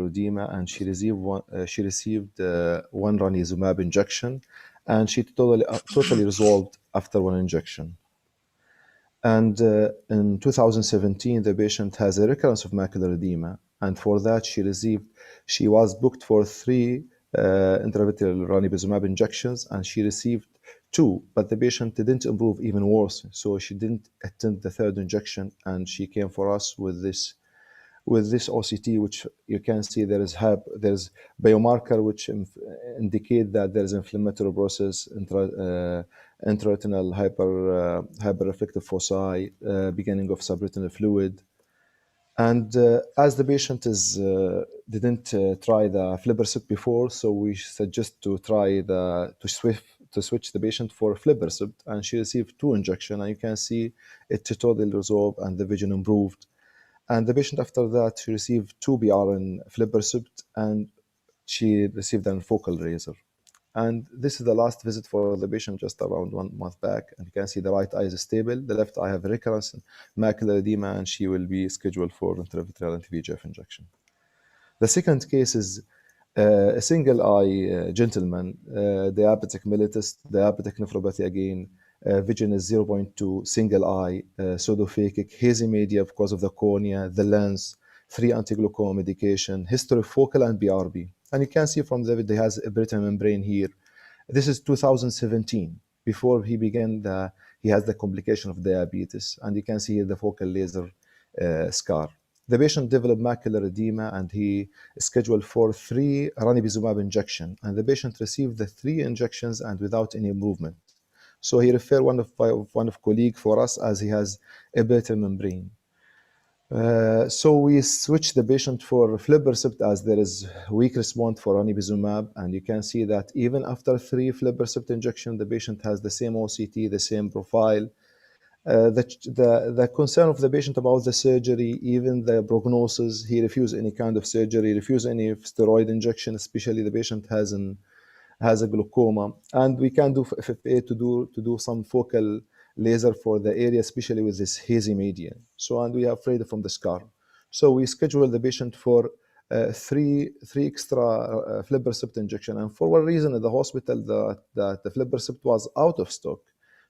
edema, and she received one ranibizumab injection, and she totally resolved after one injection. And in 2017, the patient has a recurrence of macular edema, and for that she was booked for 3 intravitreal ranibizumab injections, and she received 2, but the patient didn't improve, even worse, so she didn't attend the 3rd injection, and she came for us with this OCT, which you can see there's biomarker which indicate that there's inflammatory process, intraretinal hyperreflective foci, beginning of subretinal fluid. And as the patient didn't try the aflibercept before, so we suggest to switch the patient for aflibercept, and she received 2 injections, and you can see it totally resolved and the vision improved. And the patient after that, she received 2 BRN aflibercept, and she received an focal laser. And this is the last visit for the patient just around 1 month back. And you can see the right eye is stable. The left eye have recurrence and macular edema, and she will be scheduled for intravitreal anti-VEGF injection. The second case is a single eye gentleman, diabetic mellitus, diabetic nephropathy again, vision is 0.2, single eye, pseudophakic, hazy media because of the cornea, the lens, 3 anti-glaucoma medication, history of focal and BRB. And you can see from the video, he has a brittle membrane here. This is 2017, before he has the complication of diabetes. And you can see here the focal laser scar. The patient developed macular edema, and he is scheduled for 3 ranibizumab injection. And the patient received the 3 injections and without any improvement. So he referred one of colleague for us, as he has a brittle membrane. So we switched the patient for aflibercept, as there is weak response for ranibizumab, and you can see that even after 3 aflibercept injection, the patient has the same OCT, the same profile. The concern of the patient about the surgery, even the prognosis, he refused any kind of surgery, refused any steroid injection, especially the patient has a glaucoma, and we can do FFA to do some focal laser for the area, especially with this hazy media. So, and we are afraid from the scar. So we scheduled the patient for 3 extra aflibercept injection, and for one reason at the hospital, the aflibercept was out of stock.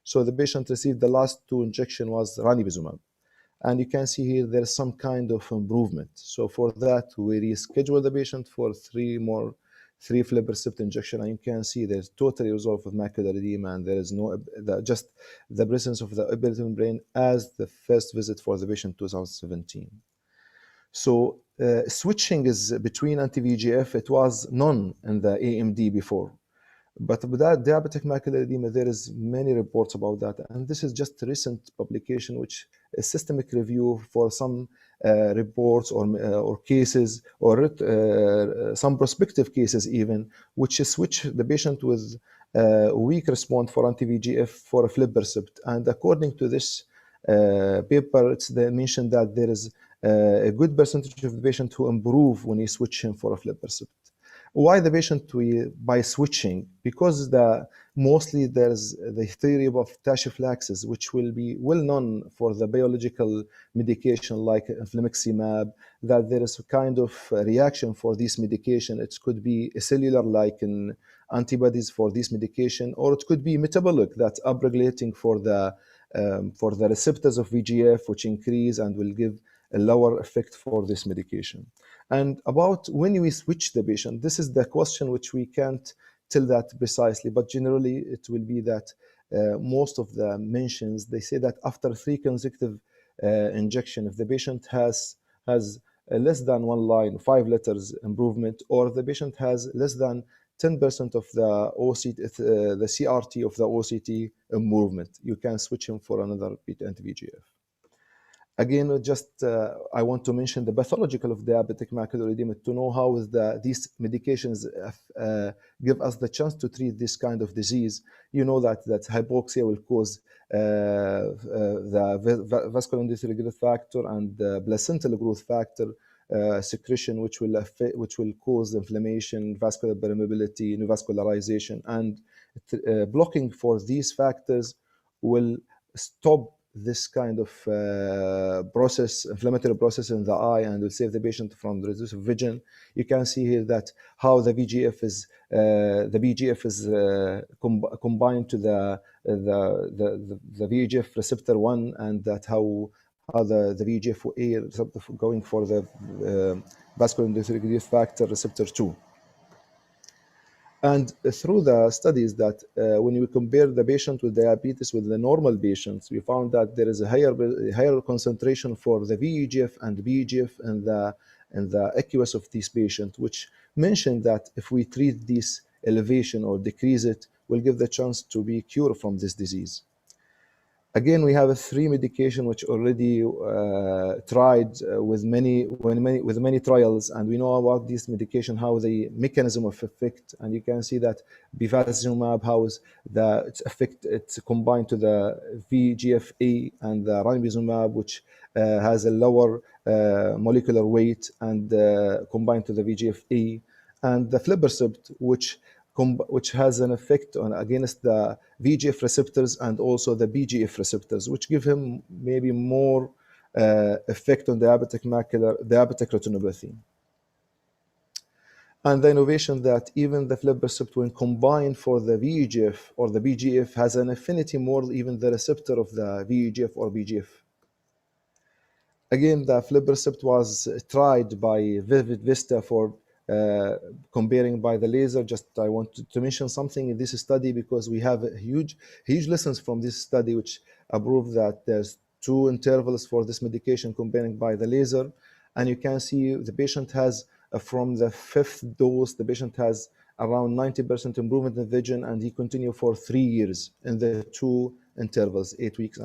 So the patient received the last 2 injection was ranibizumab. And you can see here there's some kind of improvement. So for that, we reschedule the patient for 3 aflibercept injection, and you can see there's totally resolved with macular edema, and there is just the presence of the brittle membrane as the first visit for the patient 2017. So switching is between anti-VEGF. It was none in the AMD before. But with that diabetic macular edema, there is many reports about that. And this is just a recent publication, which is systemic review for some reports or cases, or some prospective cases even, which switch the patient with weak response for anti-VEGF for aflibercept. And according to this paper, they mentioned that there is a good percentage of the patient who improve when you switch him for aflibercept. Why the patient by switching? Because mostly there's the theory of tachyphylaxis, which will be well known for the biological medication like infliximab, that there is a kind of reaction for this medication. It could be a cellular, like in antibodies for this medication, or it could be metabolic, that's upregulating for the receptors of VEGF, which increase and will give a lower effect for this medication. And about when we switch the patient, this is the question which we can't tell that precisely, but generally it will be that most of the mentions, they say that after 3 consecutive injection, if the patient has less than 1 line, 5 letters improvement, or the patient has less than 10% of the OCT, the CRT of the OCT improvement, you can switch him for another anti-VEGF. Again, just I want to mention the pathological of diabetic macular edema to know how these medications give us the chance to treat this kind of disease. You know that hypoxia will cause the vascular endothelial growth factor and the placental growth factor secretion, which will cause inflammation, vascular permeability, neovascularization, and blocking for these factors will stop this kind of inflammatory process in the eye, and will save the patient from the reduced vision. You can see here that how the VEGF is combined to the VEGF receptor 1, and that how the VEGF-A receptor going for the vascular endothelial factor receptor 2. And through the studies that when you compare the patient with diabetes with the normal patients, we found that there is a higher concentration for the VEGF and VEGF in the aqueous of these patients, which mentioned that if we treat this elevation or decrease it, we'll give the chance to be cured from this disease. Again, we have a 3 medication which already tried with many trials, and we know about this medication, how the mechanism of effect, and you can see that bevacizumab, how its effect, it's combined to the VEGF-A, and the ranibizumab, which has a lower molecular weight and combined to the VEGF-A, and the aflibercept, which has an effect on against the VEGF receptors and also the BGF receptors, which give him maybe more effect on diabetic retinopathy. And the innovation that even the aflibercept, when combined for the VEGF or the BGF, has an affinity more even the receptor of the VEGF or BGF. Again, the aflibercept was tried by Vivid Vista for comparing by the laser. Just I want to mention something in this study, because we have huge lessons from this study, which prove that there's 2 intervals for this medication comparing by the laser. And you can see the patient has, from the 5th dose, the patient has around 90% improvement in vision, and he continued for 3 years in the 2 intervals, 8 weeks.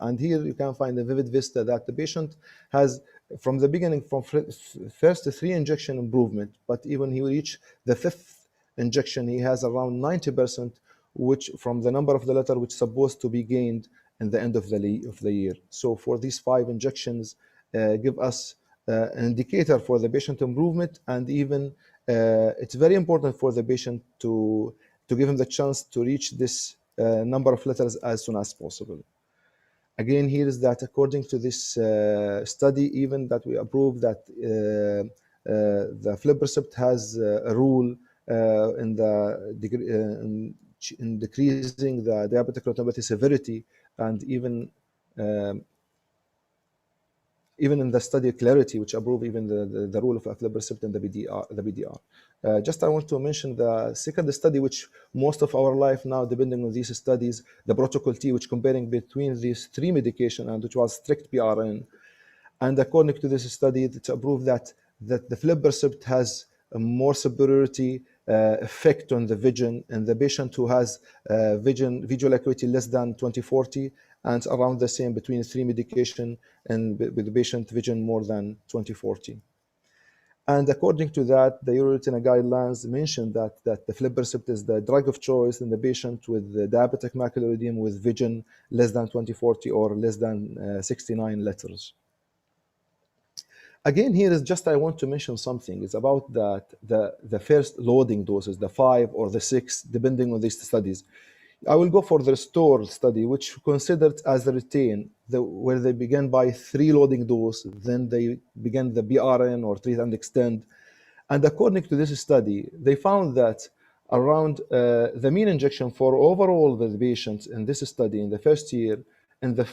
And here you can find the Vivid Vista that the patient has, from the beginning, from first 3 injection improvement, but even he reach the 5th injection, he has around 90%, which from the number of the letter which is supposed to be gained in the end of the year. So for these 5 injections, give us an indicator for the patient improvement, and even it's very important for the patient to give him the chance to reach this number of letters as soon as possible. Again, here is that according to this study, even that we approve that the aflibercept has a role in decreasing the diabetic retinopathy severity, and even in the study Clarity, which approve even the role of aflibercept in the BDR. Just I want to mention the second study, which most of our life now depending on these studies, the Protocol T, which comparing between these 3 medication, and which was strict PRN. And according to this study, it's approved that the aflibercept has a more superiority effect on the vision in the patient who has visual acuity less than 20/40, and around the same between 3 medication and with the patient vision more than 20/40. And according to that, the Euroretina guidelines mention that the aflibercept is the drug of choice in the patient with the diabetic macular edema with vision less than 20/40 or less than 69 letters. Again, here is just I want to mention something. It's about that the first loading doses, the 5 or the 6, depending on these studies. I will go for the RESTORE study, which considered as the retain, where they began by 3 loading dose, then they began the BRN or treat and extend. And according to this study, they found that around the mean injection for overall the patients in this study in the first year, in the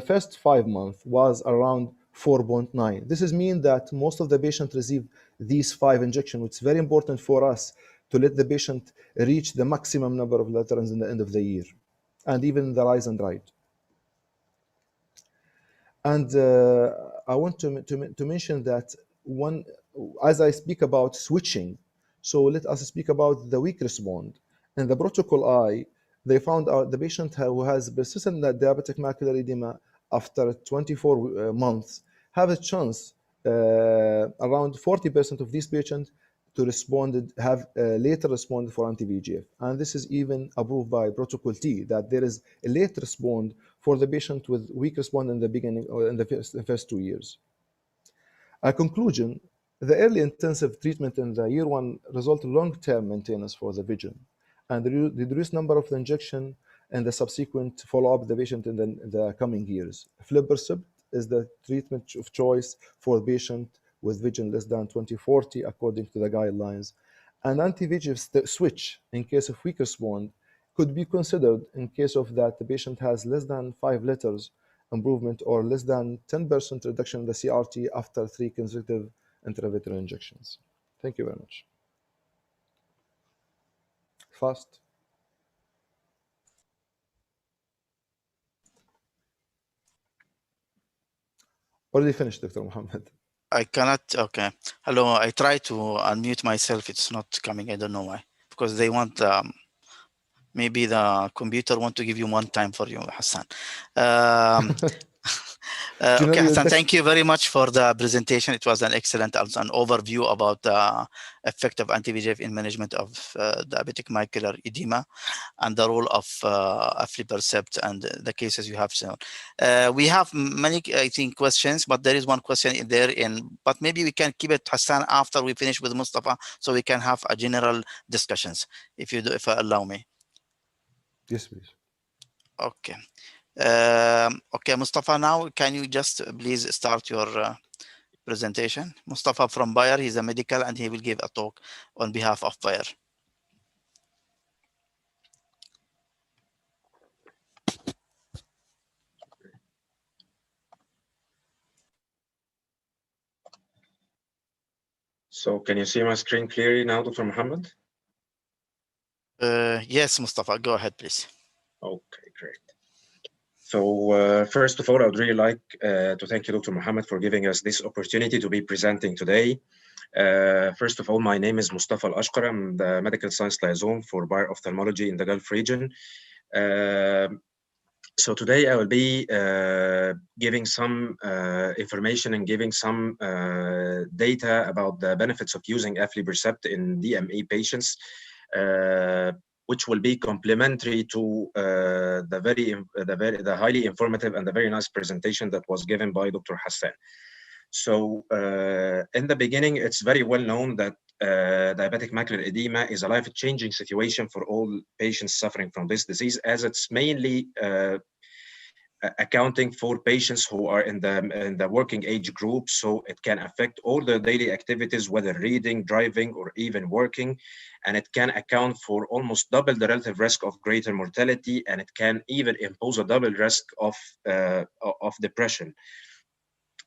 first 5 months, was around 4.9. This is mean that most of the patients receive these 5 injections, which is very important for us to let the patient reach the maximum number of letters in the end of the year, and even the rise and ride. And I want to mention that as I speak about switching, so let us speak about the weak response. In the Protocol I, they found out the patient who has persistent diabetic macular edema after 24 months have a chance, around 40% of these patients to have later respond for anti-VEGF. And this is even approved by Protocol T, that there is a late respond for the patient with weak response in the beginning or in the first 2 years. A conclusion, the early intensive treatment in the year 1 result in long-term maintenance for the vision, and the reduced number of the injection and the subsequent follow-up of the patient in the coming years. Aflibercept is the treatment of choice for patient with vision less than 20/40 according to the guidelines. An anti-VEGF switch in case of weak response could be considered in case of that the patient has less than 5 letters improvement or less than 10% reduction in the CRT after 3 consecutive intravitreal injections. Thank you very much. Fast. Already finished, Dr. Mohammed. I cannot. Okay. Hello. I try to unmute myself. It's not coming. I don't know why. Because they want, maybe the computer want to give you one time for you, Hassan. Okay, Hassan, thank you very much for the presentation. It was an excellent an overview about the effect of anti-VEGF in management of diabetic macular edema and the role of aflibercept and the cases you have shown. We have many, I think, questions, but there is one question in there, but maybe we can keep it, Hassan, after we finish with Mustafa, so we can have a general discussions, if you allow me. Yes, please. Okay. Okay, Mustafa, now can you just please start your presentation? Mustafa from Bayer, he's a medical and he will give a talk on behalf of Bayer. So can you see my screen clearly now, Dr. Mohammed? Yes, Mustafa, go ahead, please. Okay, great. So first of all, I would really like to thank you, Dr. Mohammed, for giving us this opportunity to be presenting today. First of all, my name is Mustafa Al-Ashqar. I'm the medical science liaison for Bayer Ophthalmology in the Gulf region. So today I will be giving some information and giving some data about the benefits of using aflibercept in DME patients, which will be complementary to the highly informative and the very nice presentation that was given by Dr. Hassan. So in the beginning, it's very well known that diabetic macular edema is a life-changing situation for all patients suffering from this disease, as it's mainly accounting for patients who are in the working age group. So it can affect all their daily activities, whether reading, driving, or even working. And it can account for almost double the relative risk of greater mortality, and it can even impose a double risk of depression.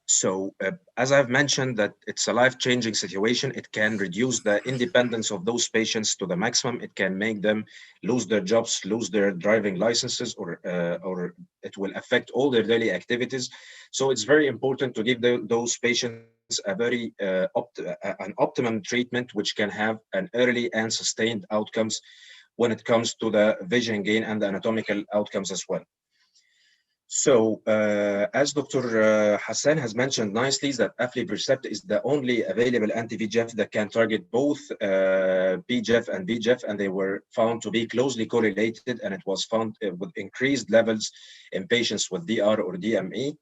So as I've mentioned, that it's a life-changing situation. It can reduce the independence of those patients to the maximum. It can make them lose their jobs, lose their driving licenses, or it will affect all their daily activities. So it's very important to give those patients a very an optimum treatment, which can have an early and sustained outcomes when it comes to the vision gain and the anatomical outcomes as well. So, as Dr. Hassan has mentioned nicely, is that aflibercept is the only available anti-VEGF that can target both PGF and VEGF, and they were found to be closely correlated, and it was found with increased levels in patients with DR or DME.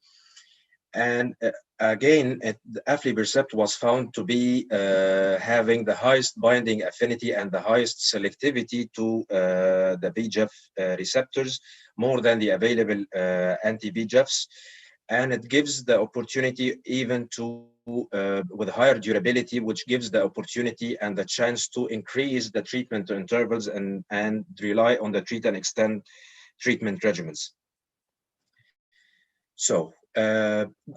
And again, the aflibercept was found to be having the highest binding affinity and the highest selectivity to the VEGF receptors, more than the available anti-VEGFs. And it gives the opportunity even to, with higher durability, which gives the opportunity and the chance to increase the treatment intervals and rely on the treat and extend treatment regimens. So,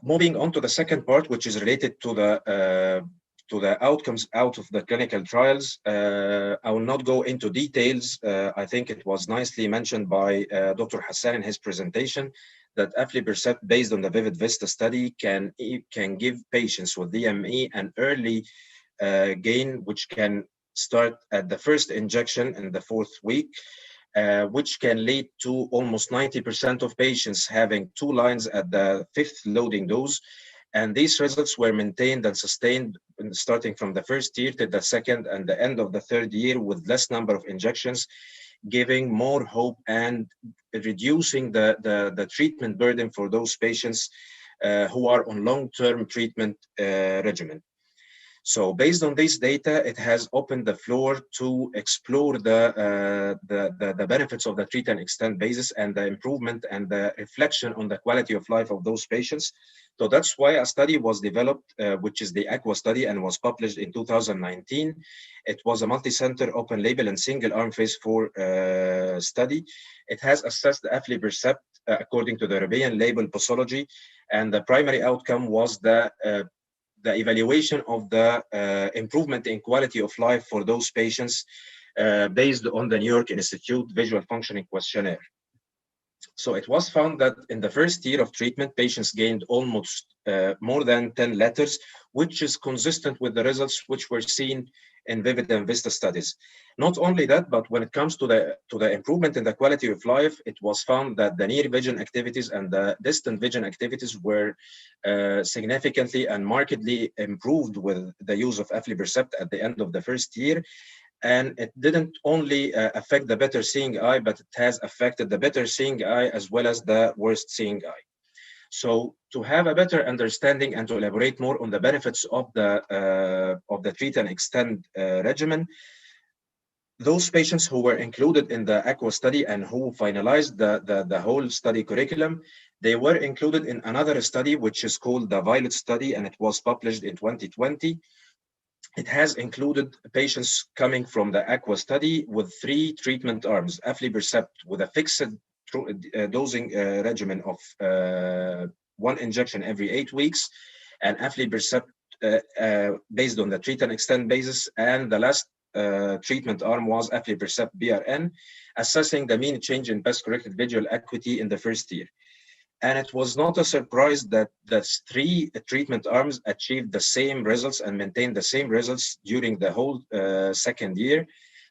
moving on to the second part, which is related to the outcomes out of the clinical trials. I will not go into details. I think it was nicely mentioned by Dr. Hassan in his presentation that aflibercept, based on the Vivid Vista study, can give patients with DME an early gain, which can start at the first injection in the 4th week. Which can lead to almost 90% of patients having 2 lines at the 5th loading dose. And these results were maintained and sustained starting from the 1st year to the 2nd and the end of the 3rd year, with less number of injections, giving more hope and reducing the treatment burden for those patients who are on long-term treatment regimen. So based on this data, it has opened the floor to explore the benefits of the treat and extend basis and the improvement and the reflection on the quality of life of those patients. So that's why a study was developed, which is the AQUA study, and was published in 2019. It was a multi-center, open label, and single arm phase 4 study. It has assessed aflibercept according to the European label posology, and the primary outcome was the evaluation of the improvement in quality of life for those patients based on the New York Institute Visual Functioning Questionnaire. So it was found that in the first year of treatment, patients gained almost more than 10 letters, which is consistent with the results which were seen in VIVID and VISTA studies. Not only that, but when it comes to the improvement in the quality of life, it was found that the near vision activities and the distant vision activities were significantly and markedly improved with the use of aflibercept at the end of the first year. And it didn't only affect the better seeing eye, but it has affected the better seeing eye as well as the worst seeing eye. So to have a better understanding and to elaborate more on the benefits of the treat and extend regimen, those patients who were included in the AQUA study and who finalized the whole study curriculum, they were included in another study, which is called the Violet study, and it was published in 2020. It has included patients coming from the AQUA study with 3 treatment arms: aflibercept with a fixed dosing regimen of 1 injection every 8 weeks, and aflibercept based on the treat and extend basis, and the last treatment arm was aflibercept BRN, assessing the mean change in best corrected visual acuity in the first year. And it was not a surprise that the 3 treatment arms achieved the same results and maintained the same results during the whole second year.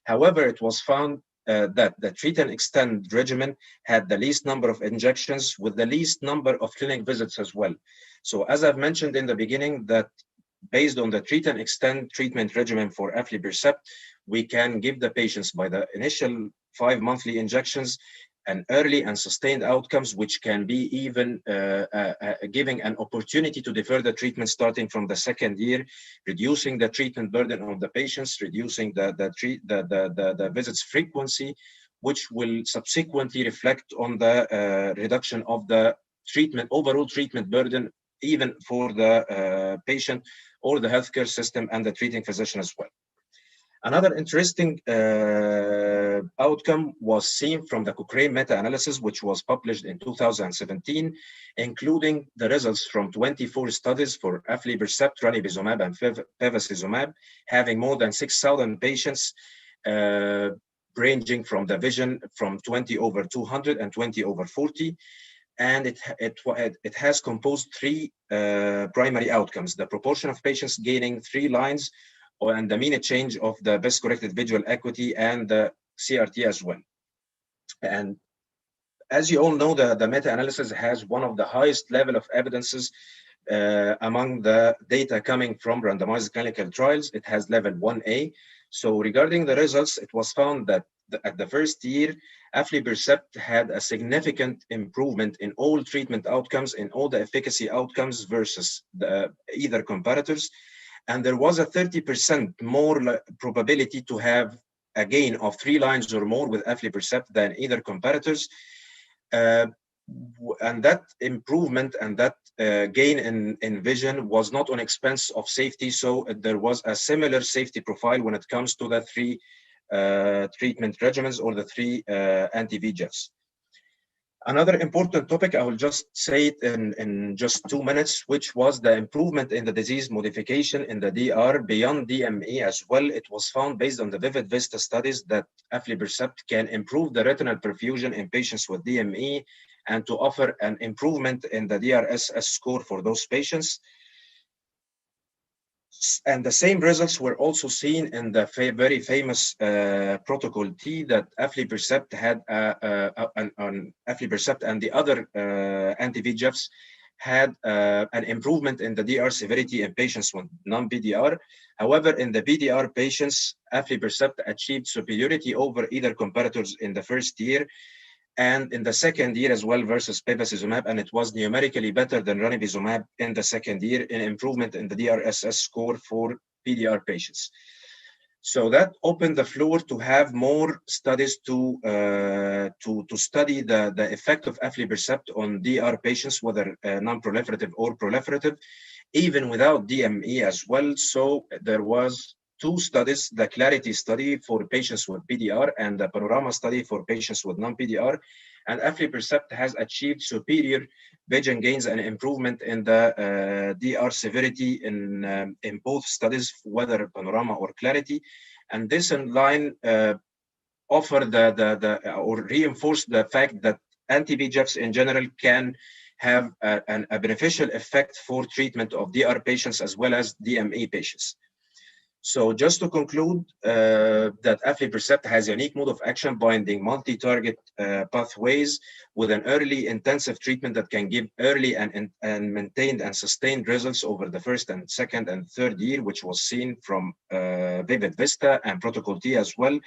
However, it was found that the treat and extend regimen had the least number of injections with the least number of clinic visits as well. So as I've mentioned in the beginning, that based on the treat and extend treatment regimen for aflibercept, we can give the patients by the initial 5 monthly injections and early and sustained outcomes, which can be even giving an opportunity to defer the treatment starting from the second year, reducing the treatment burden on the patients, reducing the visits frequency, which will subsequently reflect on the reduction of the overall treatment burden, even for the patient or the healthcare system and the treating physician as well. Another interesting outcome was seen from the Cochrane meta-analysis, which was published in 2017, including the results from 24 studies for aflibercept, ranibizumab, and bevacizumab, having more than 6,000 patients, ranging from the vision from 20/200 and 20/40. And it has composed 3 primary outcomes: the proportion of patients gaining 3 lines, and the mean change of the best corrected visual acuity, and the CRT as well. And as you all know, the meta-analysis has one of the highest level of evidences among the data coming from randomized clinical trials. It has level 1A. So regarding the results, it was found that at the first year, aflibercept had a significant improvement in all treatment outcomes, in all the efficacy outcomes versus either comparators. And there was a 30% more probability to have a gain of 3 lines or more with aflibercept than either comparators. And that improvement and that gain in vision was not on expense of safety. So there was a similar safety profile when it comes to the 3 treatment regimens or the 3 anti-VEGFs. Another important topic, I will just say it in just 2 minutes, which was the improvement in the disease modification in the DR beyond DME as well. It was found based on the VIVID VISTA studies that aflibercept can improve the retinal perfusion in patients with DME and to offer an improvement in the DRSS score for those patients. And the same results were also seen in the very famous protocol T, that aflibercept had aflibercept and the other anti-VEGFs had an improvement in the DR severity in patients with non-PDR. However, in the PDR patients, aflibercept achieved superiority over either comparators in the first year and in the second year as well versus bevacizumab, and it was numerically better than ranibizumab in the second year in improvement in the DRSS score for PDR patients. So that opened the floor to have more studies to study the effect of aflibercept on DR patients, whether non-proliferative or proliferative, even without DME as well. So there was two studies, the Clarity study for patients with PDR and the Panorama study for patients with non-PDR. And aflibercept has achieved superior vision gains and improvement in the DR severity in both studies, whether Panorama or Clarity. And this in line offer or reinforce the fact that anti-VEGFs in general can have a beneficial effect for treatment of DR patients as well as DME patients. So just to conclude, that aflibercept has a unique mode of action binding multi-target pathways with an early intensive treatment that can give early and maintained and sustained results over the first and second and third year, which was seen from Vivid Vista and Protocol T as well.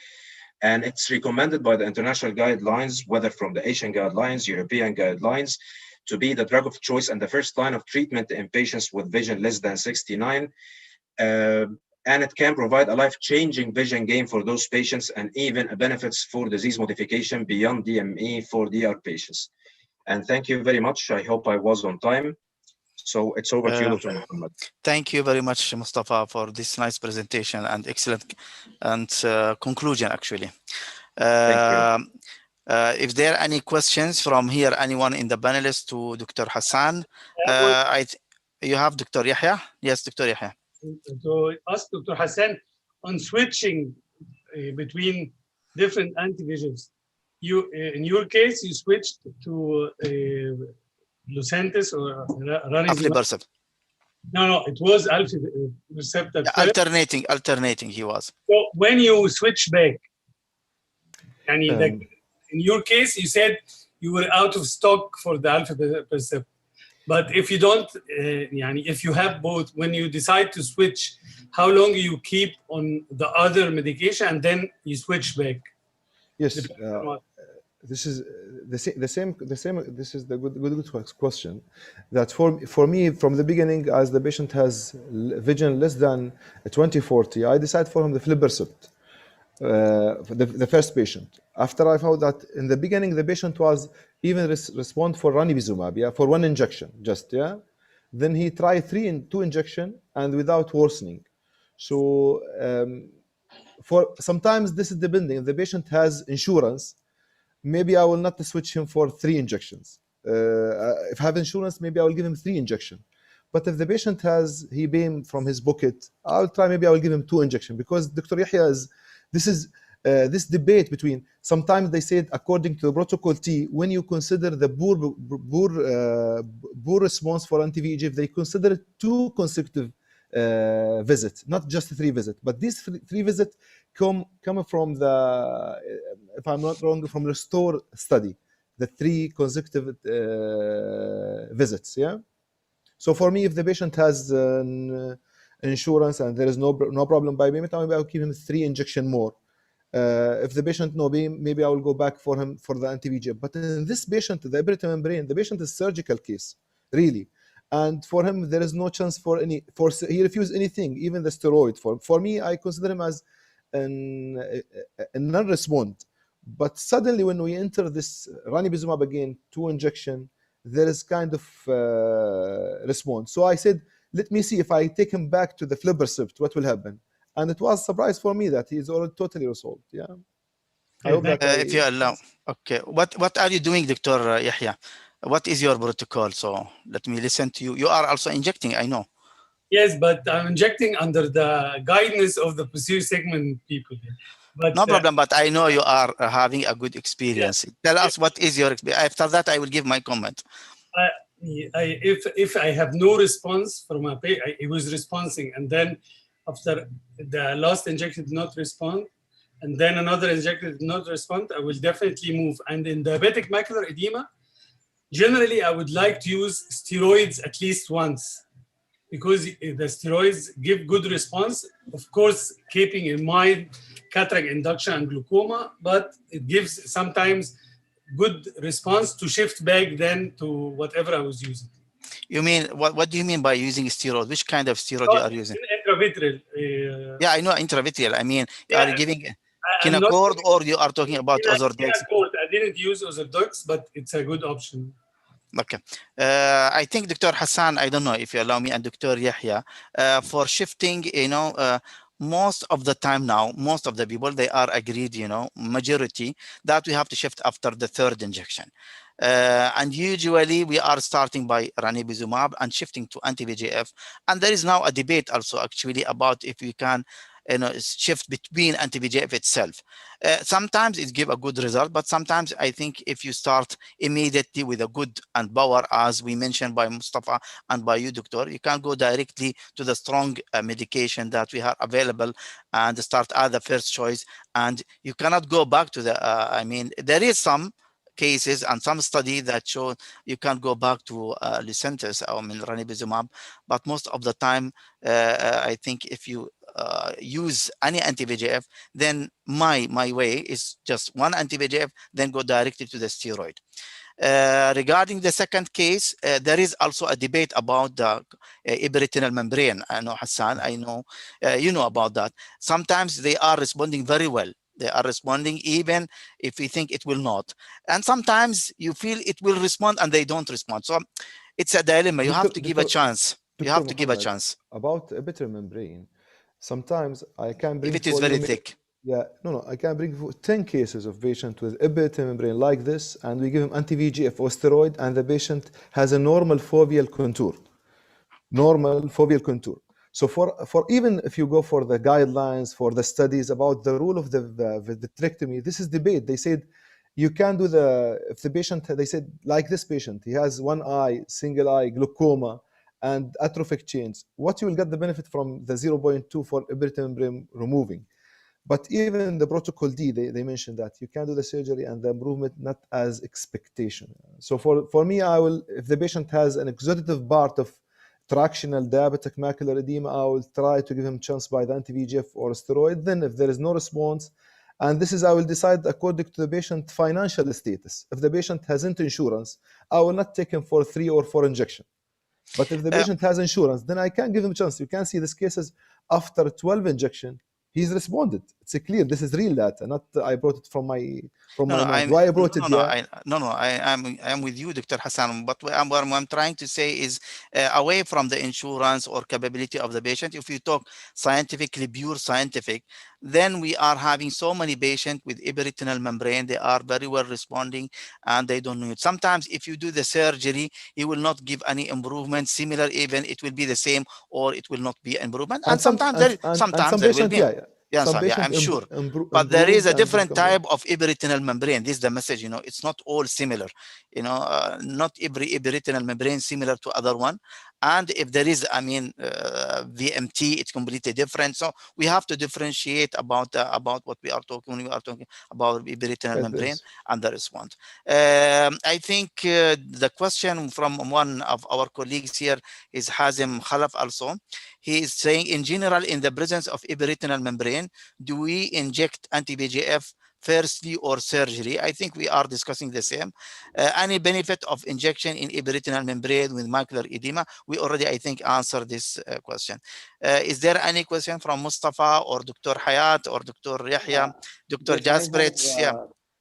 And it's recommended by the international guidelines, whether from the Asian guidelines, European guidelines, to be the drug of choice and the first line of treatment in patients with vision less than 69. And it can provide a life-changing vision gain for those patients and even benefits for disease modification beyond DME for DR patients. And thank you very much. I hope I was on time. So it's over to you, Dr. Muhammad. Thank you very much, Mustafa, for this nice presentation and excellent and conclusion, actually. Thank you. If there are any questions from here, anyone in the panelists to Dr. Hassan, you have Dr. Yahya? Yes, Dr. Yahya. To ask Dr. Hassan on switching between different anti-VEGFs. In your case, you switched to Lucentis or Aflibercept. No, it was aflibercept. Alternating, he was. So when you switch back, and in your case, you said you were out of stock for the aflibercept. But if you don't, if you have both, when you decide to switch, how long you keep on the other medication and then you switch back? Yes, this is the same. This is the good question. That for me, from the beginning, as the patient has vision less than 20/40, I decide for him the aflibercept. The first patient. After I found that in the beginning the patient was even respond for ranibizumab, for one injection, Then he tried two injection and without worsening. So for sometimes this is depending. If the patient has insurance, maybe I will not switch him for 3 injections. If I have insurance, maybe I will give him 3 injections. But if the patient has he pay from his pocket, I'll try. Maybe I will give him 2 injections because Dr. Yahya is. This is this debate between. Sometimes they said according to the protocol T, when you consider the poor response for anti-VEGF, they consider 2 consecutive visits, not just 3 visits. But these 3 visits come from the, if I'm not wrong, from the Restore study, the 3 consecutive visits. So for me, if the patient has insurance and there is no problem by payment, maybe I'll give him 3 injections more. If the patient maybe I will go back for him for the anti-VEGF. But in this patient, the epithelial membrane, the patient is surgical case, really, and for him there is no chance for he refused anything, even the steroid. For me, I consider him as a non-respond. But suddenly, when we enter this ranibizumab again, 2 injection, there is kind of response. So I said, let me see if I take him back to the aflibercept, what will happen. And it was a surprise for me that he's already totally resolved. I hope that if you allow. Okay. What are you doing, Dr. Yahya? What is your protocol? So let me listen to you. You are also injecting, I know. Yes, but I'm injecting under the guidance of the posterior segment people. But, no problem, but I know you are having a good experience. Tell us what is your experience. After that, I will give my comment. If I have no response from a patient, he was responding, and then after the last injection did not respond, and then another injection did not respond, I will definitely move. And in diabetic macular edema, generally I would like to use steroids at least once, because the steroids give good response, of course, keeping in mind cataract induction and glaucoma, but it gives sometimes good response to shift back then to whatever I was using. You mean, what do you mean by using steroid? Which kind of steroid you are using? Intravitreal. Yeah, I know intravitreal. I mean, Yeah, are you giving I'm not Kinacort, or you are talking about Ozurdex? I didn't use Ozurdex, but it's a good option. Okay. I think Dr. Hassan, I don't know if you allow me, and Dr. Yahya, for shifting, most of the time now, most of the people, they are agreed, majority, that we have to shift after the third injection. And usually we are starting by ranibizumab and shifting to anti-VEGF. And there is now a debate also actually about if we can shift between anti-VEGF itself. Sometimes it gives a good result, but sometimes I think if you start immediately with a good and power, as we mentioned by Mustafa and by you, Doctor, you can go directly to the strong medication that we have available and start as the first choice. And you cannot go back to the, I mean, there is some cases and some study that show you can go back to Lucentis or ranibizumab, but most of the time, I think if you use any anti-VEGF, then my way is just one anti-VEGF, then go directly to the steroid. Regarding the second case, there is also a debate about the ibretinal membrane. I know, Hassan, I know you know about that. Sometimes they are responding very well. They are responding even if we think it will not. And sometimes you feel it will respond and they don't respond. So it's a dilemma. You have to give a chance. You have to give a chance. About epithelial membrane, sometimes I can bring if it is very thick. Yeah, no, I can bring 10 cases of patient with epithelial membrane like this, and we give him anti-VEGF or steroid, and the patient has a normal foveal contour. Normal foveal contour. So for even if you go for the guidelines, for the studies about the rule of the vitrectomy, this is debate. They said you can do if the patient, they said like this patient, he has one eye, single eye, glaucoma, and atrophic change. What you will get the benefit from the 0.2 for epithelial membrane removing. But even the protocol D, they mentioned that you can do the surgery and the improvement not as expectation. So for me, I will, if the patient has an exudative part of tractional diabetic macular edema, I will try to give him chance by the anti-VEGF or steroid. Then if there is no response, and this is, I will decide according to the patient financial status. If the patient hasn't insurance, I will not take him for 3 or 4 injections. But if the patient has insurance, then I can give him a chance. You can see these cases after 12 injection, he's responded. It's clear. This is real data, not I brought it from my mind. Why I brought it? I'm with you, Dr. Hassan. But what I'm trying to say is, away from the insurance or capability of the patient, if you talk scientifically, pure scientific, then we are having so many patients with ibretinal membrane. They are very well responding, and they don't need. Sometimes, if you do the surgery, it will not give any improvement. Similar, even it will be the same, or it will not be improvement. And sometimes there will be. Yeah, I'm sure. But there is a different type of ibretinal membrane. This is the message, it's not all similar. Not every ibretinal membrane similar to other one. And if there is, VMT, it's completely different. So we have to differentiate about what we are talking when we are talking about ibretinal membrane and the response. I think the question from one of our colleagues here is Hazim Khalaf also. He is saying, in general, in the presence of ibretinal membrane, do we inject anti-VEGF firstly or surgery? I think we are discussing the same. Any benefit of injection in ibretinal membrane with macular edema? We already, I think, answered this question. Is there any question from Mustafa or Dr. Hayat or Dr. Yahya, Dr. Jasperitz?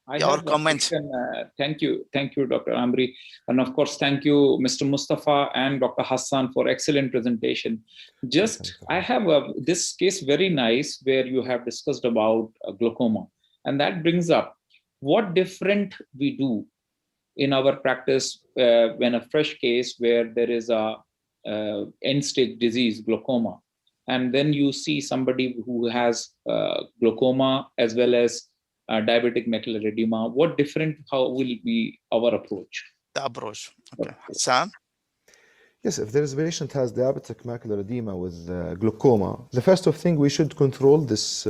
I have a question. Thank you, Dr. Amri. And of course, thank you, Mr. Mustafa and Dr. Hassan for excellent presentation. I have this case very nice where you have discussed about glaucoma. And that brings up what different we do in our practice when a fresh case where there is a end-stage disease, glaucoma, and then you see somebody who has glaucoma as well as diabetic macular edema. What different? How will be our approach? The approach. Okay, Sam. Yes, if there is a patient has diabetic macular edema with glaucoma, the first thing we should control this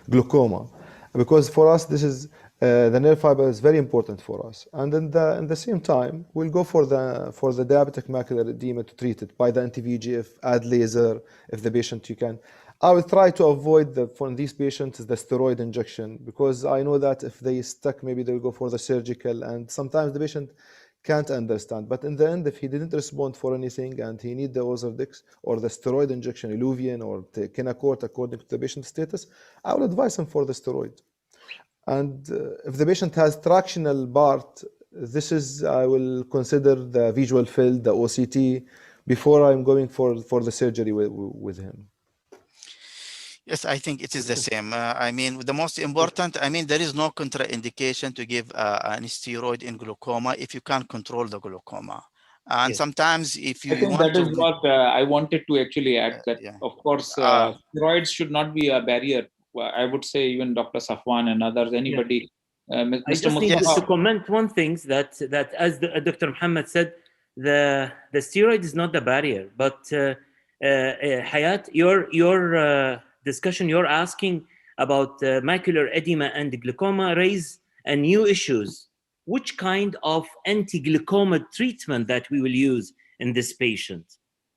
glaucoma, because for us this is the nerve fiber is very important for us. And in the same time, we'll go for the diabetic macular edema to treat it by the anti-VEGF, add laser if the patient you can. I will try to avoid for these patients the steroid injection, because I know that if they stuck, maybe they'll go for the surgical, and sometimes the patient can't understand. But in the end, if he didn't respond for anything and he need the Ozurdex or the steroid injection, Iluvien or Kenacort according to the patient status, I will advise him for the steroid. And if the patient has tractional part, this is, I will consider the visual field, the OCT, before I'm going for the surgery with him. Yes, I think it is the same. I mean, the most important, I mean, there is no contraindication to give an steroid in glaucoma if you can't control the glaucoma. And yes. Sometimes if you I think want that is what I wanted to actually add, that yeah. Of course, steroids should not be a barrier. I would say even Dr. Safwan and others, anybody. Yeah. Mr. I just need to comment one thing, that as Dr. Muhammad said, the steroid is not the barrier, but Hayat, your discussion you're asking about macular edema and glaucoma raise a new issues. Which kind of anti-glaucoma treatment that we will use in this patient?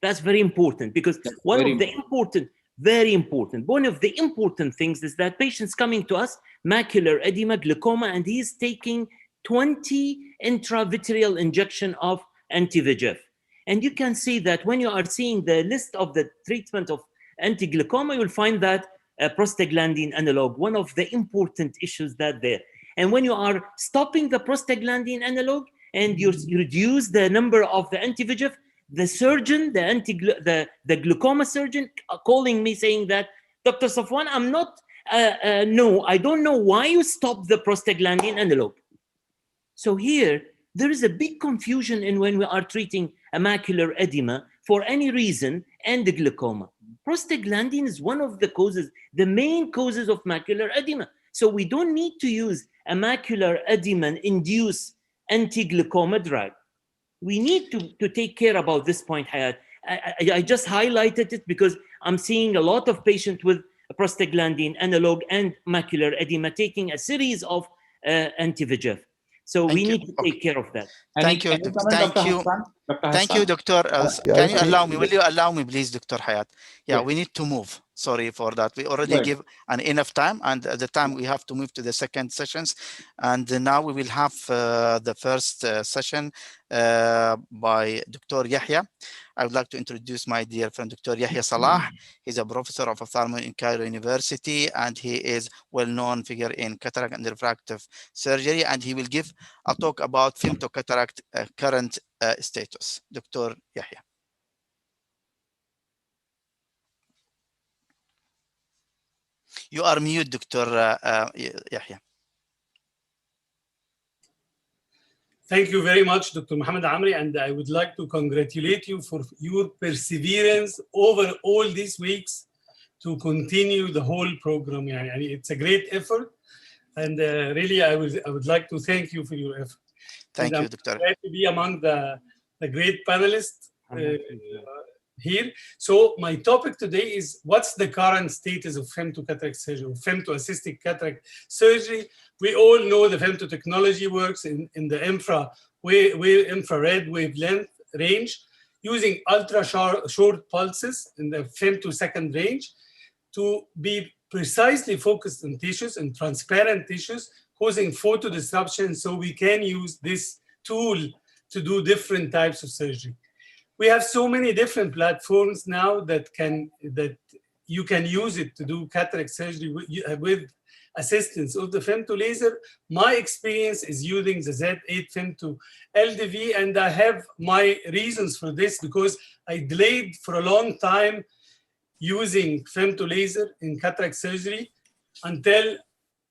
That's very important, because one of the important things is that patients coming to us, macular edema, glaucoma, and he's taking 20 intravitreal injection of anti-VEGF. And you can see that when you are seeing the list of the treatment of anti-glaucoma, you will find that prostaglandin analog, one of the important issues that there. And when you are stopping the prostaglandin analog and you reduce the number of the anti-VEGF, the surgeon, the glaucoma surgeon, calling me saying that, Dr. Safwan, I'm not, no, I don't know why you stopped the prostaglandin analog. So here, there is a big confusion in when we are treating a macular edema for any reason and the glaucoma. Prostaglandin is one of the causes, the main causes of macular edema. So we don't need to use a macular edema-induced anti-glaucoma drug. We need to take care about this point, Hayat. I just highlighted it because I'm seeing a lot of patients with prostaglandin analog and macular edema taking a series of anti-VEGF. So we need to take care of that. Thank you. Thank you, Doctor. Can you allow me? Will you allow me, please, Dr. Hayat? Yeah, we need to move. Sorry for that. We already give enough time, and at the time we have to move to the second sessions. And now we will have the first session by Dr. Yahya. I would like to introduce my dear friend, Dr. Yahya Salah. He's a professor of ophthalmology in Cairo University, and he is well-known figure in cataract and refractive surgery, and he will give a talk about femtocataract current status. Dr. Yahya. You are mute, Dr. Yahya. Thank you very much, Dr. Muhammad Amri, and I would like to congratulate you for your perseverance over all these weeks to continue the whole program. It's a great effort, and really I would like to thank you for your effort. Thank you, Doctor. I'm glad to be among the great panelists here. So my topic today is, what's the current status of femtocataract surgery, femto-assisted cataract surgery? We all know the femto technology works in the infrared wavelength range, using ultra short pulses in the femtosecond range to be precisely focused on tissues and transparent tissues, causing photo disruption, so we can use this tool to do different types of surgery. We have so many different platforms now that you can use it to do cataract surgery with assistance of the femto laser. My experience is using the Z8 femto LDV, and I have my reasons for this, because I delayed for a long time using femto laser in cataract surgery until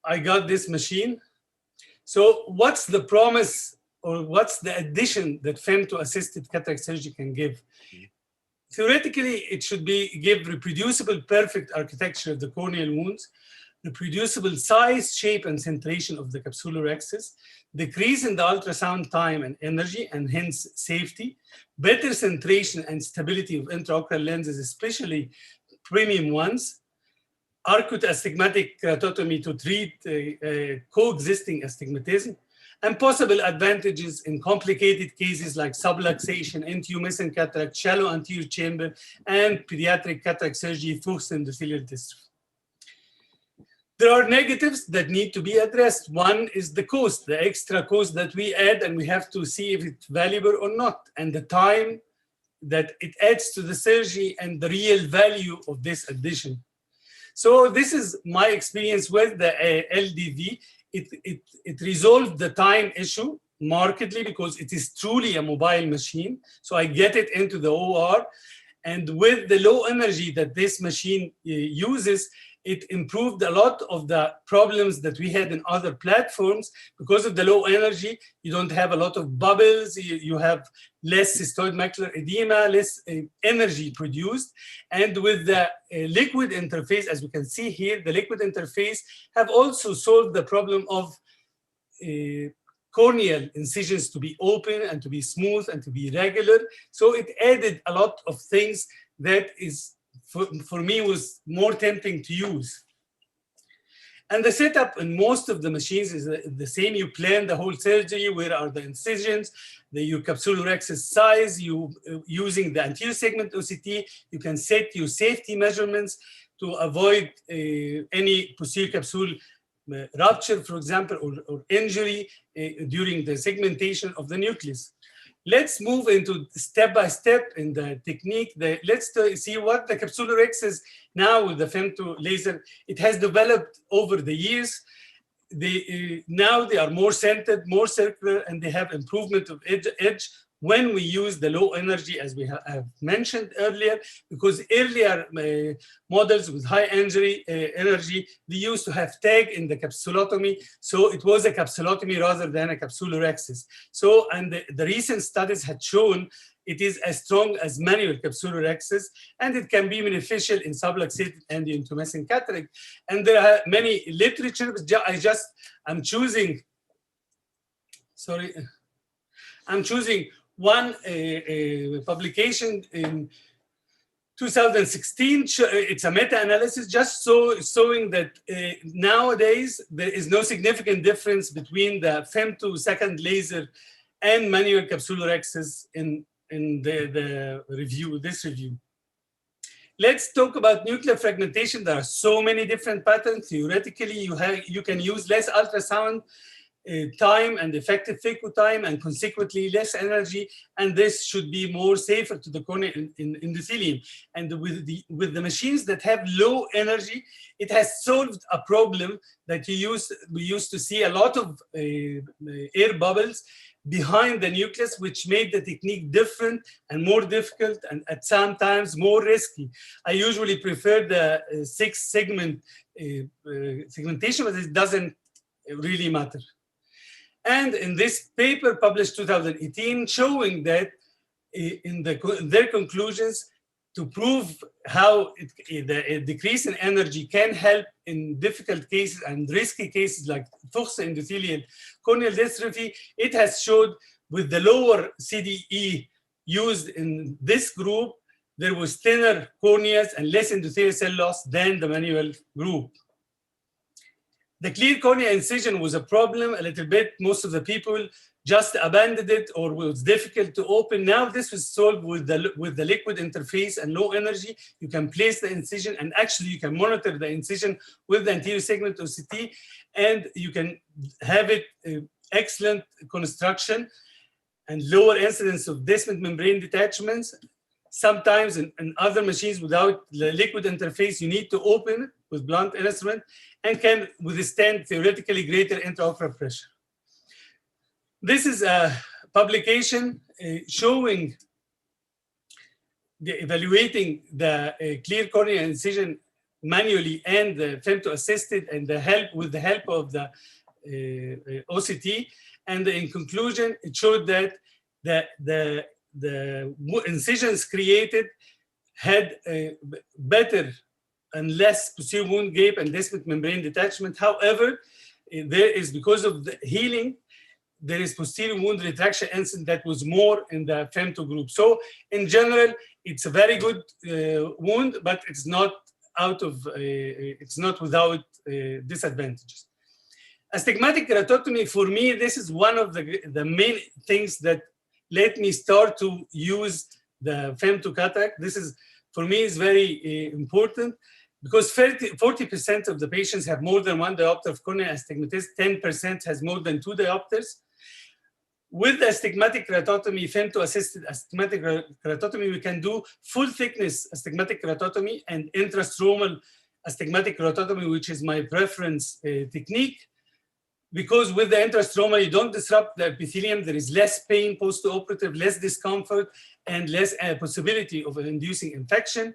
I got this machine. So what's the promise, or what's the addition that femto-assisted cataract surgery can give? Theoretically, it should give reproducible, perfect architecture of the corneal wounds, reproducible size, shape, and centration of the capsular axis, decrease in the ultrasound time and energy, and hence safety, better centration and stability of intraocular lenses, especially premium ones, arcuate astigmatic keratotomy to treat coexisting astigmatism, and possible advantages in complicated cases like subluxation, intumescent cataract, shallow anterior chamber, and pediatric cataract surgery, Fuchs endothelial dystrophy. There are negatives that need to be addressed. One is the cost, the extra cost that we add, and we have to see if it's valuable or not, and the time that it adds to the surgery and the real value of this addition. So this is my experience with the LDV. It resolved the time issue markedly because it is truly a mobile machine. So I get it into the OR. And with the low energy that this machine uses, it improved a lot of the problems that we had in other platforms. Because of the low energy, you don't have a lot of bubbles, you have less cystoid macular edema, less energy produced. And with the liquid interface, as we can see here, the liquid interface have also solved the problem of corneal incisions to be open and to be smooth and to be regular. So it added a lot of things that is, for me, was more tempting to use. And the setup in most of the machines is the same. You plan the whole surgery, where are the incisions, your capsulorhexis size, you using the anterior segment OCT, you can set your safety measurements to avoid any posterior capsule rupture, for example, or injury during the segmentation of the nucleus. Let's move into step by step in the technique. Let's see what the capsulorhexis now with the femto laser, it has developed over the years. Now they are more centered, more circular, and they have improvement of edge when we use the low energy, as we have mentioned earlier, because earlier models with high energy, they used to have tag in the capsulotomy. So it was a capsulotomy rather than a capsulorhexis. So, and the recent studies had shown it is as strong as manual capsulorhexis, and it can be beneficial in subluxated and intumescent cataract. And there are many literature, I'm choosing one publication in 2016. It's a meta-analysis just showing that nowadays there is no significant difference between the femtosecond laser and manual capsulorhexis in the review, this review. Let's talk about nuclear fragmentation. There are so many different patterns. Theoretically, you can use less ultrasound time and effective phaco time, and consequently less energy, and this should be more safer to the cornea in endothelium. And with the machines that have low energy, it has solved a problem that we used to see a lot of air bubbles behind the nucleus, which made the technique different and more difficult, and at some times more risky. I usually prefer the 6-segment segmentation, but it doesn't really matter. And in this paper published 2018, showing that in their conclusions, to prove how the decrease in energy can help in difficult cases and risky cases like Fuchs endothelial corneal dystrophy, it has showed with the lower CDE used in this group, there was thinner corneas and less endothelial cell loss than the manual group. The clear cornea incision was a problem a little bit. Most of the people just abandoned it, or it was difficult to open. Now this was solved with the liquid interface and low energy. You can place the incision, and actually you can monitor the incision with the anterior segment OCT, and you can have it excellent construction and lower incidence of descent membrane detachments. Sometimes in other machines without the liquid interface, you need to open it with blunt instrument and can withstand theoretically greater intraocular pressure. This is a publication showing evaluating the clear cornea incision manually and the femto-assisted, and with the help of the OCT. And in conclusion, it showed that the incisions created had a better and less posterior wound gape and descent membrane detachment. However, there is, because of the healing, there is posterior wound retraction incident that was more in the femto group. So in general, it's a very good wound, but it's not without disadvantages. Astigmatic keratotomy, for me, this is one of the main things that let me start to use the femto cataract. This is, for me, is very important, because 40% of the patients have more than one diopter of corneal astigmatism, 10% has more than 2 diopters. With astigmatic keratotomy, femto-assisted astigmatic keratotomy, we can do full thickness astigmatic keratotomy and intrastromal astigmatic keratotomy, which is my preference technique. Because with the intrastromal, you don't disrupt the epithelium, there is less pain post-operative, less discomfort, and less possibility of inducing infection.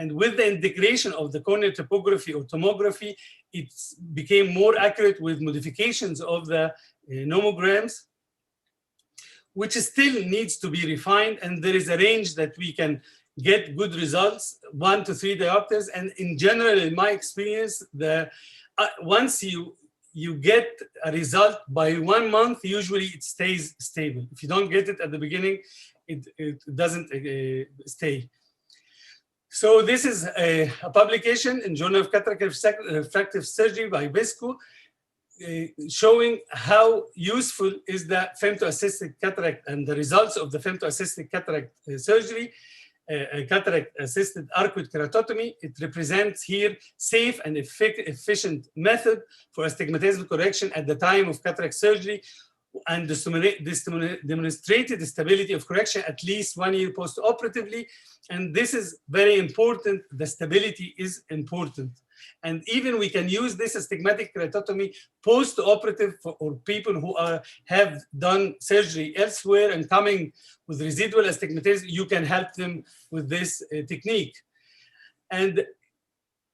And with the integration of the corneal topography or tomography, it became more accurate with modifications of the nomograms, which still needs to be refined. And there is a range that we can get good results, 1 to 3 diopters. And in general, in my experience, once you get a result by 1 month, usually it stays stable. If you don't get it at the beginning, it doesn't stay. So this is a publication in Journal of Cataract Refractive Surgery by Visco, showing how useful is the femto-assisted cataract and the results of the femto-assisted cataract surgery, cataract-assisted arcuate keratotomy. It represents here safe and efficient method for astigmatism correction at the time of cataract surgery, and demonstrated stability of correction at least 1 year post-operatively. And this is very important. The stability is important. And even we can use this astigmatic keratotomy post-operative for people who have done surgery elsewhere and coming with residual astigmatism. You can help them with this technique. And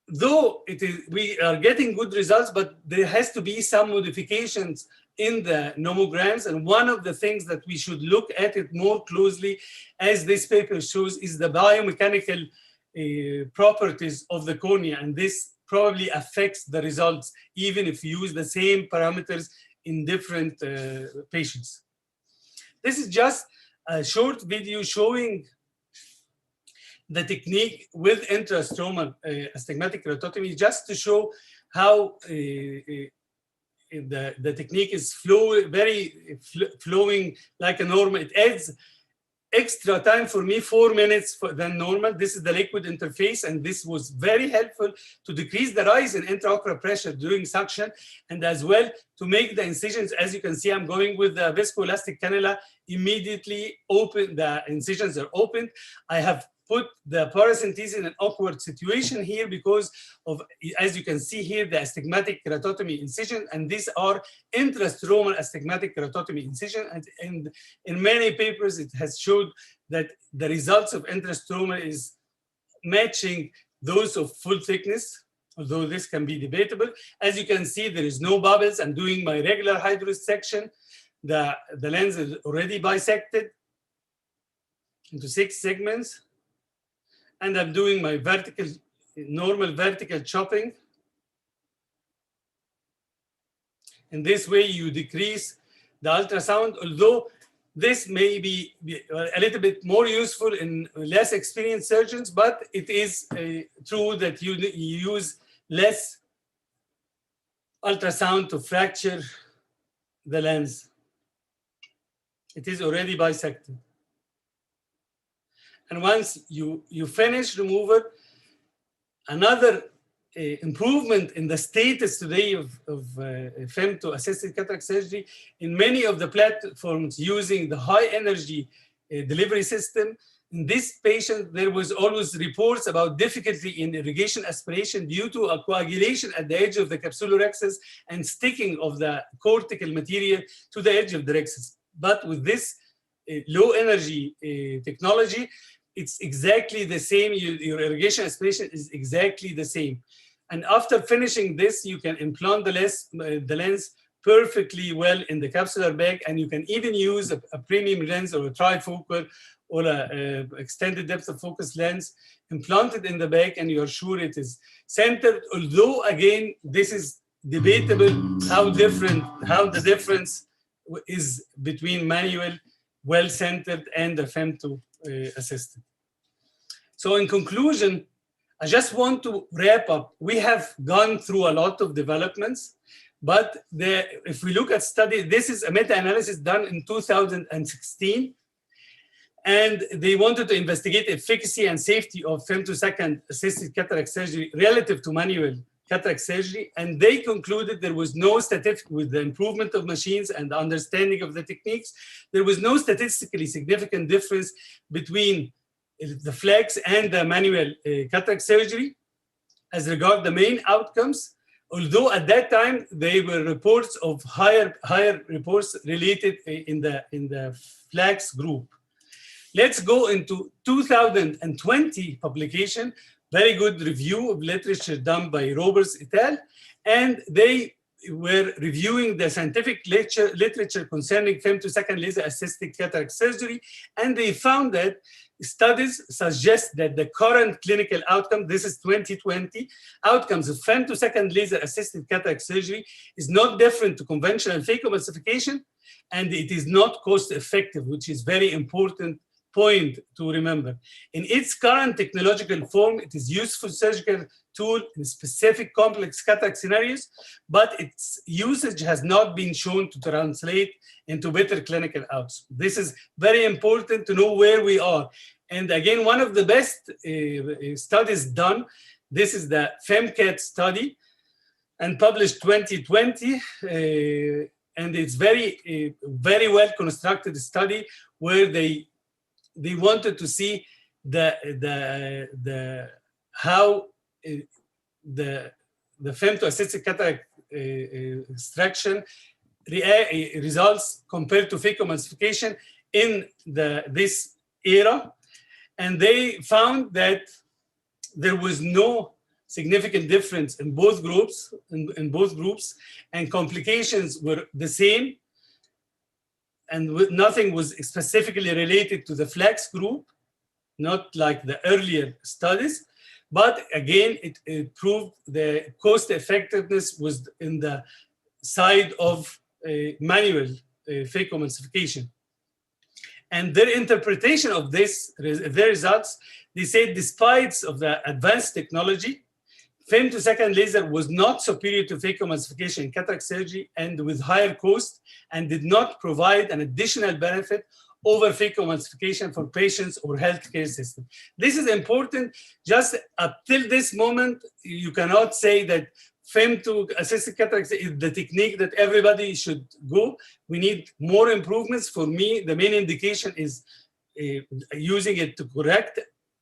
though we are getting good results, but there has to be some modifications in the nomograms. And one of the things that we should look at it more closely, as this paper shows, is the biomechanical properties of the cornea. And this probably affects the results, even if you use the same parameters in different patients. This is just a short video showing the technique with intrastromal astigmatic keratotomy, just to show how the technique is flowing like a normal. It adds extra time for me, 4 minutes than normal. This is the liquid interface, and this was very helpful to decrease the rise in intraocular pressure during suction, and as well to make the incisions. As you can see, I'm going with the viscoelastic cannula, immediately open, the incisions are opened. I have put the paracentesis in an awkward situation here because of, as you can see here, the astigmatic keratotomy incision, and these are intrastromal astigmatic keratotomy incision. And in many papers, it has showed that the results of intrastromal is matching those of full thickness, although this can be debatable. As you can see, there is no bubbles. I'm doing my regular hydrosection. The lens is already bisected into 6 segments. And I'm doing my normal vertical chopping. In this way, you decrease the ultrasound, although this may be a little bit more useful in less experienced surgeons, but it is true that you use less ultrasound to fracture the lens. It is already bisected. And once you finish removal, another improvement in the status today of femto-assisted cataract surgery, in many of the platforms using the high energy delivery system, in this patient, there was always reports about difficulty in irrigation aspiration due to a coagulation at the edge of the capsulorhexis and sticking of the cortical material to the edge of the rhexis. But with this low energy technology, it's exactly the same. Your irrigation aspiration is exactly the same. And after finishing this, you can implant the lens perfectly well in the capsular bag, and you can even use a premium lens or a trifocal or a extended depth of focus lens implanted in the bag, and you're sure it is centered. Although again, this is debatable how the difference is between manual, well-centered, and the femto assisted. So in conclusion, I just want to wrap up. We have gone through a lot of developments, but if we look at study, this is a meta-analysis done in 2016. And they wanted to investigate efficacy and safety of femtosecond assisted cataract surgery relative to manual cataract surgery. And they concluded there was no statistic with the improvement of machines and the understanding of the techniques. There was no statistically significant difference between the flex and the manual cataract surgery as regard the main outcomes. Although at that time they were reports of higher reports related in the flex group. Let's go into 2020 publication, very good review of literature done by Roberts et al. And they were reviewing the scientific literature concerning femtosecond laser assisted cataract surgery. And they found that studies suggest that the current clinical outcome, this is 2020, outcomes of femtosecond laser assisted cataract surgery is not different to conventional phacoemulsification, and it is not cost effective, which is very important point to remember. In its current technological form, it is useful surgical tool in specific complex cataract scenarios, but its usage has not been shown to translate into better clinical outcomes. This is very important to know where we are. And again, one of the best studies done, this is the FemCat study and published 2020. And it's very well constructed study where they wanted to see how the femto-assisted cataract extraction results compared to phacoemulsification in this era, and they found that there was no significant difference in both groups, and complications were the same. And nothing was specifically related to the flex group, not like the earlier studies. But again, it proved the cost effectiveness was in the side of manual phacoemulsification. And their interpretation of their results, they said despite of the advanced technology, femtosecond laser was not superior to phacoemulsification in cataract surgery and with higher cost, and did not provide an additional benefit over phacoemulsification for patients or healthcare system. This is important. Just up till this moment, you cannot say that femto-assisted cataract is the technique that everybody should go. We need more improvements. For me, the main indication is using it to correct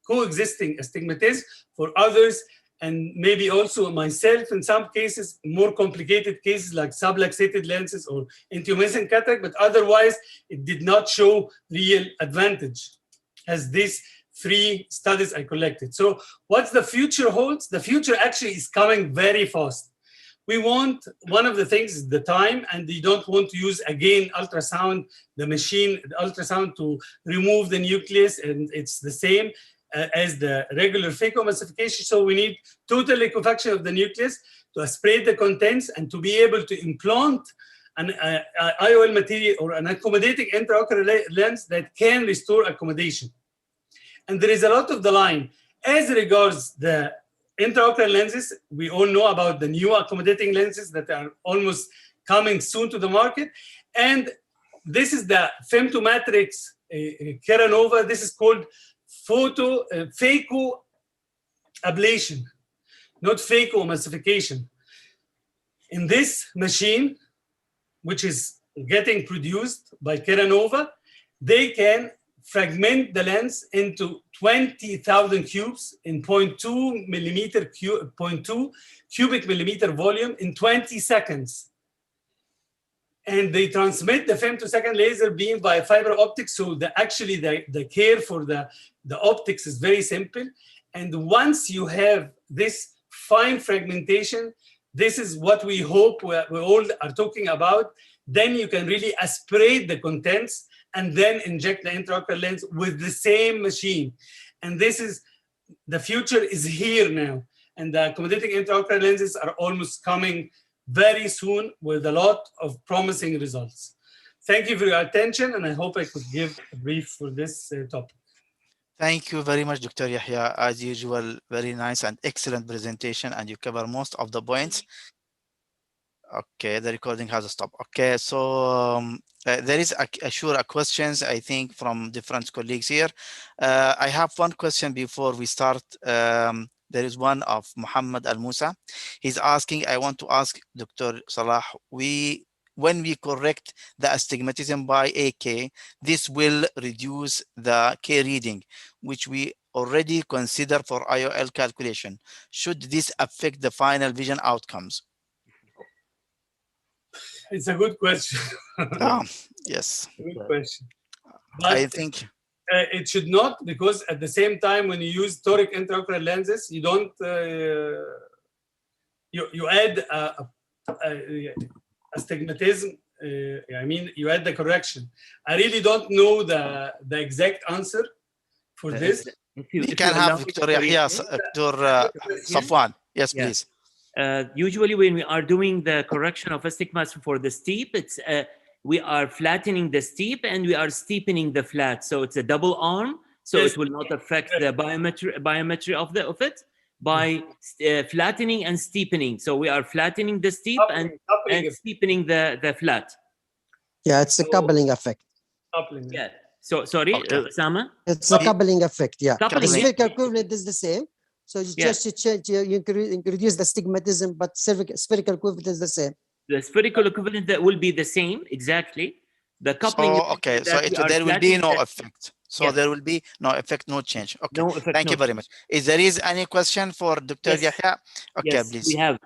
coexisting astigmatism. For others, and maybe also myself in some cases, more complicated cases like subluxated lenses or intumescent cataract, but otherwise it did not show real advantage as these 3 studies I collected. So what's the future holds? The future actually is coming very fast. We want, one of the things is the time, and you don't want to use again ultrasound, the machine ultrasound to remove the nucleus, and it's the same as the regular phacoemulsification. So we need total liquefaction of the nucleus to aspirate the contents and to be able to implant an IOL material or an accommodating intraocular lens that can restore accommodation. And there is a lot of the line. As regards the intraocular lenses, we all know about the new accommodating lenses that are almost coming soon to the market. And this is the femtomatrix Keranova. This is called phaco ablation, not phacoemulsification. In this machine, which is getting produced by Keranova, they can fragment the lens into 20,000 cubes in 0.2 cubic millimeter volume in 20 seconds. And they transmit the femtosecond laser beam by fiber optics. So actually the care for the optics is very simple. And once you have this fine fragmentation, this is what we hope we all are talking about. Then you can really aspirate the contents and then inject the intraocular lens with the same machine. And this is, the future is here now. And the accommodating intraocular lenses are almost coming very soon with a lot of promising results. Thank you for your attention, and I hope I could give a brief for this topic. Thank you very much, Dr. Yahya. As usual, very nice and excellent presentation, and you cover most of the points. Okay, the recording has stopped. Okay, so there is a questions, I think, from different colleagues here. I have one question before we start. There is one of Muhammad Al Musa. He's asking, I want to ask Dr. Salah, when we correct the astigmatism by AK, this will reduce the K reading, which we already consider for IOL calculation. Should this affect the final vision outcomes? It's a good question. Yes. Good question. But I think it should not, because at the same time, when you use toric intraocular lenses, you don't you add astigmatism. I mean, you add the correction. I really don't know the exact answer for this. You can have Dr. Yahya, Dr. Safwan. Yes, please. Usually when we are doing the correction of astigmatism for the steep, it's we are flattening the steep and we are steepening the flat. So it's a double arm. So it will not affect the biometry of it by flattening and steepening. So we are flattening the steep and steepening the flat. Yeah, it's a coupling effect. Coupling. Yeah. So sorry, Sama? It's a coupling effect, yeah. Coupling. The spherical equivalent is the same. So you just change, you reduce the astigmatism, but spherical equivalent is the same. The spherical equivalent that will be the same, exactly. The coupling. So, okay, so there will be no effect. So there will be no effect, no change. Okay, no effect, thank you very much. Is there any question for Dr. Yahya? Okay, yes, please. We have.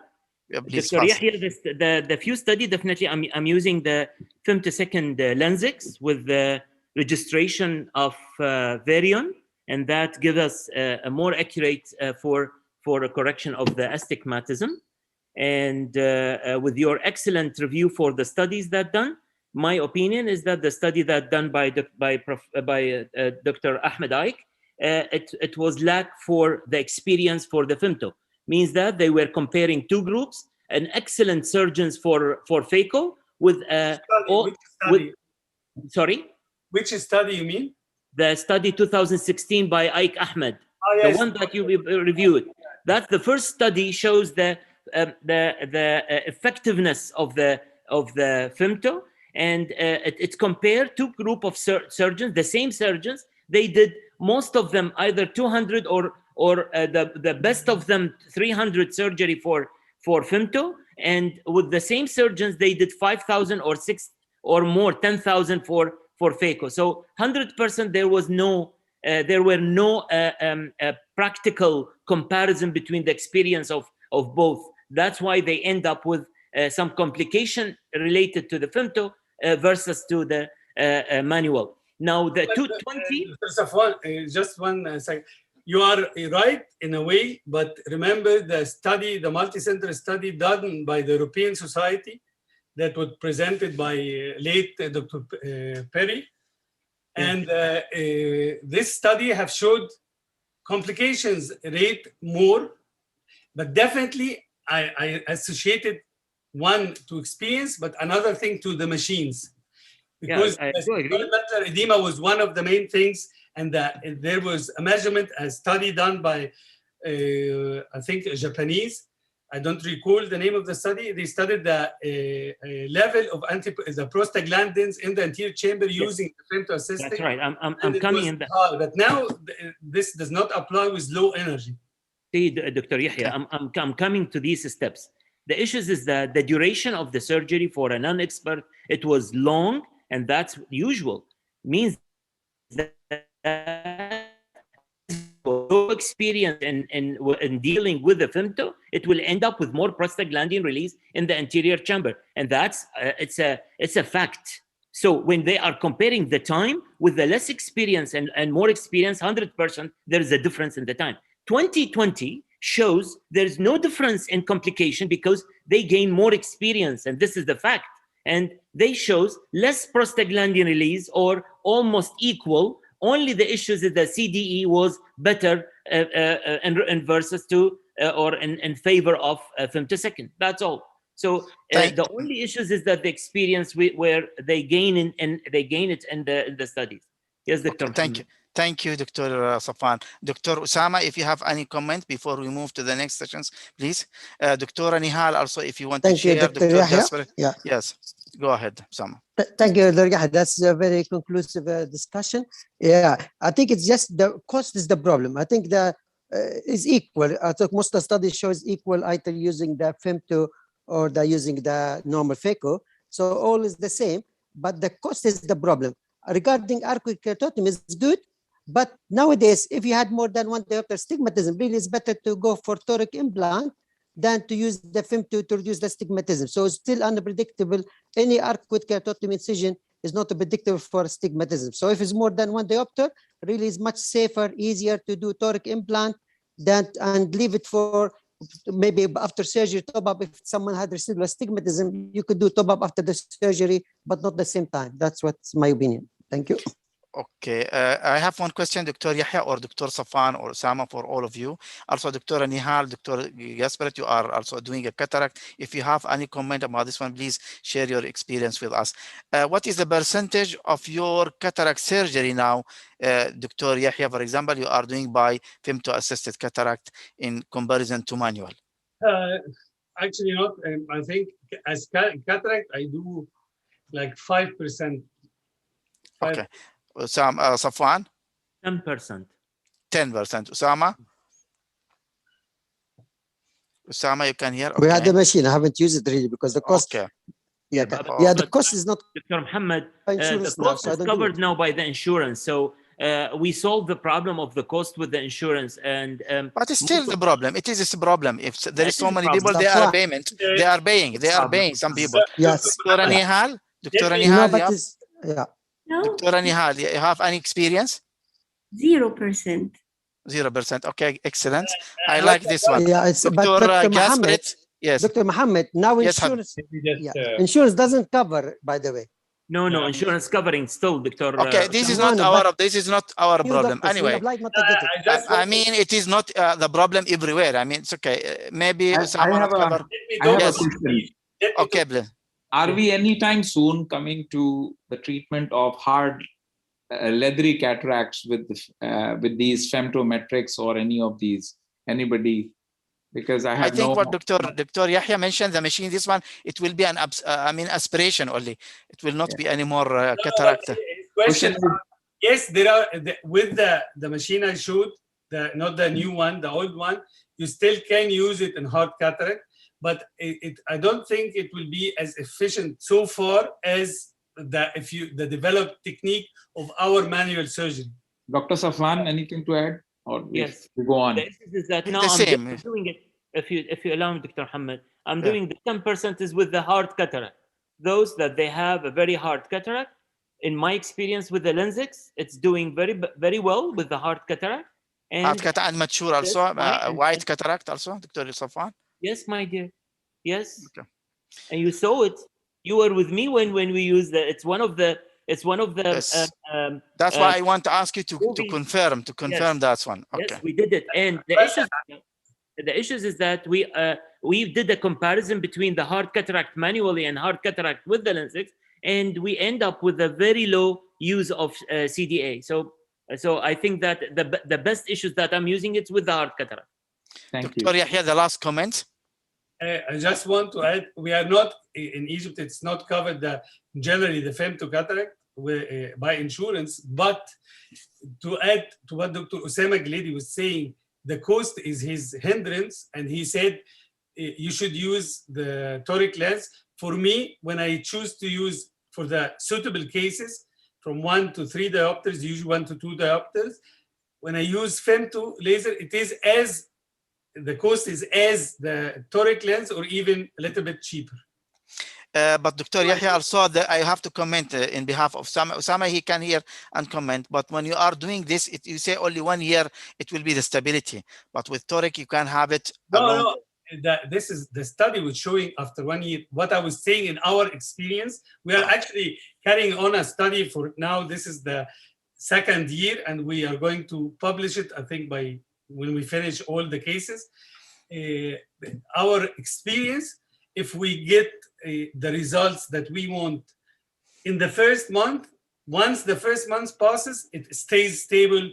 Please, Dr. Yahya, the few study, definitely I'm using the femtosecond lenses with the registration of Varion, and that gives us a more accurate for a correction of the astigmatism. And with your excellent review for the studies that done, my opinion is that the study that done by Dr. Ahmed Aik, it was lack for the experience for the femto. Means that they were comparing two groups, an excellent surgeons for phaco with which study? Sorry? Which study you mean? The study 2016 by Aik Ahmed, yes. The one that you reviewed. That's the first study shows the effectiveness of the femto, and it's compared two group of surgeons, the same surgeons. They did most of them either 200 or the best of them 300 surgery for femto, and with the same surgeons they did 5,000 or 6 or more 10,000 for phaco. So 100% there was no there were no practical comparison between the experience of both. That's why they end up with some complication related to the femto versus to the manual. Now the 220. Just 1 second. You are right in a way, but remember the study, the multi-center study done by the European Society that was presented by late Dr. Perry. And this study have showed complications rate more, but definitely I associated one to experience, but another thing to the machines. Because macular edema was one of the main things, and there was a measurement, a study done by, I think, Japanese. I don't recall the name of the study. They studied the level of the prostaglandins in the anterior chamber using the femtoassistic. That's right. I'm coming in that. But now this does not apply with low energy. See, Dr. Yahya, I'm coming to these steps. The issues is that the duration of the surgery for a non-expert, it was long, and that's usual. Means that no experience in dealing with the femto, it will end up with more prostaglandin release in the anterior chamber, and that's it's a fact. So when they are comparing the time with the less experience and more experience, 100%, there is a difference in the time. 2020 shows there's no difference in complication because they gain more experience, and this is the fact. And they shows less prostaglandin release or almost equal. Only the issues is the CDE was better in versus to or in favor of femtosecond. That's all. So the only issues is that the experience where they gain it in the studies. Yes, Dr. Okay, Thank you, Dr. Safwan. Dr. Usama, if you have any comment before we move to the next sessions, please. Dr. Nihal, also, if you want to Thank you, share. Dr. Yahya. Yeah. Yes, go ahead, Usama. Thank you, Dr. Yahya. That's a very conclusive discussion. Yeah, I think it's just the cost is the problem. I think the is equal. I think most of the studies shows equal either using the FEM2 or the using the normal FECO. So all is the same, but the cost is the problem. Regarding arcuate keratotomy is good, but nowadays, if you had more than one diopter stigmatism, really it's better to go for toric implant than to use the FEM2 to reduce the stigmatism. So it's still unpredictable. Any arcuate keratotomy incision is not predictable for astigmatism. So if it's more than one diopter, really is much safer, easier to do toric implant than and leave it for maybe after surgery top up. If someone had residual astigmatism, you could do top up after the surgery, but not the same time. That's what's my opinion. Thank you. Okay, I have one question, Dr. Yahya or Dr. Safwan or Sama, for all of you. Also, Dr. Nihal, Dr. Gasperet, you are also doing a cataract. If you have any comment about this one, please share your experience with us. What is the percentage of your cataract surgery now, Dr. Yahya, for example, you are doing by femto-assisted cataract in comparison to manual? Actually not. I think as cataract, I do like 5%. Okay. Safwan? 10%. 10%. Usama? Usama, you can hear? Okay. We had the machine. I haven't used it really because the cost. Okay. Yeah, the cost is not. Dr. Muhammad, the now, cost so is covered now by the insurance. So we solved the problem of the cost with the insurance. And but it's still the problem. It is a problem. If there is so many people, they are payment. They are paying some people. Yes. Dr. Nihal? Dr. No, Nihal, but it's, yeah. No, Dr. Nihal, you have any experience? 0%. 0%. Okay, excellent. I like this one. Yeah, it's, but Dr. Dr. Muhammad, yes. Dr. Muhammad, now Yes, insurance, insurance doesn't cover, by the way. No, insurance covering still, Dr. Okay, this is not our problem. Anyway, I mean, it is not the problem everywhere. I mean, it's okay. Maybe I have a question. Okay, please. Are we anytime soon coming to the treatment of hard leathery cataracts with these femtometrics or any of these? Anybody? Because I think what Dr. Yahya mentioned, the machine, this one, it will be an aspiration only. It will not be any more cataract. Question. Yes, there are with the machine I showed, not the new one, the old one. You still can use it in hard cataract, but I don't think it will be as efficient so far as the developed technique of our manual surgery. Dr. Safwan, anything to add? Or yes, we go on. The issue is that now I'm doing it. If you allow me, Dr. Muhammad, I'm doing the 10% is with the hard cataract. Those that they have a very hard cataract, in my experience with the Lensex, it's doing very well with the hard cataract. And hard cataract and mature also, white cataract also, Dr. Safwan? Yes, my dear. Yes. Okay. And you saw it. You were with me when we used the. It's one of the. Yes. That's why I want to ask you to confirm that one. Okay. Yes, we did it. And the issues is that we did a comparison between the hard cataract manually and hard cataract with the Lensex, and we end up with a very low use of CDA. So I think that the best issues that I'm using it with the hard cataract. Thank you. Dr. Yahya, the last comment. I just want to add, we are not in Egypt. It's not covered generally the femto cataract by insurance. But to add to what Dr. Osama Glidi was saying, the cost is his hindrance, and he said you should use the toric lens. For me, when I choose to use for the suitable cases from 1 to 3 diopters, usually 1 to 2 diopters, when I use femto laser, it is as the cost is as the toric lens or even a little bit cheaper. But Dr. Yahya, also I have to comment in behalf of Osama, he can hear and comment. But when you are doing this, you say only 1 year, it will be the stability. But with toric, you can have it. No. This is the study was showing after 1 year. What I was saying in our experience, we are actually carrying on a study for now. This is the 2nd year, and we are going to publish it, I think, by when we finish all the cases. Our experience, if we get the results that we want in the first month, Once the first month passes, it stays stable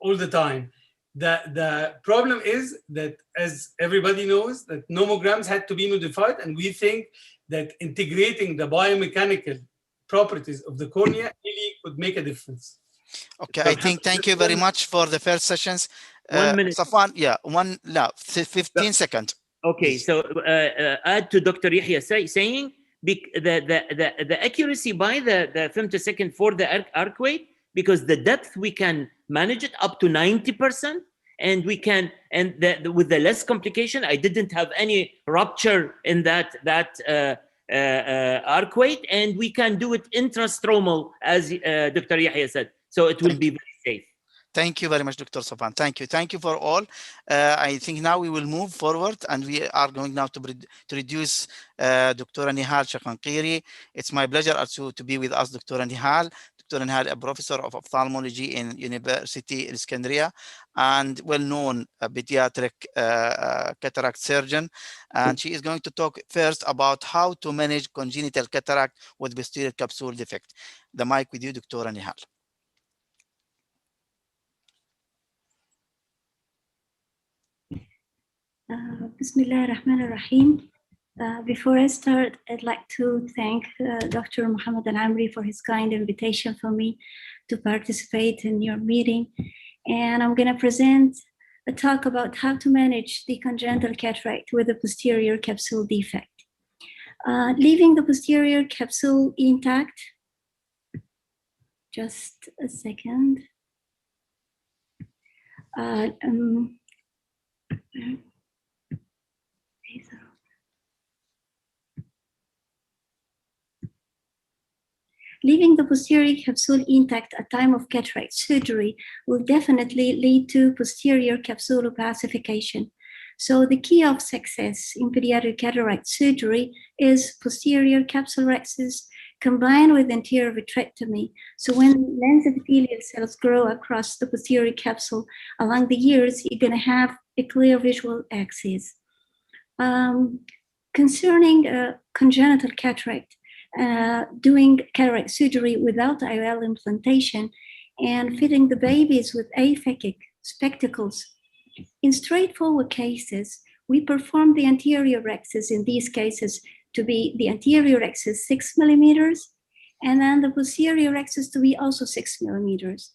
all the time. The problem is that, as everybody knows, that nomograms had to be modified, and we think that integrating the biomechanical properties of the cornea really could make a difference. Okay, I think thank you very much for the first sessions. 1 minute. Safwan, yeah, 15 seconds. Okay, so add to Dr. Yahya saying the accuracy by the femtosecond for the arc weight, because the depth we can manage it up to 90%, and we can, and with the less complication, I didn't have any rupture in that arc weight, and we can do it intrastromal, as Dr. Yahya said, so it will be very safe. Thank you very much, Dr. Safwan. Thank you. Thank you for all. I think now we will move forward, and we are going now to introduce Dr. Nihal Shaqanqiri. It's my pleasure to be with us, Dr. Nihal. Dr. Nihal, a professor of ophthalmology in University in Iskandria and well-known pediatric cataract surgeon. And she is going to talk first about how to manage congenital cataract with posterior capsule defect. The mic with you, Dr. Nihal. Bismillah ar-Rahman ar-Rahim. Before I start, I'd like to thank Dr. Muhammad Al-Amri for his kind invitation for me to participate in your meeting. And I'm going to present a talk about how to manage the congenital cataract with a posterior capsule defect. Leaving the posterior capsule intact. Just a second. Leaving the posterior capsule intact at time of cataract surgery will definitely lead to posterior capsule opacification. So the key of success in pediatric cataract surgery is posterior capsule rhexis combined with anterior vitrectomy. So when lens epithelial cells grow across the posterior capsule along the years, you're going to have a clear visual axis. Concerning congenital cataract, doing cataract surgery without IOL implantation and fitting the babies with aphakic spectacles. In straightforward cases, we perform the anterior rhexis in these cases to be the anterior rhexis 6 millimeters, and then the posterior rhexis to be also 6 millimeters.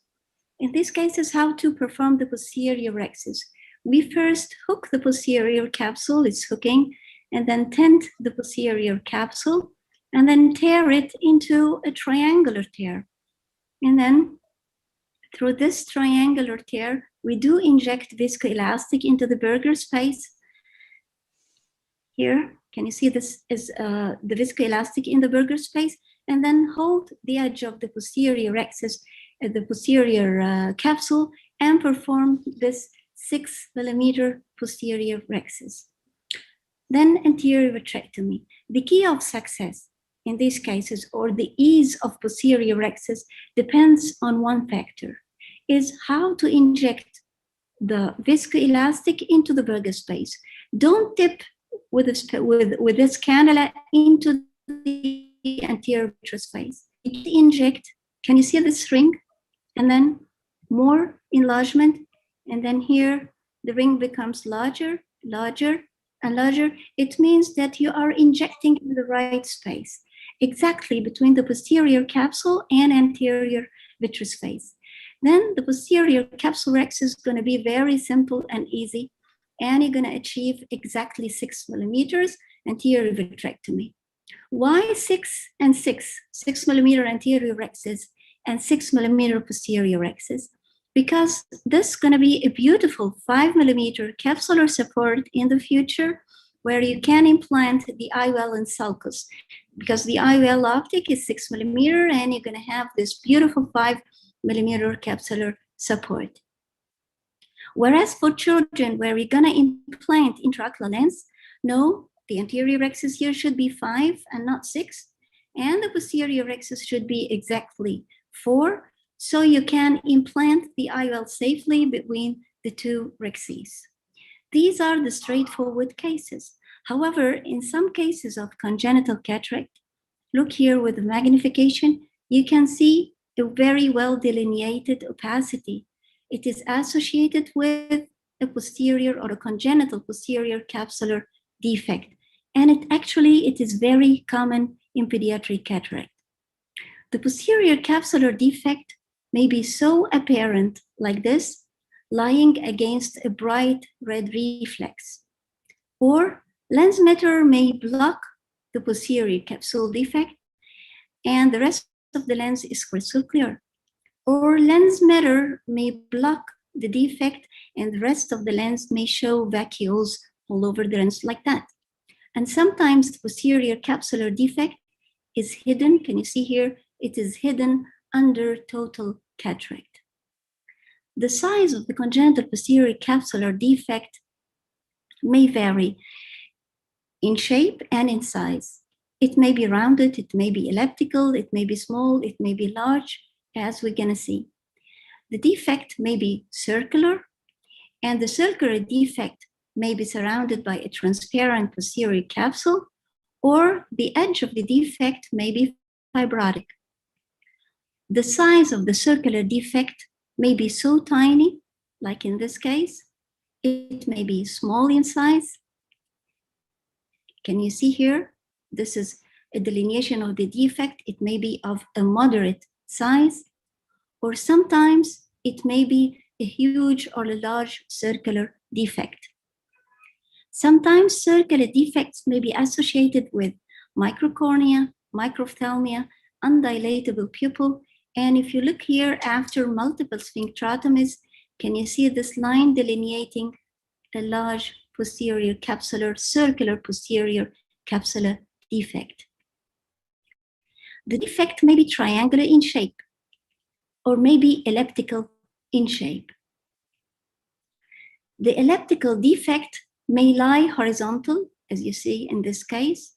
In these cases, how to perform the posterior rhexis? We first hook the posterior capsule, it's hooking, and then tent the posterior capsule, and then tear it into a triangular tear. And then through this triangular tear, we do inject viscoelastic into the burger space. Here, can you see this is the viscoelastic in the burger space? And then hold the edge of the posterior rhexis at the posterior capsule and perform this 6 millimeter posterior rhexis. Then anterior vitrectomy. The key of success in these cases, or the ease of posterior rhexis, depends on one factor, is how to inject the viscoelastic into the burger space. Don't dip with this cannula into the anterior vitreous space. Inject, can you see this ring? And then more enlargement, and then here the ring becomes larger, larger, and larger. It means that you are injecting in the right space, exactly between the posterior capsule and anterior vitreous space. Then the posterior capsule rhexis is going to be very simple and easy, and you're going to achieve exactly 6 millimeters anterior vitrectomy. Why 6 and 6? 6 millimeter anterior rhexis and 6 millimeter posterior rhexis? Because this is going to be a beautiful 5 millimeter capsular support in the future, where you can implant the IOL and sulcus, because the IOL optic is 6 millimeter, and you're going to have this beautiful 5 millimeter capsular support. Whereas for children where we're going to implant intraocular lens, no, the anterior rhexis here should be 5 and not 6, and the posterior rhexis should be exactly 4, so you can implant the IOL safely between the two rhexis. These are the straightforward cases. However, in some cases of congenital cataract, look here with the magnification, you can see a very well delineated opacity. It is associated with a posterior or a congenital posterior capsular defect. And it is very common in pediatric cataract. The posterior capsular defect may be so apparent like this, lying against a bright red reflex. Or lens matter may block the posterior capsule defect and the rest of the lens is crystal clear. Or lens matter may block the defect and the rest of the lens may show vacuoles all over the lens like that. And sometimes the posterior capsular defect is hidden. Can you see here? It is hidden under total cataract. The size of the congenital posterior capsular defect may vary in shape and in size. It may be rounded, it may be elliptical, it may be small, it may be large, as we're gonna see. The defect may be circular, and the circular defect may be surrounded by a transparent posterior capsule, or the edge of the defect may be fibrotic. The size of the circular defect may be so tiny, like in this case. It may be small in size. Can you see here? This is a delineation of the defect. It may be of a moderate size, or sometimes it may be a huge or a large circular defect. Sometimes circular defects may be associated with microcornea, microphthalmia, undilatable pupil. And if you look here after multiple sphincterotomies, can you see this line delineating a large posterior capsular, circular posterior capsular defect? The defect may be triangular in shape or maybe elliptical in shape. The elliptical defect may lie horizontal, as you see in this case,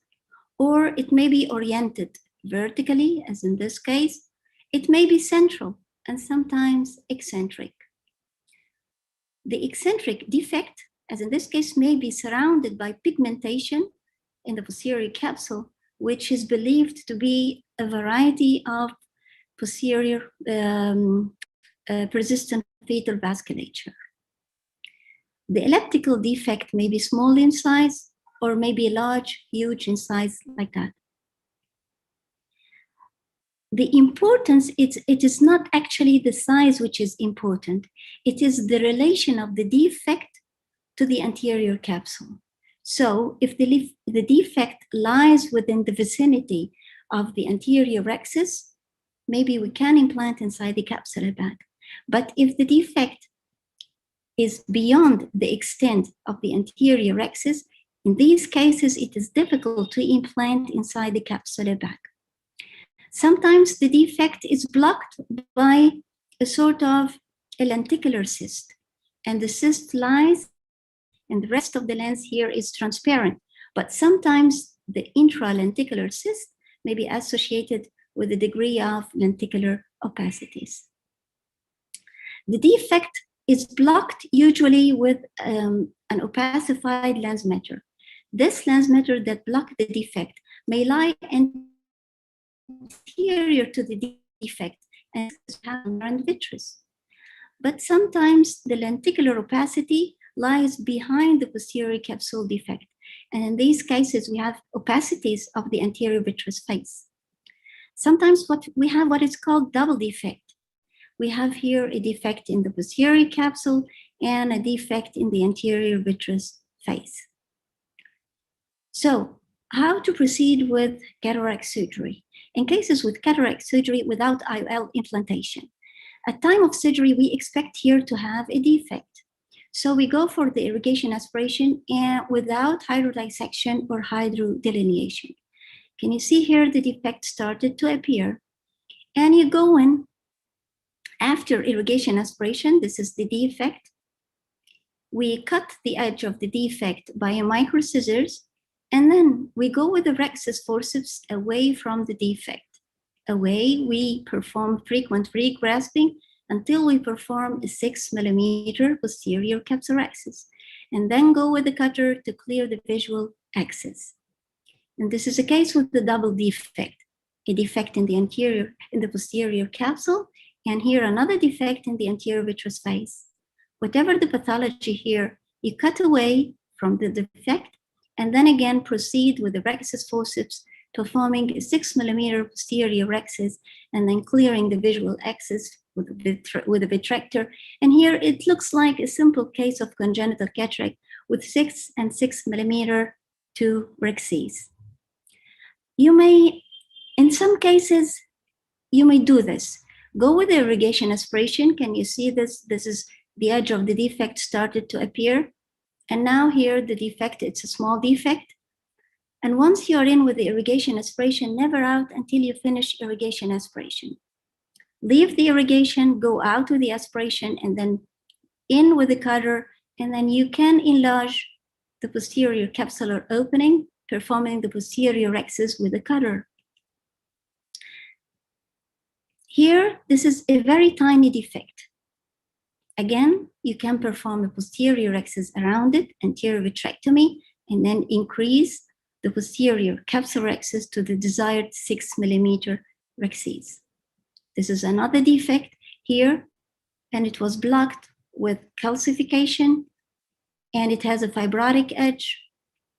or it may be oriented vertically, as in this case. It may be central and sometimes eccentric. The eccentric defect, as in this case, may be surrounded by pigmentation in the posterior capsule, which is believed to be a variety of posterior persistent fetal vasculature. The elliptical defect may be small in size or may be large, huge in size, like that. The importance, it is not actually the size which is important. It is the relation of the defect to the anterior capsule. So if the defect lies within the vicinity of the anterior rhexis, maybe we can implant inside the capsular bag. But if the defect is beyond the extent of the anterior rhexis, in these cases, it is difficult to implant inside the capsular bag. Sometimes the defect is blocked by a sort of a lenticular cyst, and the cyst lies and the rest of the lens here is transparent. But sometimes the intralenticular cyst may be associated with a degree of lenticular opacities. The defect is blocked usually with an opacified lens matter. This lens matter that blocks the defect may lie anterior to the defect and have vitreous. But sometimes the lenticular opacity lies behind the posterior capsule defect. And in these cases, we have opacities of the anterior vitreous face. Sometimes we have what is called double defect. We have here a defect in the posterior capsule and a defect in the anterior vitreous face. So, how to proceed with cataract surgery? In cases with cataract surgery without IOL implantation, at time of surgery, we expect here to have a defect. So we go for the irrigation aspiration and without hydrodissection or hydrodelineation. Can you see here the defect started to appear? And you go in after irrigation aspiration, this is the defect. We cut the edge of the defect by a micro scissors, and then we go with the rhexis forceps away from the defect. Away, we perform frequent re-grasping until we perform a 6 millimeter posterior capsulorhexis, and then go with the cutter to clear the visual axis. And this is a case with the double defect. a defect in the posterior capsule, and here another defect in the anterior vitreous face. Whatever the pathology here, you cut away from the defect and then again proceed with the rhexis forceps, performing a 6 mm posterior rhexis and then clearing the visual axis with a vitractor. And here it looks like a simple case of congenital cataract with 6 and 6 mm two rhexis. You may, in some cases, you may do this. Go with the irrigation aspiration. Can you see this? This is the edge of the defect started to appear. And now here the defect, it's a small defect. And once you're in with the irrigation aspiration, never out until you finish irrigation aspiration. Leave the irrigation, go out with the aspiration, and then in with the cutter, and then you can enlarge the posterior capsular opening, performing the posterior rhexis with the cutter. Here, this is a very tiny defect. Again, you can perform a posterior rhexis around it, anterior vitrectomy, and then increase the posterior capsular rhexis to the desired 6 mm rhexis. This is another defect here, and it was blocked with calcification, and it has a fibrotic edge.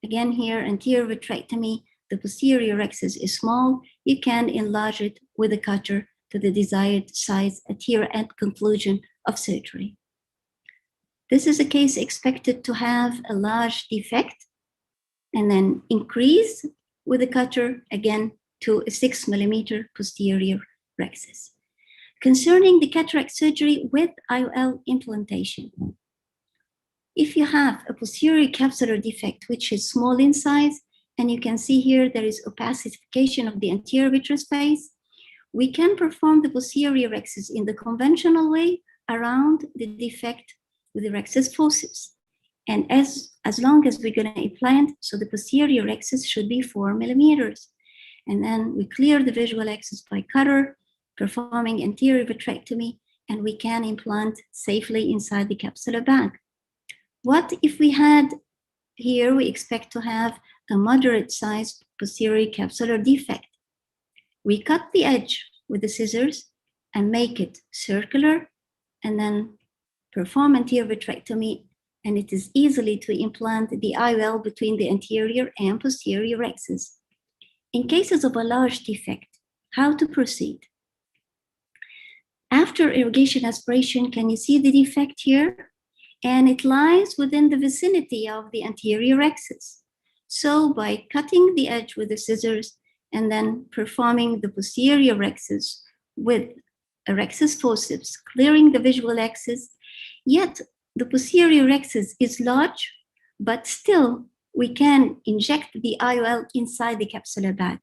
Again here, anterior vitrectomy, the posterior rhexis is small. You can enlarge it with a cutter to the desired size at here at conclusion of surgery. This is a case expected to have a large defect and then increase with a cutter again to a 6 mm posterior rhexis. Concerning the cataract surgery with IOL implantation, if you have a posterior capsular defect which is small in size, and you can see here there is opacification of the anterior vitreous face, we can perform the posterior rhexis in the conventional way around the defect with the rhexis forceps. And as long as we're going to implant, so the posterior rhexis should be 4 mm. And then we clear the visual axis by cutter, performing anterior vitrectomy, and we can implant safely inside the capsular bag. What if we had here, we expect to have a moderate sized posterior capsular defect. We cut the edge with the scissors and make it circular, and then perform anterior vitrectomy, and it is easily to implant the IOL between the anterior and posterior rhexis. In cases of a large defect, how to proceed? After irrigation aspiration, can you see the defect here? And it lies within the vicinity of the anterior rhexis. So by cutting the edge with the scissors and then performing the posterior rhexis with a rhexis forceps, clearing the visual axis, yet the posterior rhexis is large, but still we can inject the IOL inside the capsular bag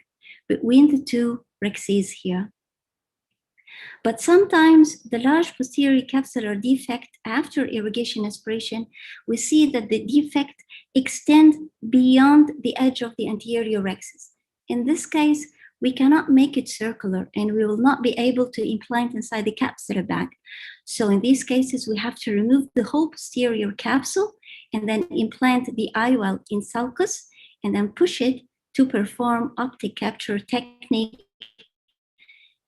between the two rhexis here. But sometimes the large posterior capsular defect after irrigation aspiration, we see that the defect extends beyond the edge of the anterior rhexis. In this case, we cannot make it circular and we will not be able to implant inside the capsular bag. So in these cases, we have to remove the whole posterior capsule and then implant the IOL in sulcus and then push it to perform optic capture technique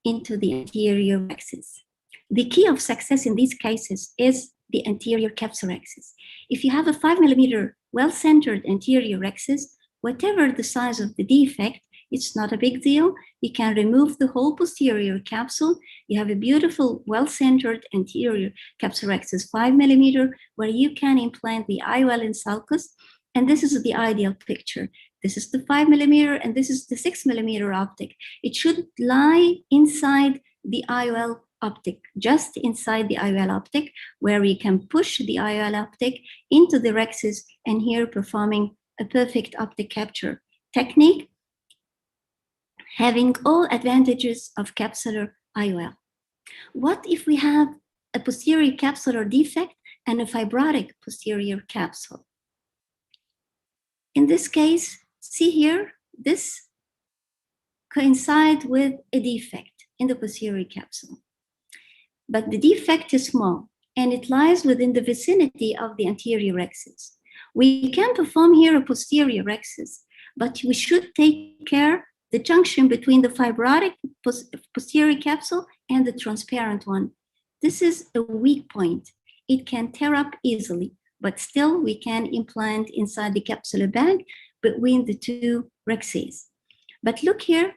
into the anterior rhexis. The key of success in these cases is the anterior capsular rhexis. If you have a 5 mm well-centered anterior rhexis, whatever the size of the defect, it's not a big deal. You can remove the whole posterior capsule. You have a beautiful, well-centered anterior capsular rhexis 5 mm where you can implant the IOL in sulcus. And this is the ideal picture. This is the 5 mm and this is the 6 mm optic. It should lie inside the IOL optic, just inside the IOL optic, where we can push the IOL optic into the rhexis and here performing a perfect optic capture technique, having all advantages of capsular IOL. What if we have a posterior capsular defect and a fibrotic posterior capsule? In this case, see here, this coincides with a defect in the posterior capsule. But the defect is small and it lies within the vicinity of the anterior rhexis. We can perform here a posterior rhexis, but we should take care the junction between the fibrotic posterior capsule and the transparent one. This is a weak point. It can tear up easily, but still we can implant inside the capsular bag between the two rexes. But look here,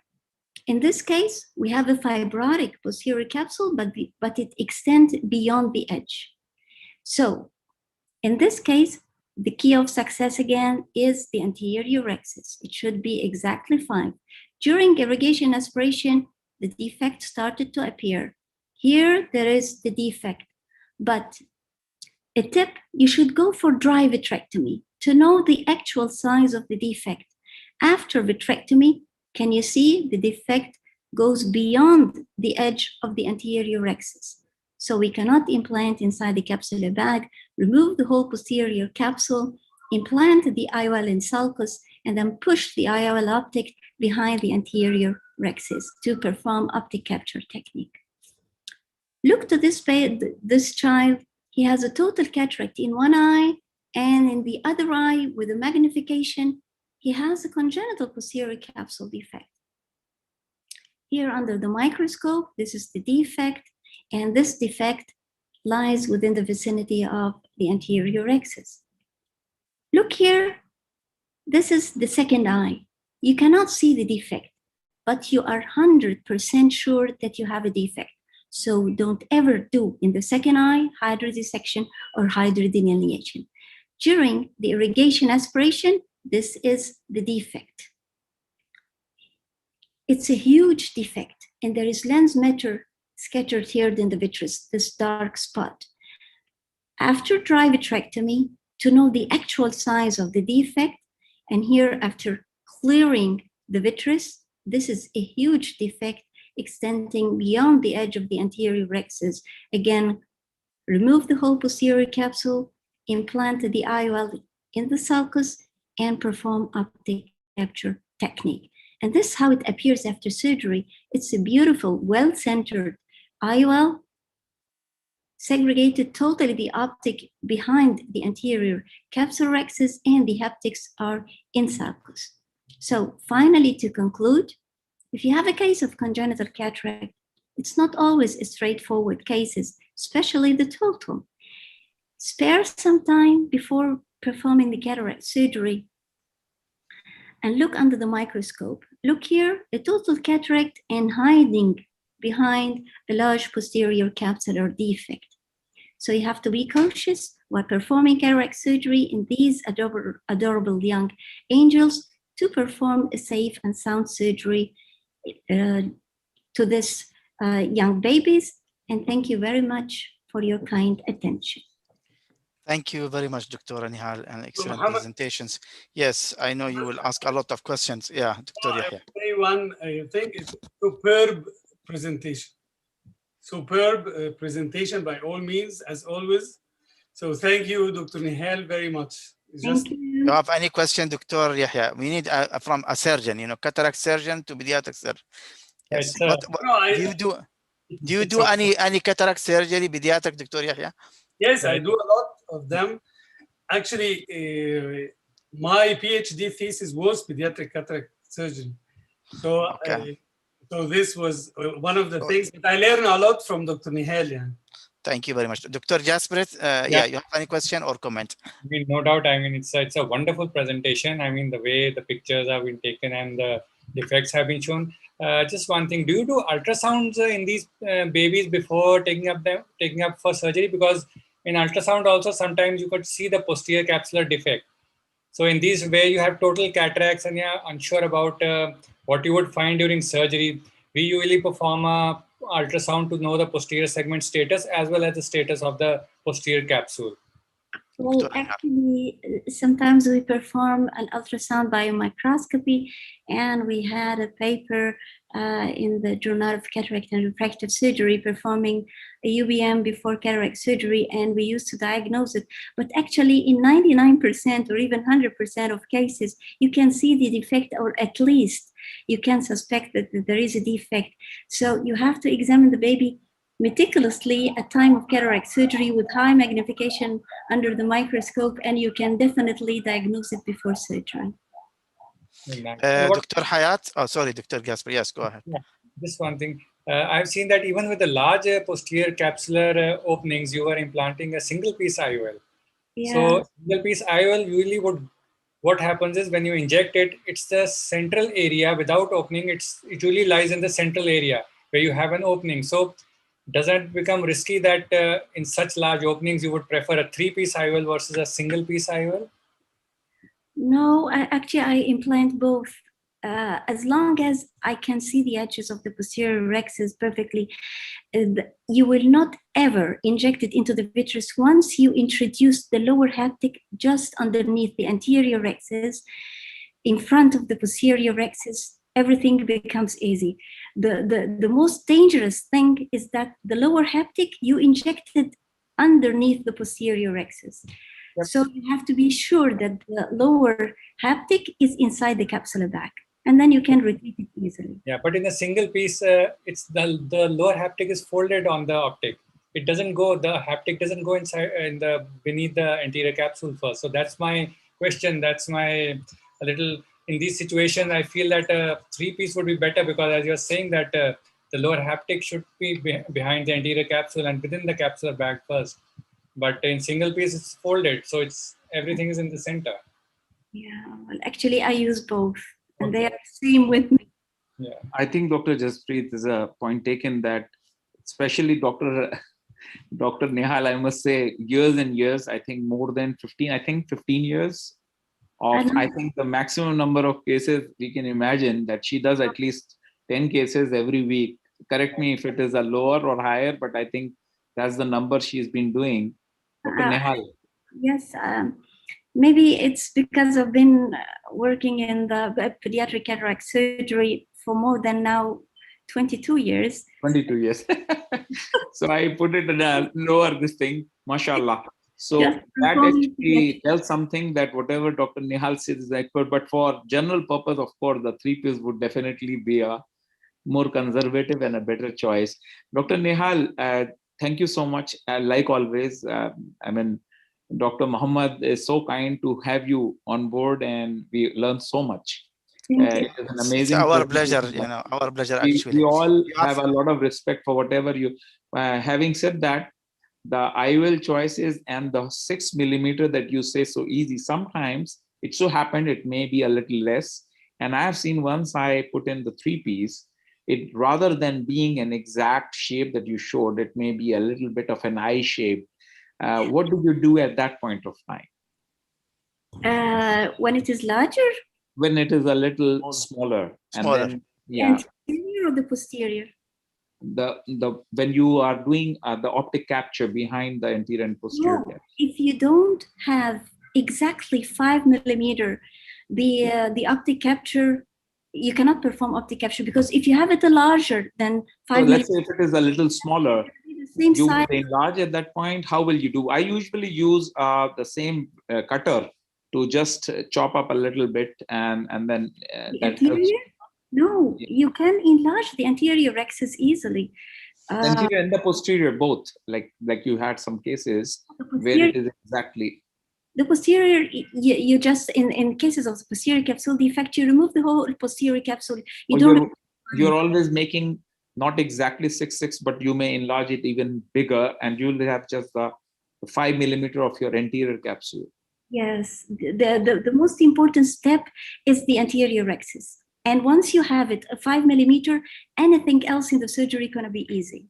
in this case, we have a fibrotic posterior capsule, but it extends beyond the edge. So in this case, the key of success again is the anterior rexus. It should be exactly 5. During irrigation aspiration, the defect started to appear. Here, there is the defect, but a tip, you should go for dry vitrectomy to know the actual size of the defect. After vitrectomy, can you see the defect goes beyond the edge of the anterior rexus? So we cannot implant inside the capsular bag, remove the whole posterior capsule, implant the IOL in sulcus, and then push the IOL optic behind the anterior rexus to perform optic capture technique. Look to this child. He has a total cataract in one eye, and in the other eye with a magnification, he has a congenital posterior capsule defect. Here under the microscope, this is the defect, and this defect lies within the vicinity of the anterior rexus. Look here, this is the second eye. You cannot see the defect, but you are 100% sure that you have a defect. So don't ever do in the second eye hydrodissection or hydrodelineation. During the irrigation aspiration, this is the defect. It's a huge defect, and there is lens matter scattered here in the vitreous, this dark spot. After dry vitrectomy, to know the actual size of the defect, and here after clearing the vitreous, this is a huge defect extending beyond the edge of the anterior rexus. Again, remove the whole posterior capsule, implant the IOL in the sulcus, and perform optic capture technique. And this is how it appears after surgery. It's a beautiful, well-centered IOL, segregated totally the optic behind the anterior capsular rexus, and the haptics are in sulcus. So finally, to conclude, if you have a case of congenital cataract, it's not always a straightforward cases, especially the total. Spare some time before performing the cataract surgery and look under the microscope. Look here, a total cataract and hiding behind a large posterior capsular defect. So you have to be cautious while performing cataract surgery in these adorable young angels to perform a safe and sound surgery to this young babies. And thank you very much for your kind attention. Thank you very much, Dr. Nihal, and excellent presentations. Yes, I know you will ask a lot of questions. Yeah, Dr. Yahya. I think it's superb presentation. Superb presentation by all means, as always. So thank you, Dr. Nihal, very much. Thank you. You have any question, Dr. Yahya? We need from a surgeon, cataract surgeon to pediatric surgeon. Yes. But do you do any cataract surgery, pediatric, Dr. Yahya? Yes, I do a lot of them. Actually, my PhD thesis was pediatric cataract surgery. So, okay. So this was one of the things that I learned a lot from Dr. Nihal. Yeah. Thank you very much. Dr. Jasprit, yeah, you have any question or comment? I mean, no doubt. I mean, it's a wonderful presentation. I mean, the way the pictures have been taken and the defects have been shown. Just one thing, do you do ultrasounds in these babies before taking up for surgery? Because in ultrasound also sometimes you could see the posterior capsular defect. So in these where you have total cataracts and you're unsure about what you would find during surgery, we usually perform a ultrasound to know the posterior segment status as well as the status of the posterior capsule. Well, actually, sometimes we perform an ultrasound biomicroscopy, and we had a paper in the Journal of Cataract and Refractive Surgery performing a UBM before cataract surgery, and we used to diagnose it. But actually, in 99% or even 100% of cases, you can see the defect, or at least you can suspect that there is a defect. So you have to examine the baby meticulously at time of cataract surgery with high magnification under the microscope, and you can definitely diagnose it before surgery. Dr. Hayat, oh, sorry, Dr. Gasper, yes, go ahead. Yeah, just one thing. I've seen that even with the larger posterior capsular openings, you are implanting a single piece IOL. Yeah. So single piece IOL usually what happens is when you inject it, it's the central area without opening. It usually lies in the central area where you have an opening. So does that become risky that in such large openings, you would prefer a 3-piece IOL versus a single piece IOL? No, actually I implant both. As long as I can see the edges of the posterior rexus perfectly, you will not ever inject it into the vitreous once you introduce the lower haptic just underneath the anterior rexus, in front of the posterior rexus. Everything becomes easy. The most dangerous thing is that the lower haptic you injected underneath the posterior rexus. Yep. So you have to be sure that the lower haptic is inside the capsular bag, and then you can retrieve it easily. Yeah, but in a single piece, it's the lower haptic is folded on the optic. It doesn't go, the haptic doesn't go inside beneath the anterior capsule first. So that's my question. That's my in these situations, I feel that a 3-piece would be better, because as you're saying that the lower haptic should be behind the anterior capsule and within the capsular bag first. But in single piece, it's folded, so everything is in the center. Yeah, well, actually, I use both, and they are same with me. Yeah, I think Dr. Jaspreet is a point taken that, especially Dr. Nihal, I must say, years and years. I think more than 15. I think 15 years of. I think the maximum number of cases we can imagine that she does at least 10 cases every week. Correct me if it is a lower or higher, but I think that's the number she's been doing. Dr. Nihal. Yes, maybe it's because I've been working in the pediatric cataract surgery for more than now 22 years. 22 years. So I put it in a lower this thing, mashallah. So that actually tells something that whatever Dr. Nihal says is accurate, but for general purpose, of course, the 3-piece would definitely be a more conservative and a better choice. Dr. Nihal, thank you so much. Like always, I mean, Dr. Muhammad is so kind to have you on board, and we learned so much. It is an amazing. It's our pleasure, our pleasure actually. We all have a lot of respect for whatever you. Having said that, the IOL choices and the 6mm that you say so easy, sometimes it so happened it may be a little less. And I have seen once I put in the 3-piece, it rather than being an exact shape that you showed, it may be a little bit of an eye shape. What do you do at that point of time? When it is larger? When it is a little smaller. And then, yeah. Anterior or the posterior? When you are doing the optic capture behind the anterior and posterior. No, if you don't have exactly 5mm, the optic capture, you cannot perform optic capture, because if you have it larger than 5 so let's say if it is a little smaller, same you size. will enlarge at that point. How will you do? I usually use the same cutter to just chop up a little bit, and then that helps. No, you can enlarge the anterior rexus easily. Anterior and the posterior both, like you had some cases where it is exactly. The posterior, you just, in cases of the posterior capsule defect, you remove the whole posterior capsule. You're always making not exactly 6/6, but you may enlarge it even bigger, and you'll have just the 5mm of your anterior capsule. Yes, the most important step is the anterior rexus. And once you have it, a 5mm, anything else in the surgery is going to be easy.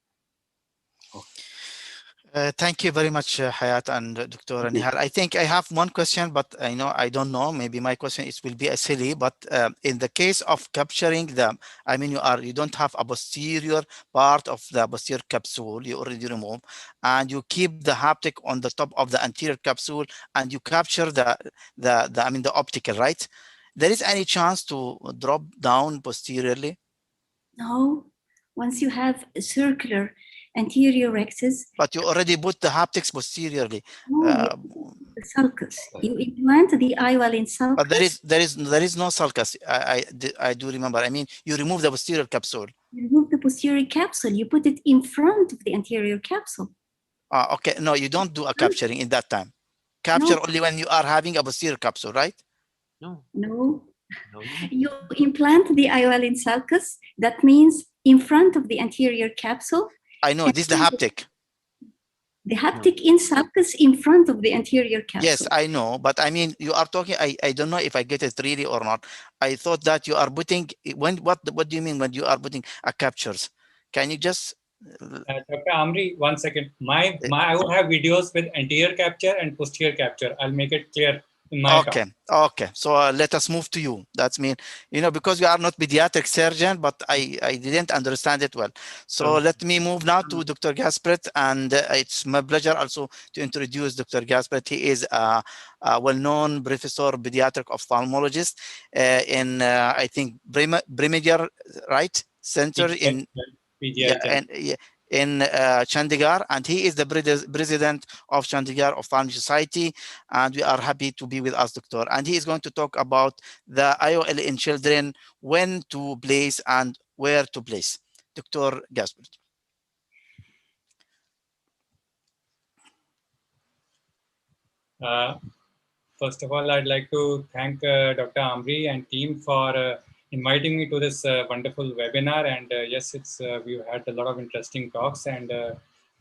Thank you very much, Hayat and Dr. Nihal. I think I have one question, but I don't know. Maybe my question will be a silly. But in the case of capturing them, I mean, you don't have a posterior part of the posterior capsule. You already remove, and you keep the haptic on the top of the anterior capsule, and you capture the optical, right? There is any chance to drop down posteriorly? No. Once you have a circular anterior rexus. But you already put the haptics posteriorly. No, the sulcus. You implant the IOL in sulcus. But there is no sulcus. I do remember. I mean, you remove the posterior capsule. You remove the posterior capsule. You put it in front of the anterior capsule. Okay. No, you don't do a capturing in that time. Capture only when you are having a posterior capsule, right? No. You implant the IOL in sulcus. That means in front of the anterior capsule. I know, this is the haptic. The haptic in sulcus in front of the anterior capsule. Yes, I know, but I mean, you are talking, I don't know if I get it really or not. I thought that you are putting, what do you mean when you are putting a captures? Can you just... Dr. Amri, 1 second. I would have videos with anterior capture and posterior capture. I'll make it clear in my talk. Okay. So let us move to you. That's mean, because you are not pediatric surgeon, but I didn't understand it well. So let me move now to Dr. Gaspret, and it's my pleasure also to introduce Dr. Gaspret. He is a well-known professor, pediatric ophthalmologist in, I think, Brimiger, right? Center in... in Chandigarh, and he is the president of Chandigarh Ophthalmic Society, and we are happy to be with us, doctor. And he is going to talk about the IOL in children, when to place and where to place. Dr. Gaspert. First of all, I'd like to thank Dr. Amri and team for inviting me to this wonderful webinar. And yes, we've had a lot of interesting talks, and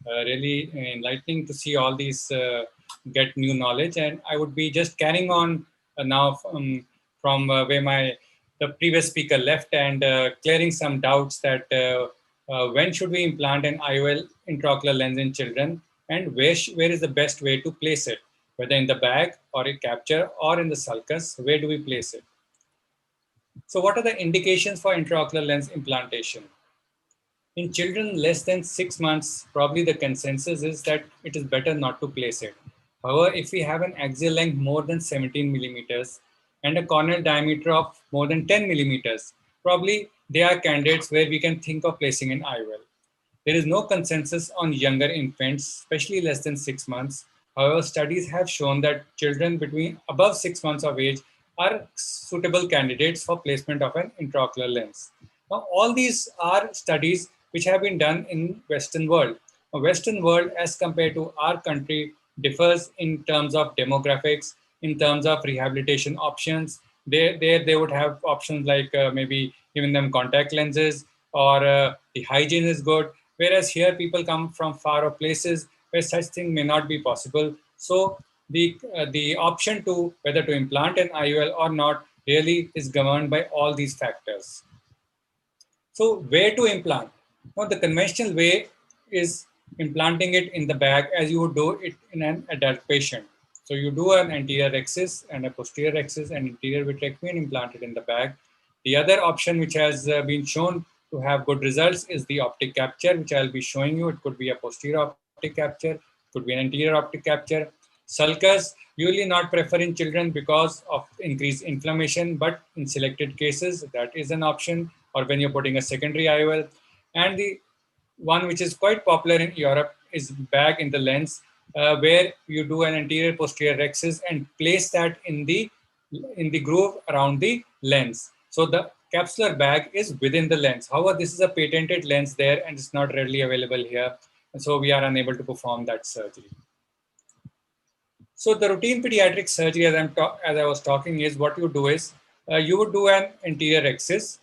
really enlightening to see all these get new knowledge. And I would be just carrying on now from where the previous speaker left, and clearing some doubts that when should we implant an IOL intraocular lens in children, and where is the best way to place it, whether in the bag or a capture or in the sulcus, where do we place it? So what are the indications for intraocular lens implantation? In children less than 6 months, probably the consensus is that it is better not to place it. However, if we have an axial length more than 17 millimeters and a corneal diameter of more than 10 millimeters, probably they are candidates where we can think of placing an IOL. There is no consensus on younger infants, especially less than 6 months. However, studies have shown that children above 6 months of age are suitable candidates for placement of an intraocular lens. Now, all these are studies which have been done in Western world. The Western world, as compared to our country, differs in terms of demographics, in terms of rehabilitation options. They would have options like maybe giving them contact lenses, or the hygiene is good. Whereas here people come from far off places where such thing may not be possible. So the option to whether to implant an IOL or not really is governed by all these factors. So where to implant? Now, the conventional way is implanting it in the bag as you would do it in an adult patient. So you do an anterior axis and a posterior axis and anterior vitrectomy and implant it in the bag. The other option which has been shown to have good results is the optic capture, which I'll be showing you. It could be a posterior optic capture, it could be an anterior optic capture. Sulcus, usually not preferred in children because of increased inflammation, but in selected cases, that is an option, or when you're putting a secondary IOL. And the one which is quite popular in Europe is bag in the lens, where you do an anterior posterior axis and place that in the groove around the lens. So the capsular bag is within the lens. However, this is a patented lens there and it's not readily available here. And so we are unable to perform that surgery. So the routine pediatric surgery, as I was talking, is what you do is you would do an anterior axis.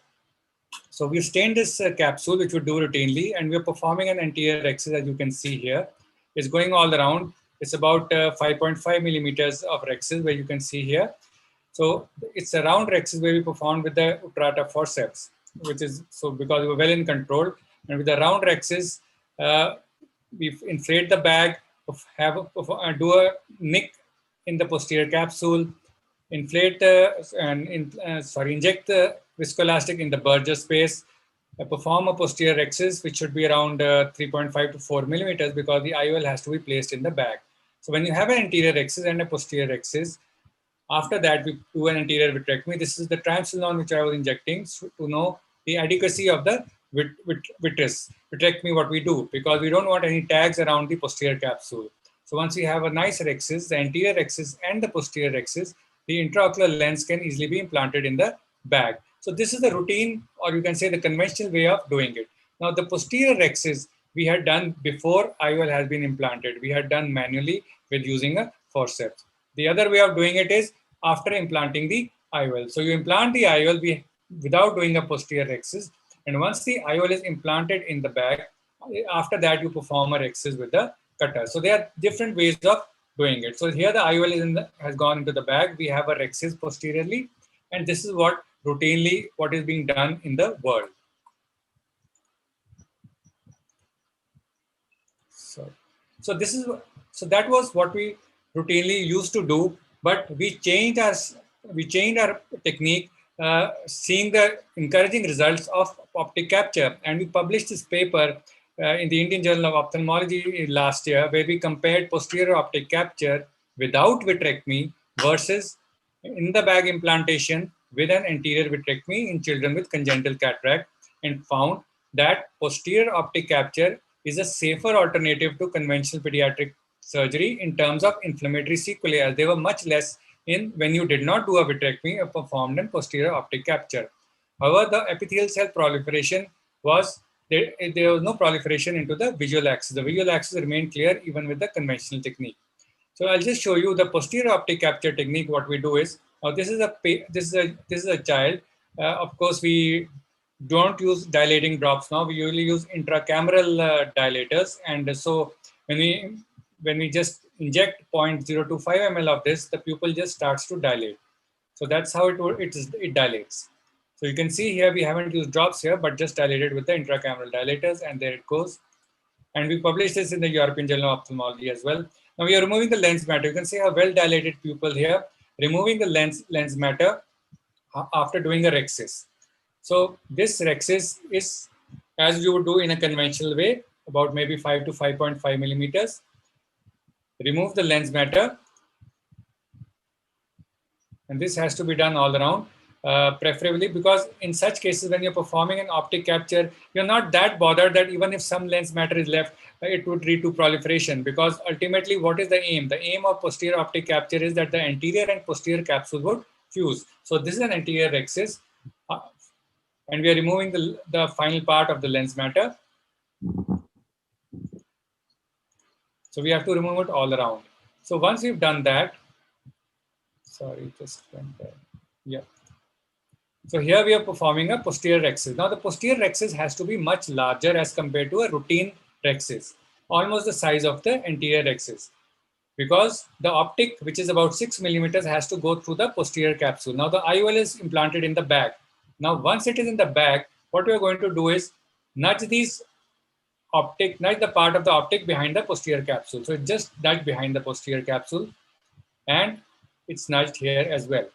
So we've stained this capsule, which we do routinely, and we're performing an anterior axis, as you can see here. It's going all around. It's about 5.5 millimeters of rhexis, where you can see here. So it's a round rhexis where we performed with the Utrata forceps, which is so because we're well in control. And with the round rhexis, we inflate the bag, do a nick in the posterior capsule, inflate inject the viscoelastic in the Berger space, perform a posterior rhexis, which should be around 3.5 to 4 millimeters because the IOL has to be placed in the bag. So when you have an anterior rhexis and a posterior rhexis, after that we do an anterior vitrectomy. This is the triamcinolone which I was injecting to know the adequacy of the vitrectomy, what we do, because we don't want any tags around the posterior capsule. So once we have a nice rhexis, the anterior rhexis and the posterior rhexis, the intraocular lens can easily be implanted in the bag. So this is the routine, or you can say the conventional way of doing it. Now the posterior rhexis we had done before IOL has been implanted. We had done manually with using a forceps. The other way of doing it is after implanting the IOL. So you implant the IOL without doing a posterior rhexis. And once the IOL is implanted in the bag, after that you perform a rhexis with the cutter. So there are different ways of doing it. So here the IOL is has gone into the bag. We have a rhexis posteriorly, and this is what routinely what is being done in the world. So that was what we routinely used to do, but we changed our technique, seeing the encouraging results of optic capture, and we published this paper in the Indian Journal of Ophthalmology last year, where we compared posterior optic capture without vitrectomy versus in the bag implantation with an anterior vitrectomy in children with congenital cataract, and found that posterior optic capture is a safer alternative to conventional pediatric surgery in terms of inflammatory sequelae, as they were much less when you did not do a vitrectomy or performed in posterior optic capture. However, the epithelial cell proliferation was, there was no proliferation into the visual axis. The visual axis remained clear even with the conventional technique. So I'll just show you the posterior optic capture technique. What we do is, this is a child. Of course, we don't use dilating drops now. We usually use intracameral dilators, and so when we just inject 0.025 ml of this, the pupil just starts to dilate. So that's how it dilates. So you can see here we haven't used drops here, but just dilated with the intracameral dilators, and there it goes. And we published this in the European Journal of Ophthalmology as well. Now we are removing the lens matter. You can see a well dilated pupil here, removing the lens matter after doing a rhexis. So this rhexis is, as you would do in a conventional way, about maybe 5 to 5.5 millimeters. Remove the lens matter. And this has to be done all around, preferably because in such cases, when you're performing an optic capture, you're not that bothered that even if some lens matter is left, it would lead to proliferation, because ultimately, what is the aim? The aim of posterior optic capture is that the anterior and posterior capsule would fuse. So this is an anterior rhexis, and we are removing the final part of the lens matter. So we have to remove it all around. So once we've done that, sorry, just went there. Yeah. So here we are performing a posterior rhexis. Now the posterior rhexis has to be much larger as compared to a routine rhexis, almost the size of the anterior rhexis, because the optic, which is about 6 millimeters, has to go through the posterior capsule. Now the IOL is implanted in the bag. Now once it is in the bag, what we are going to do is nudge the part of the optic behind the posterior capsule. So it just nudged behind the posterior capsule, and it's nudged here as well.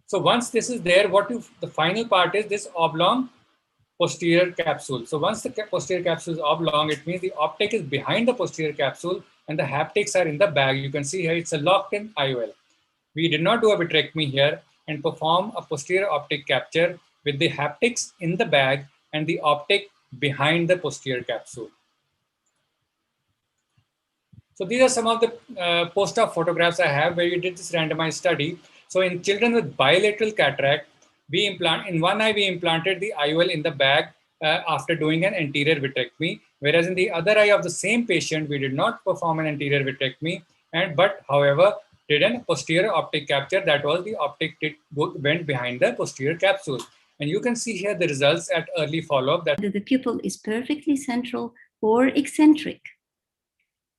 So once this is there, the final part is this oblong posterior capsule. So once the posterior capsule is oblong, it means the optic is behind the posterior capsule and the haptics are in the bag. You can see here it's a locked-in IOL. We did not do a vitrectomy here and perform a posterior optic capture with the haptics in the bag and the optic behind the posterior capsule. So these are some of the post-op photographs I have where we did this randomized study. So in children with bilateral cataract, in one eye we implanted the IOL in the bag after doing an anterior vitrectomy, whereas in the other eye of the same patient, we did not perform an anterior vitrectomy, but however, did a posterior optic capture. That was the optic went behind the posterior capsule. And you can see here the results at early follow-up. That the pupil is perfectly central or eccentric.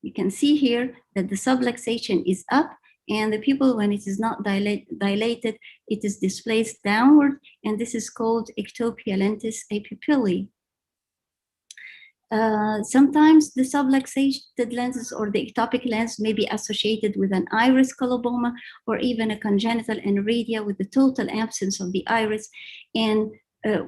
You can see here that the subluxation is up, and the pupil, when it is not dilated, it is displaced downward, and this is called ectopia lentis apupilli. Sometimes the subluxated lenses or the ectopic lens may be associated with an iris coloboma or even a congenital aniridia with the total absence of the iris. And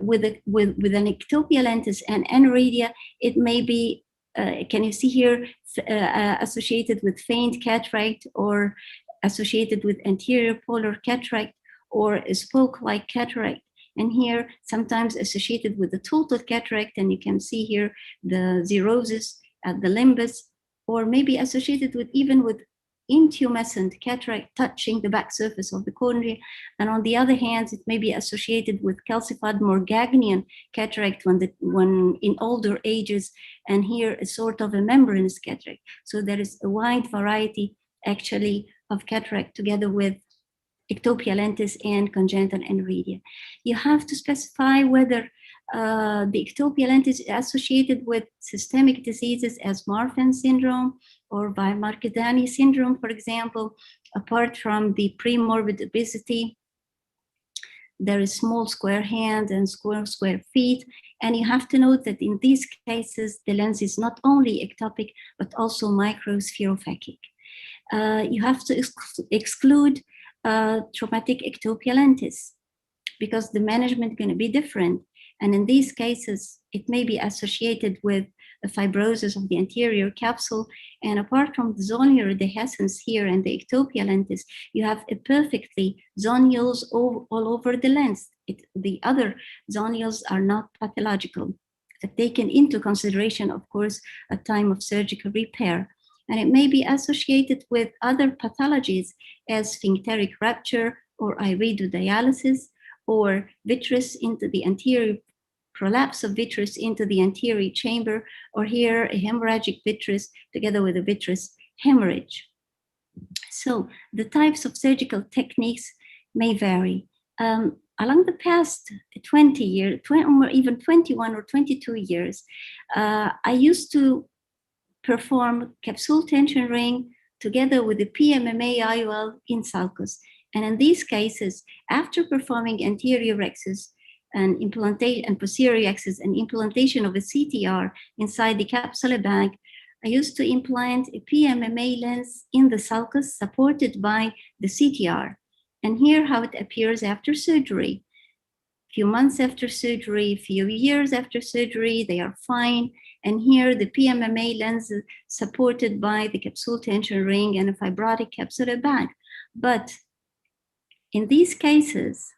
with an ectopia lentis and aniridia, it may be, can you see here, associated with faint cataract or associated with anterior polar cataract or a spoke-like cataract. And here, sometimes associated with the total cataract, and you can see here the xerosis at the limbus, or maybe associated with even with intumescent cataract touching the back surface of the cornea. And on the other hand, it may be associated with calcified Morgagnian cataract when in older ages, and here a sort of a membranous cataract. So there is a wide variety actually of cataract together with ectopia lentis and congenital aniridia. You have to specify whether the ectopia lentis is associated with systemic diseases as Marfan syndrome or Weimar-Guidani syndrome, for example. Apart from the premorbid obesity, there is small square hand and square feet. And you have to note that in these cases, the lens is not only ectopic, but also microspherophakic. You have to exclude traumatic ectopia lentis because the management is going to be different. And in these cases, it may be associated with a fibrosis of the anterior capsule. And apart from the zonular dehiscence here and the ectopia lentis, you have a perfectly zonules all over the lens. The other zonules are not pathological. They're taken into consideration, of course, at time of surgical repair. And it may be associated with other pathologies as sphincteric rupture or iridodialysis, or vitreous into the anterior, prolapse of vitreous into the anterior chamber, or here a hemorrhagic vitreous together with a vitreous hemorrhage. So the types of surgical techniques may vary. Along the past 20 years, or even 21 or 22 years, I used to perform capsule tension ring together with the PMMA IOL in sulcus. And in these cases, after performing anterior rexus and implantation and posterior rexus and implantation of a CTR inside the capsular bag, I used to implant a PMMA lens in the sulcus supported by the CTR. And here how it appears after surgery. Few months after surgery, few years after surgery, they are fine. And here the PMMA lens is supported by the capsule tension ring and a fibrotic capsular bag. But in these cases,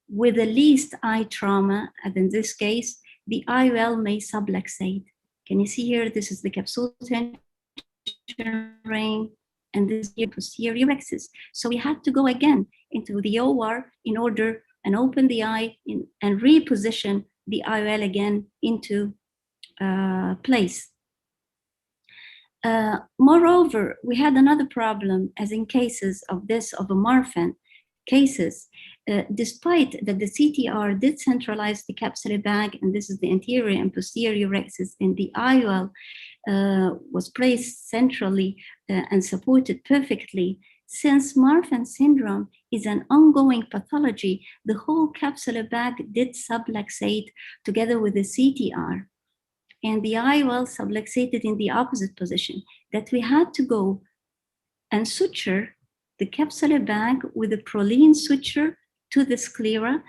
with the least eye trauma, and in this case, the IOL may subluxate. Can you see here? This is the capsule tension ring, and this is posterior rexus. So we had to go again into the OR in order and open the eye and reposition the IOL again into place. Moreover, we had another problem, as in cases of this, of a Marfan cases, despite that the CTR did centralize the capsular bag, and this is the anterior and posterior rexus, and the IOL was placed centrally and supported perfectly. Since Marfan syndrome is an ongoing pathology, the whole capsular bag did subluxate together with the CTR. And the IOL subluxated in the opposite position, that we had to go and suture the capsular bag with a Prolene suture to the sclera.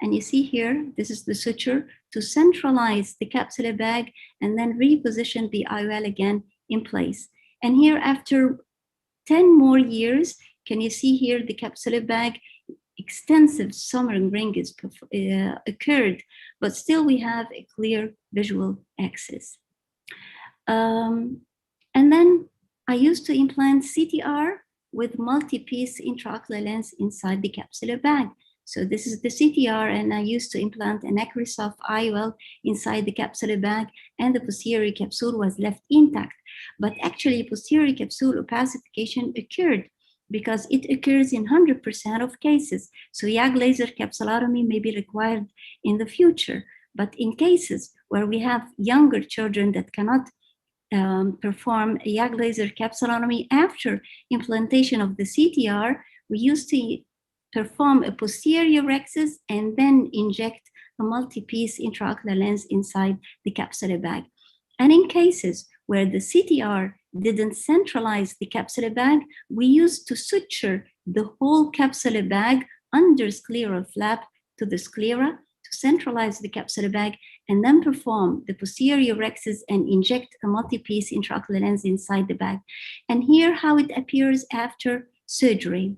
And you see here, this is the suture to centralize the capsular bag and then reposition the IOL again in place. And here, after 10 more years, can you see here the capsular bag? Extensive sommering ring is occurred, but still we have a clear visual axis. And then I used to implant CTR with multi-piece intraocular lens inside the capsular bag. So this is the CTR, and I used to implant an Acrisoft IOL inside the capsular bag, and the posterior capsule was left intact. But actually, posterior capsule opacification occurred because it occurs in 100% of cases. So YAG laser capsulotomy may be required in the future. But in cases where we have younger children that cannot perform a YAG laser capsulotomy after implantation of the CTR, we used to perform a posterior rexus and then inject a multi-piece intraocular lens inside the capsular bag. And in cases where the CTR didn't centralize the capsular bag, we used to suture the whole capsular bag under scleral flap to the sclera to centralize the capsular bag, and then perform the posterior rexus and inject a multi-piece intraocular lens inside the bag. And here how it appears after surgery.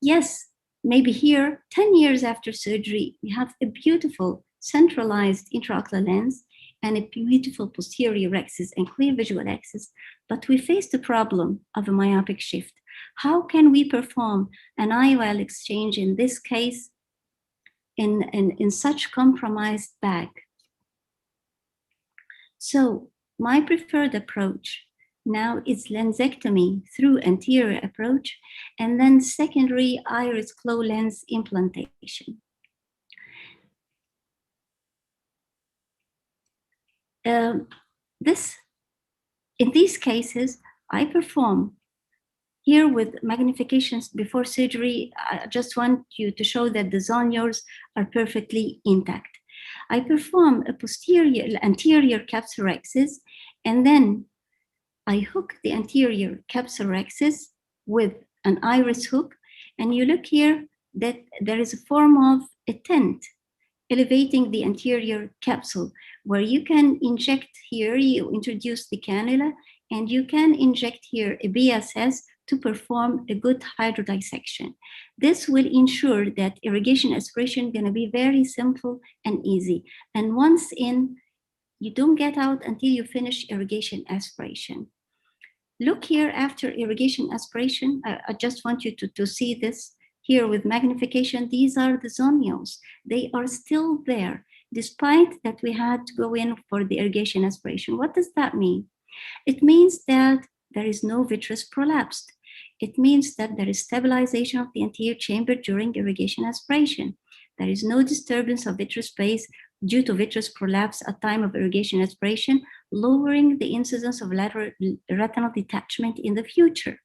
Yes, maybe here, 10 years after surgery, we have a beautiful centralized intraocular lens and a beautiful posterior rexus and clear visual axis, but we face the problem of a myopic shift. How can we perform an IOL exchange in this case in such compromised bag? So my preferred approach now is lensectomy through anterior approach, and then secondary iris claw lens implantation. In these cases, I perform here with magnifications before surgery. I just want you to show that the zonules are perfectly intact. I perform a anterior capsulorhexis, and then I hook the anterior capsulorhexis with an iris hook, and you look here that there is a form of a tent elevating the anterior capsule, where you can inject here, you introduce the cannula, and you can inject here a BSS to perform a good hydrodissection. This will ensure that irrigation aspiration is going to be very simple and easy. And once in, you don't get out until you finish irrigation aspiration. Look here after irrigation aspiration. I just want you to see this here with magnification. These are the zonules. They are still there, despite that we had to go in for the irrigation aspiration. What does that mean? It means that there is no vitreous prolapsed. It means that there is stabilization of the anterior chamber during irrigation aspiration. There is no disturbance of vitreous space due to vitreous prolapse at time of irrigation aspiration, lowering the incidence of lateral retinal detachment in the future.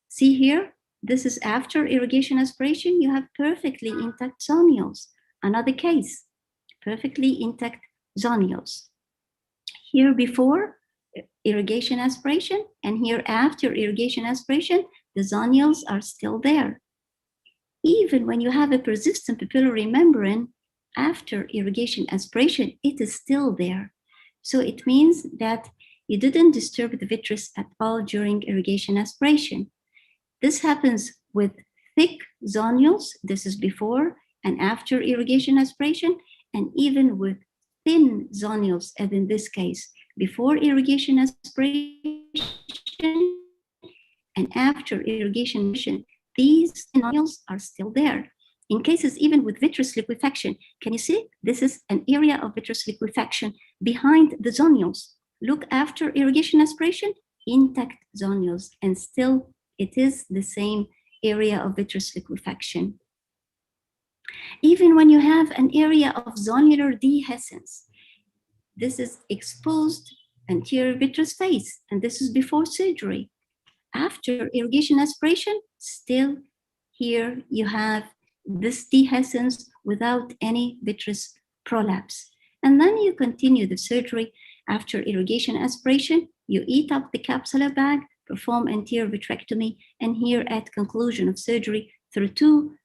See here, this is after irrigation aspiration. You have perfectly intact zonules. Another case, perfectly intact zonules. Here before irrigation aspiration, and here after irrigation aspiration, the zonules are still there. Even when you have a persistent papillary membrane, after irrigation aspiration, it is still there. So it means that you didn't disturb the vitreous at all during irrigation aspiration. This happens with thick zonules. This is before and after irrigation aspiration, and even with thin zonules, as in this case, before irrigation aspiration and after irrigation aspiration, these zonules are still there. In cases even with vitreous liquefaction, can you see? This is an area of vitreous liquefaction behind the zonules. Look after irrigation aspiration, intact zonules, and still it is the same area of vitreous liquefaction. Even when you have an area of zonular dehiscence, this is exposed anterior vitreous space, and this is before surgery. After irrigation aspiration, still here you have this dehiscence without any vitreous prolapse. And then you continue the surgery. After irrigation aspiration, you eat up the capsular bag, perform anterior vitrectomy, and here at conclusion of surgery through two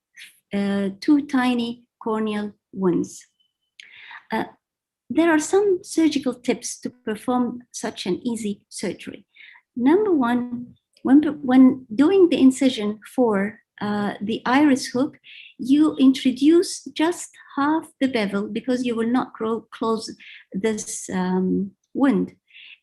tiny corneal wounds. There are some surgical tips to perform such an easy surgery. Number one, when doing the incision for the iris hook, you introduce just half the bevel because you will not close this wound.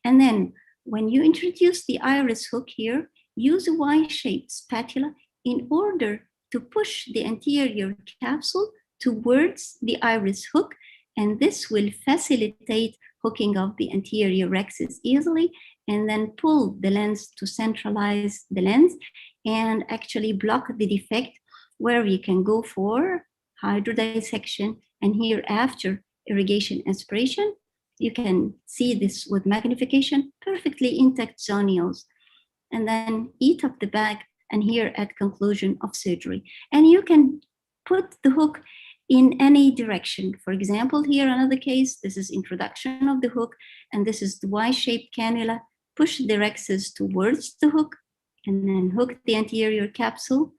And then when you introduce the iris hook here, use a Y-shaped spatula in order to push the anterior capsule towards the iris hook, and this will facilitate hooking of the anterior rhexis easily, and then pull the lens to centralize the lens and actually block the defect, where you can go for hydrodissection. And here after irrigation aspiration, you can see this with magnification, perfectly intact zonules, and then eat up the bag, and here at conclusion of surgery. And you can put the hook in any direction. For example, here another case, this is introduction of the hook, and this is the Y-shaped cannula. Push the rhexis towards the hook, and then hook the anterior capsule,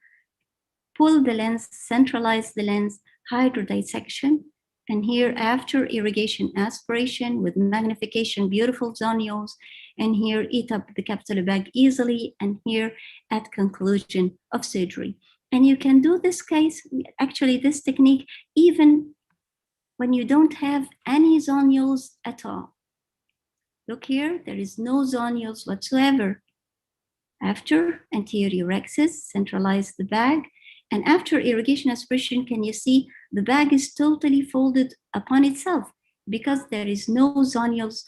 pull the lens, centralize the lens, hydrodissection, and here after irrigation aspiration with magnification, beautiful zonules, and here eat up the capsular bag easily, and here at conclusion of surgery. And you can do this case, actually this technique, even when you don't have any zonules at all. Look here, there is no zonules whatsoever. After anterior rhexis, centralize the bag, and after irrigation aspiration, can you see the bag is totally folded upon itself because there is no zonules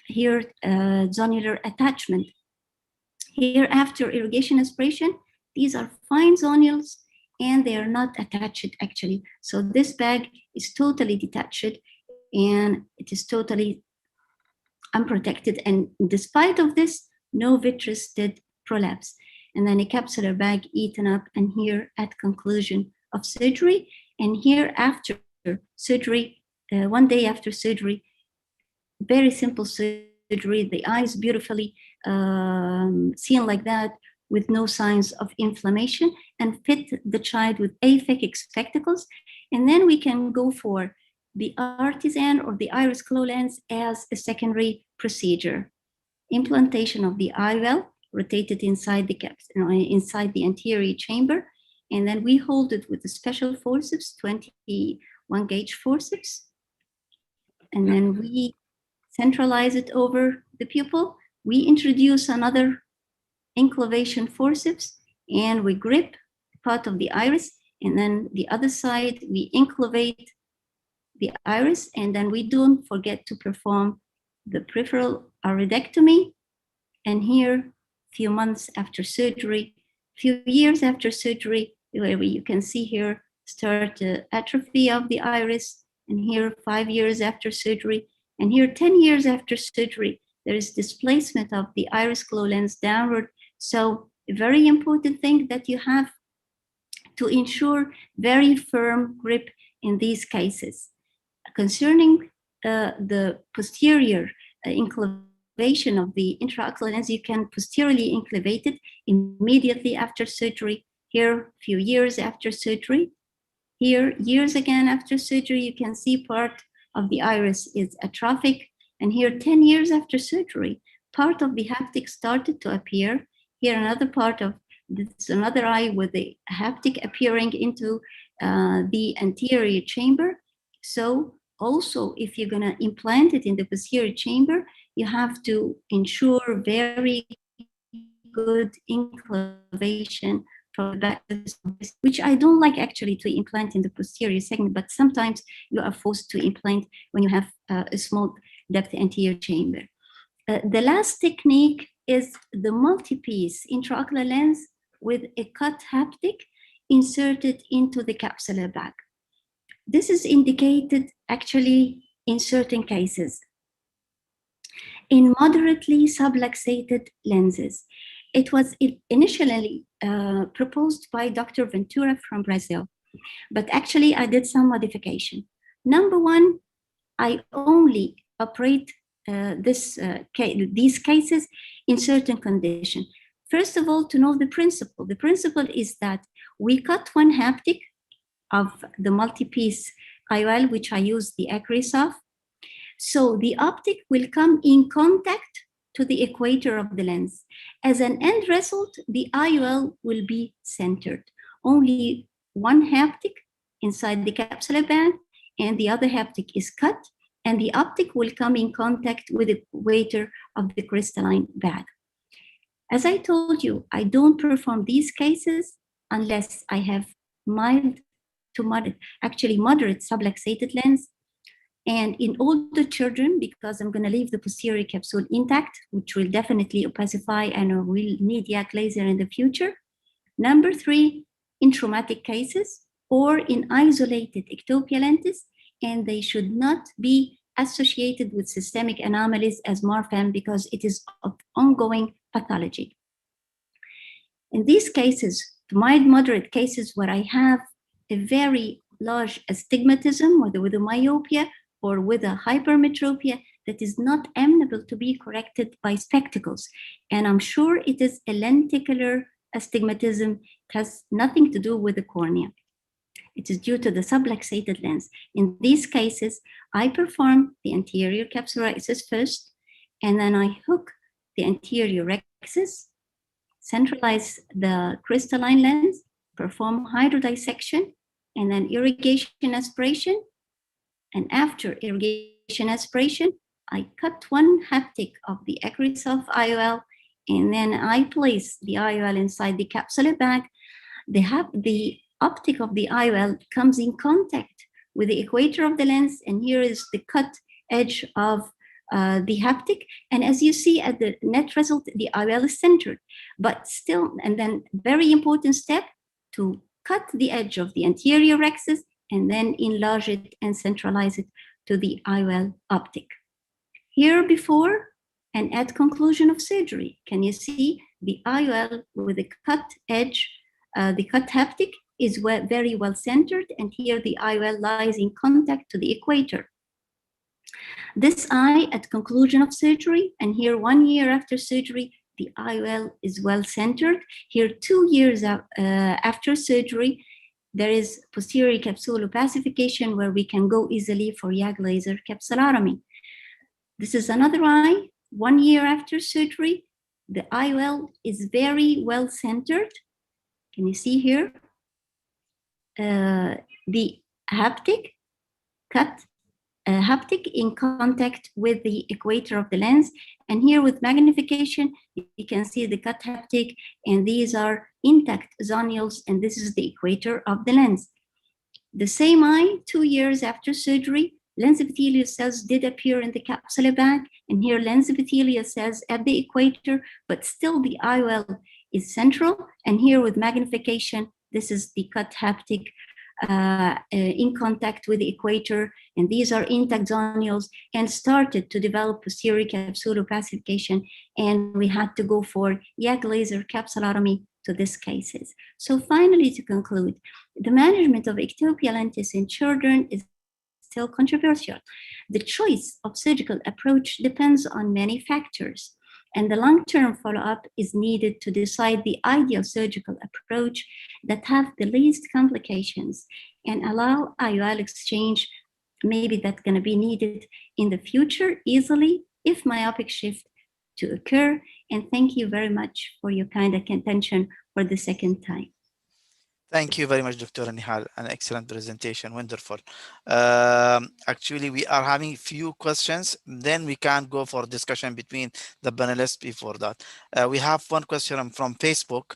here, zonular attachment Here, after irrigation aspiration, these are fine zonules and they are not attached actually. So this bag is totally detached and it is totally unprotected. And despite of this, no vitreous did prolapse. And then a capsular bag eaten up, and here at conclusion of surgery, and here after surgery, 1 day after surgery, very simple surgery, the eyes beautifully seen like that with no signs of inflammation, and fit the child with aphakic spectacles. And then we can go for the artisan or the iris glow lens as a secondary procedure. Implantation of the IOL rotated inside the inside the anterior chamber, and then we hold it with a special forceps, 21 gauge forceps, and then we centralize it over the pupil. We introduce another inclination forceps, and we grip part of the iris, and then the other side we inclinate the iris, and then we don't forget to perform the peripheral iridectomy. And here, few months after surgery, few years after surgery, where you can see here start atrophy of the iris, and here 5 years after surgery, and here 10 years after surgery, there is displacement of the iris glow lens downward. So a very important thing that you have to ensure very firm grip in these cases. Concerning the posterior inclination of the intraocular lens, you can posteriorly inclinate it immediately after surgery. Here, few years after surgery. Here, years again after surgery, you can see part of the iris is atrophic. And here, 10 years after surgery, part of the haptic started to appear. Here, another part of this, another eye with the haptic appearing into the anterior chamber. So also, if you're gonna implant it in the posterior chamber, you have to ensure very good inclination from the back, which I don't like actually to implant in the posterior segment, but sometimes you are forced to implant when you have a small depth anterior chamber. The last technique is the multi-piece intraocular lens with a cut haptic inserted into the capsular bag. This is indicated actually in certain cases. In moderately subluxated lenses, it was initially proposed by Dr. Ventura from Brazil, but actually I did some modification. Number one, I only operate these cases in certain conditions. First of all, to know the principle. The principle is that we cut one haptic of the multi-piece IOL, which I use the Acrysoft. So the optic will come in contact to the equator of the lens. As an end result, the IOL will be centered. Only one haptic inside the capsular band, and the other haptic is cut, and the optic will come in contact with the equator of the crystalline bag. As I told you, I don't perform these cases unless I have mild to moderate, actually moderate subluxated lens. And in older children, because I'm gonna leave the posterior capsule intact, which will definitely opacify and will need YAG laser in the future. Number three, in traumatic cases or in isolated ectopia lenses, and they should not be associated with systemic anomalies as Marfan because it is of ongoing pathology. In these cases, mild moderate cases where I have a very large astigmatism, whether with a myopia or with a hypermetropia that is not amenable to be corrected by spectacles. And I'm sure it is a lenticular astigmatism. It has nothing to do with the cornea. It is due to the subluxated lens. In these cases, I perform the anterior capsularisis first, and then I hook the anterior rexus, centralize the crystalline lens, perform hydrodissection, and then irrigation aspiration. And after irrigation aspiration, I cut one haptic of the Acrysoft IOL, and then I place the IOL inside the capsular bag. The optic of the IOL comes in contact with the equator of the lens, and here is the cut edge of the haptic. And as you see at the net result, the IOL is centered, but still, and then very important step to cut the edge of the anterior rexus and then enlarge it and centralize it to the IOL optic. Here before and at conclusion of surgery, can you see the IOL with the cut edge, the cut haptic is very well centered, and here the IOL lies in contact to the equator. This eye at conclusion of surgery, and here 1 year after surgery, the IOL is well centered. Here 2 years after surgery, there is posterior capsule opacification where we can go easily for YAG laser capsulotomy. This is another eye, 1 year after surgery. The IOL is very well centered. Can you see here? The haptic cut haptic in contact with the equator of the lens. And here with magnification, you can see the cut haptic, and these are intact zonules, and this is the equator of the lens. The same eye, 2 years after surgery, lens epithelial cells did appear in the capsular bag, and here lens epithelial cells at the equator, but still the IOL is central. And here with magnification, this is the cut haptic in contact with the equator, and these are intact zonules, and started to develop posterior capsule opacification, and we had to go for YAG laser capsulotomy to these cases. So finally, to conclude, the management of ectopia lentis in children is still controversial. The choice of surgical approach depends on many factors, and the long-term follow-up is needed to decide the ideal surgical approach that have the least complications and allow IOL exchange, maybe that's going to be needed in the future easily if myopic shift to occur. And thank you very much for your kind attention for the second time. Thank you very much, Dr. Nihal. An excellent presentation. Wonderful. Actually, we are having few questions. Then we can go for discussion between the panelists before that. We have one question from Facebook.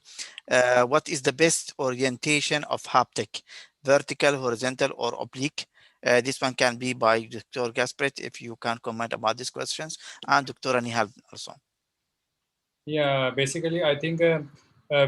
What is the best orientation of haptic? Vertical, horizontal, or oblique? This one can be by Dr. Gaspret, if you can comment about these questions, and Dr. Nihal also. Yeah, basically, I think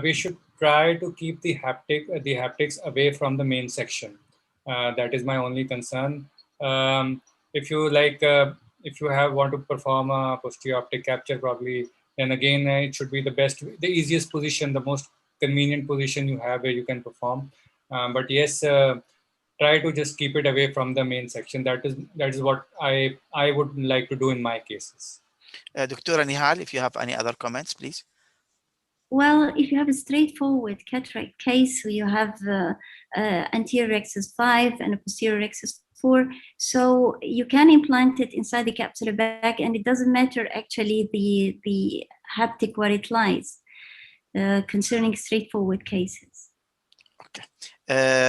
we should try to keep the haptics away from the main section. That is my only concern. If you like, if you want to perform a posterior optic capture, probably, then again it should be the easiest position, the most convenient position you have where you can perform. But yes, try to just keep it away from the main section. That is what I would like to do in my cases. Dr. Nihal, if you have any other comments, please. Well, if you have a straightforward cataract case, you have anterior rexus 5 and a posterior rexus 4, so you can implant it inside the capsular bag, and it doesn't matter actually the haptic where it lies, concerning straightforward cases. Okay.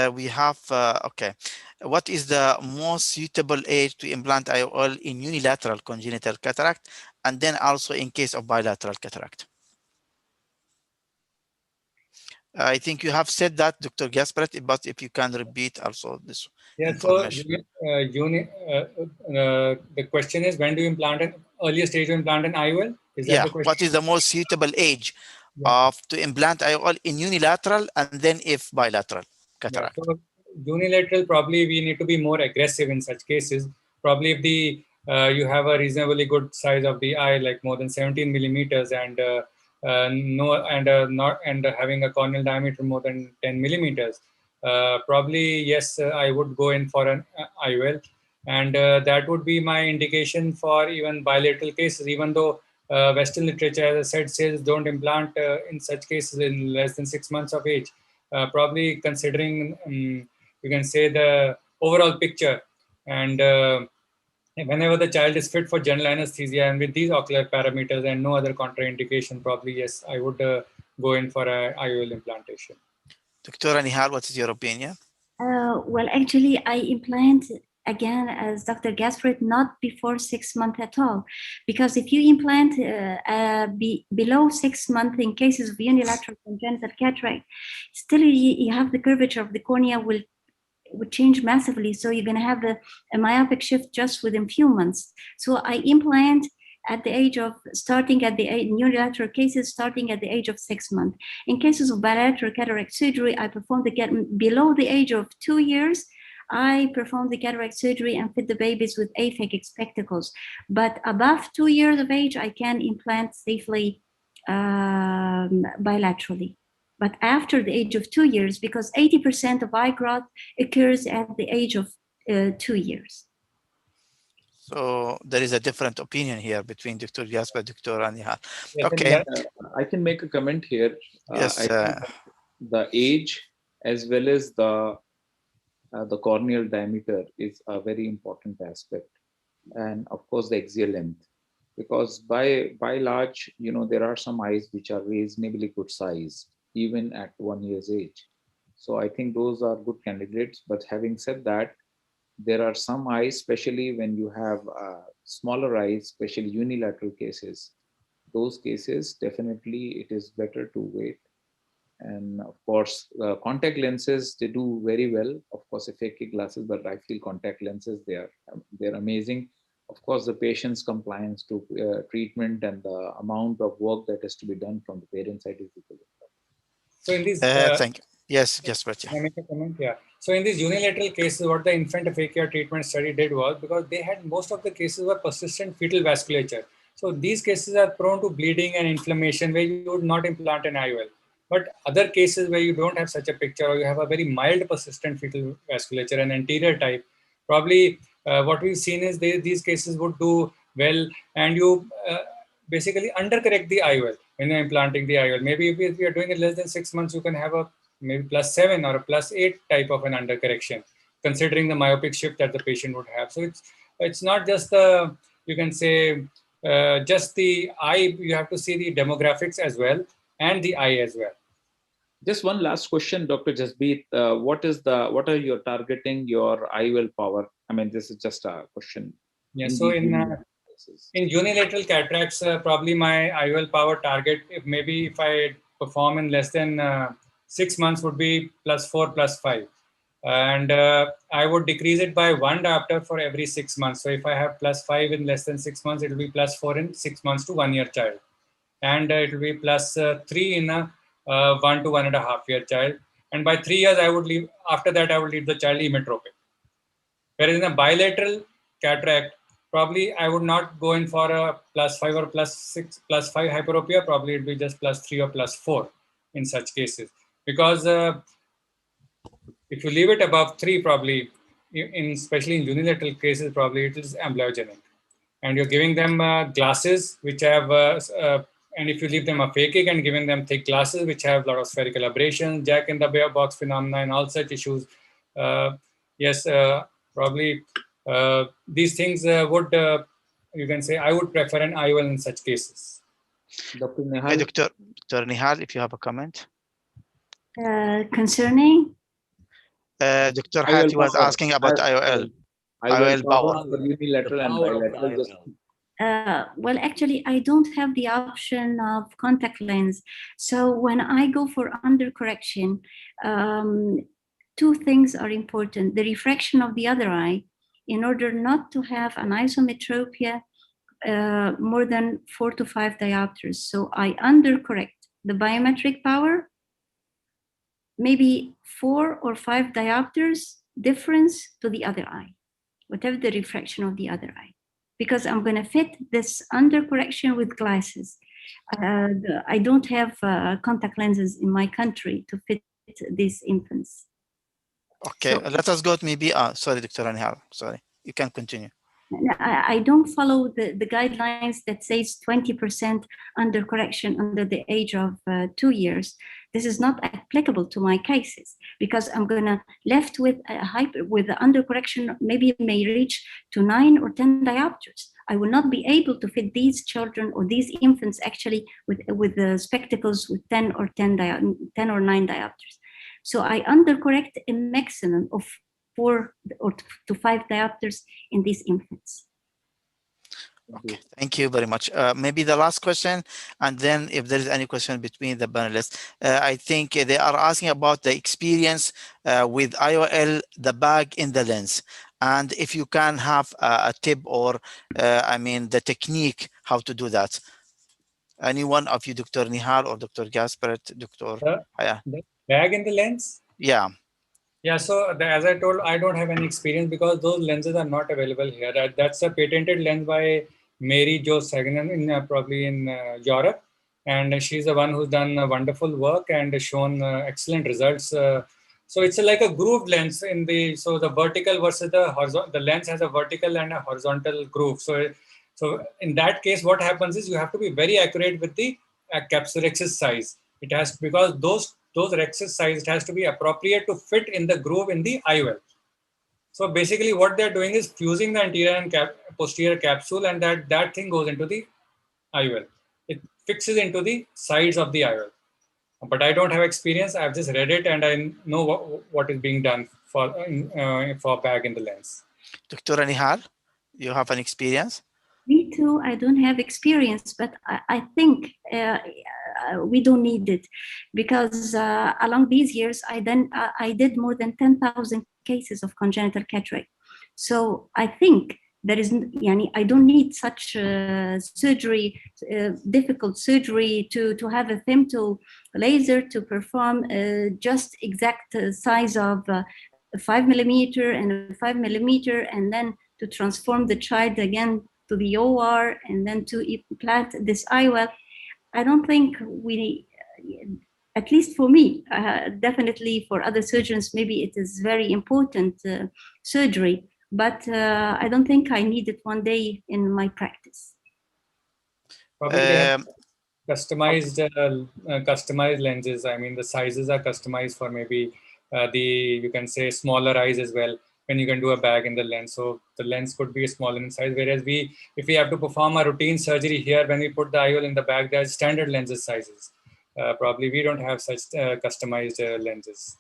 We have, okay. What is the most suitable age to implant IOL in unilateral congenital cataract, and then also in case of bilateral cataract? I think you have said that, Dr. Gaspret, but if you can repeat also this information. So the question is, when do you implant an earliest stage to implant an IOL? Is that the question? What is the most suitable age to implant IOL in unilateral and then if bilateral cataract? So unilateral, probably we need to be more aggressive in such cases. Probably if you have a reasonably good size of the eye, like more than 17 millimeters, and having a corneal diameter more than 10 millimeters, probably yes, I would go in for an IOL, and that would be my indication for even bilateral cases. Even though Western literature, as I said, says don't implant in such cases in less than 6 months of age. Probably considering you can say the overall picture, and whenever the child is fit for general anesthesia and with these ocular parameters and no other contraindication, probably yes, I would go in for a IOL implantation. Dr. Nihal, what is your opinion? Well, actually, I implant again as Dr. Gaspret not before 6 months at all, because if you implant below 6 months in cases of unilateral congenital cataract, still you have the curvature of the cornea will would change massively. So you're going to have a myopic shift just within few months. So I implant at the age of, starting at the unilateral cases, starting at the age of 6 months. In cases of bilateral cataract surgery, I perform below the age of 2 years, I perform the cataract surgery and fit the babies with aphakic spectacles. But above 2 years of age, I can implant safely bilaterally. But after the age of 2 years, because 80% of eye growth occurs at the age of 2 years. So there is a different opinion here between Dr. Gasper and Dr. Nihal. Yes, Okay. I can make a comment here. Yes. I think the age as well as the corneal diameter is a very important aspect, and of course the axial length, because by large, you know, there are some eyes which are reasonably good size even at 1 year's age. So I think those are good candidates. But having said that, there are some eyes, especially when you have smaller eyes, especially unilateral cases. Those cases, definitely it is better to wait. And of course, contact lenses, they do very well. Of course, aphakic glasses, but I feel contact lenses, they're amazing. Of course, the patient's compliance to treatment and the amount of work that has to be done from the parent side is equal. So in these, thank you. Yes, but can I make a comment? Yeah. So in these unilateral cases, what the infant aphakia treatment study did was, because they had, most of the cases were persistent fetal vasculature. So these cases are prone to bleeding and inflammation where you would not implant an IOL. But other cases where you don't have such a picture, or you have a very mild persistent fetal vasculature, an anterior type, probably what we've seen is these cases would do well, and you basically undercorrect the IOL when you're implanting the IOL. Maybe if you're doing it less than 6 months, you can have a maybe +7 or a +8 type of an undercorrection, considering the myopic shift that the patient would have. So it's not just the, you can say, just the eye, you have to see the demographics as well, and the eye as well. Just one last question, Dr. Jasbeet. What are you targeting your IOL power? I mean, this is just a question. Yeah, so in unilateral cataracts, probably my IOL power target, if I perform in less than 6 months, would be +4, +5. And I would decrease it by 1 diopter for every 6 months. So if I have +5 in less than 6 months, it will be +4 in 6 months to 1 year child. And it will be +3 in a 1 to 1.5 year child. And by 3 years, I would leave, after that, I would leave the child emmetropic. Whereas in a bilateral cataract, probably I would not go in for a +5 or +6, +5 hyperopia. Probably it will be just +3 or +4 in such cases. Because if you leave it above 3, probably, especially in unilateral cases, probably it is amblyogenic. And you're giving them glasses which have, and if you leave them aphakic and giving them thick glasses which have a lot of spherical aberrations, jack in the box phenomena, and all such issues, yes, probably these things would, you can say, I would prefer an IOL in such cases. Dr. Nihal? Hey, Dr. Nihal, if you have a comment. Concerning? Dr. Hati was asking about IOL. IOL power. For unilateral and bilateral. Well, actually, I don't have the option of contact lens. So when I go for undercorrection, 2 things are important. The refraction of the other eye, in order not to have an isometropia more than 4 to 5 diopters. So I undercorrect the biometric power, maybe 4 or 5 diopters difference to the other eye, whatever the refraction of the other eye, because I'm going to fit this undercorrection with glasses. I don't have contact lenses in my country to fit these infants. Okay, so, let us go to maybe, sorry, Dr. Nihal, sorry, you can continue. I don't follow the guidelines that says 20% undercorrection under the age of 2 years. This is not applicable to my cases, because I'm gonna left with the undercorrection, maybe may reach to 9 or 10 diopters. I will not be able to fit these children or these infants actually with the spectacles with 10 or 9 diopters. So I undercorrect a maximum of 4 or to 5 diopters in these infants. Okay, thank you very much. Maybe the last question, and then if there is any question between the panelists, I think they are asking about the experience with IOL, the bag in the lens, and if you can have a tip or, I mean, the technique how to do that. Any one of you, Dr. Nihal or Dr. Gasperet, Dr. Haya? The bag in the lens? Yeah. Yeah, so as I told, I don't have any experience because those lenses are not available here. That's a patented lens by Mary Jo Sagnan in probably in Europe, and she's the one who's done wonderful work and shown excellent results. So it's like a grooved lens in the the vertical versus the horizontal. The lens has a vertical and a horizontal groove. So in that case, what happens is you have to be very accurate with the capsule rexis size. It has, because those rexis size, it has to be appropriate to fit in the groove in the IOL. So basically what they're doing is fusing the anterior and posterior capsule, and that thing goes into the IOL. It fixes into the sides of the IOL. But I don't have experience. I've just read it and I know what is being done for bag in the lens. Dr. Nihal, you have an experience? Me too. I don't have experience, but I think we don't need it, because along these years, I did more than 10,000 cases of congenital cataract. So I think there is, I don't need such surgery, difficult surgery to have a femto laser to perform just exact size of 5 millimeter and 5 millimeter, and then to transform the child again to the OR and then to implant this IOL. I don't think we, at least for me, definitely for other surgeons, maybe it is very important surgery, but I don't think I need it one day in my practice. Probably they have customized lenses. I mean, the sizes are customized for maybe you can say smaller eyes as well, when you can do a bag in the lens. So the lens could be smaller in size, whereas if we have to perform a routine surgery here, when we put the IOL in the bag, there's standard lenses sizes. Probably we don't have such customized lenses.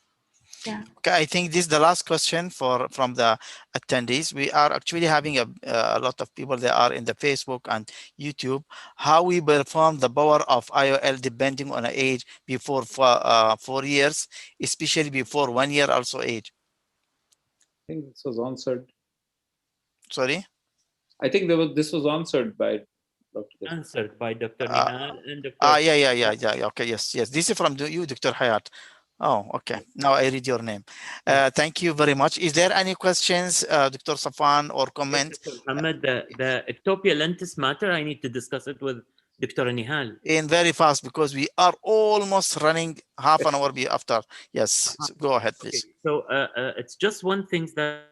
Yeah. Okay, I think this is the last question from the attendees. We are actually having a lot of people that are in the Facebook and YouTube. How we perform the power of IOL depending on the age before 4 years, especially before 1 year also age. I think this was answered. Sorry? I think this was answered by Dr. Answered by Dr. Nihal and Dr. Yeah. Okay, yes. This is from you, Dr. Hayat. Oh, okay. Now I read your name. Thank you very much. Is there any questions, Dr. Safwan, or comment? Yes, Mohammed, the ectopia lentis matter, I need to discuss it with Dr. Nihal. In very fast, because we are almost running half an hour after. Yes, so go ahead, please. Okay. So it's just one thing that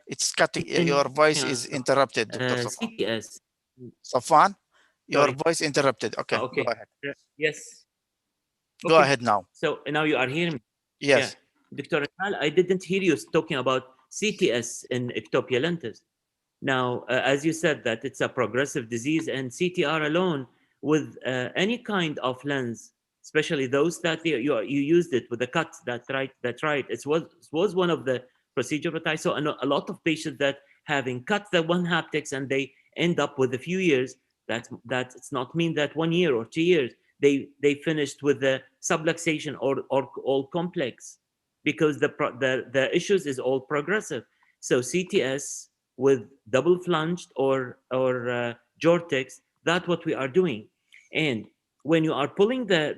it's cutting. Your voice is interrupted, Dr. Safwan. CTS. Safwan, your voice interrupted. Okay, okay. Go ahead. Yes. Go ahead now. So now you are hearing me? Yes. Yeah. Dr. Nihal, I didn't hear you talking about CTS in ectopia lentis. Now, as you said, that it's a progressive disease, and CTR alone with any kind of lens, especially those that you used it with the cut. That's right. It was one of the procedure, but I saw a lot of patients that having cut the one haptics and they end up with a few years. That it's not mean that 1 year or 2 years they finished with the subluxation or all complex, because the issues is all progressive. So CTS with double flanged or Jortex, that's what we are doing. And when you are pulling the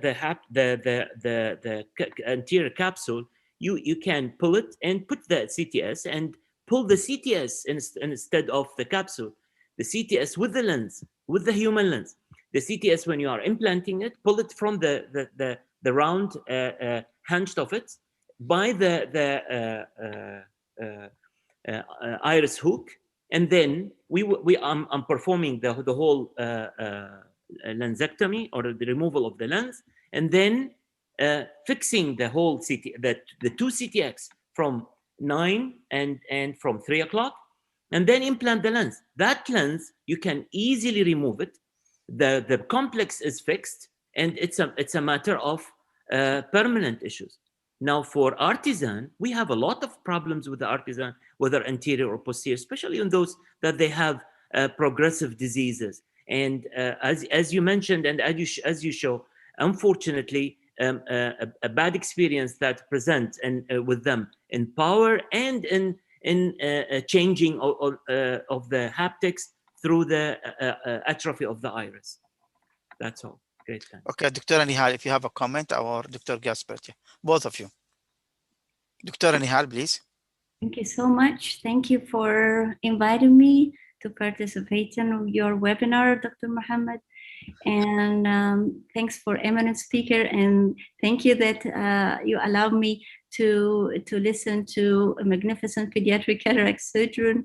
anterior capsule, you can pull it and put the CTS and pull the CTS instead of the capsule. The CTS with the lens, with the human lens. The CTS, when you are implanting it, pull it from the round hinged of it by the iris hook, and then I'm performing the whole lensectomy or the removal of the lens, and then fixing the whole the two CTX from 9 and from 3 o'clock, and then implant the lens. That lens you can easily remove it. The complex is fixed, and it's a matter of permanent issues. Now for artisan, we have a lot of problems with the artisan, whether anterior or posterior, especially in those that they have progressive diseases. And as you mentioned, and as you show, unfortunately, a bad experience that presents and with them in power and in changing of the haptics through the atrophy of the iris. That's all. Great, thanks. Okay, Dr. Nihal, if you have a comment, or Dr. Gaspert, both of you. Dr. Nihal, please. Thank you so much. Thank you for inviting me to participate in your webinar, Dr. Mohammed. And thanks for eminent speaker. And thank you that you allowed me to listen to a magnificent pediatric cataract surgeon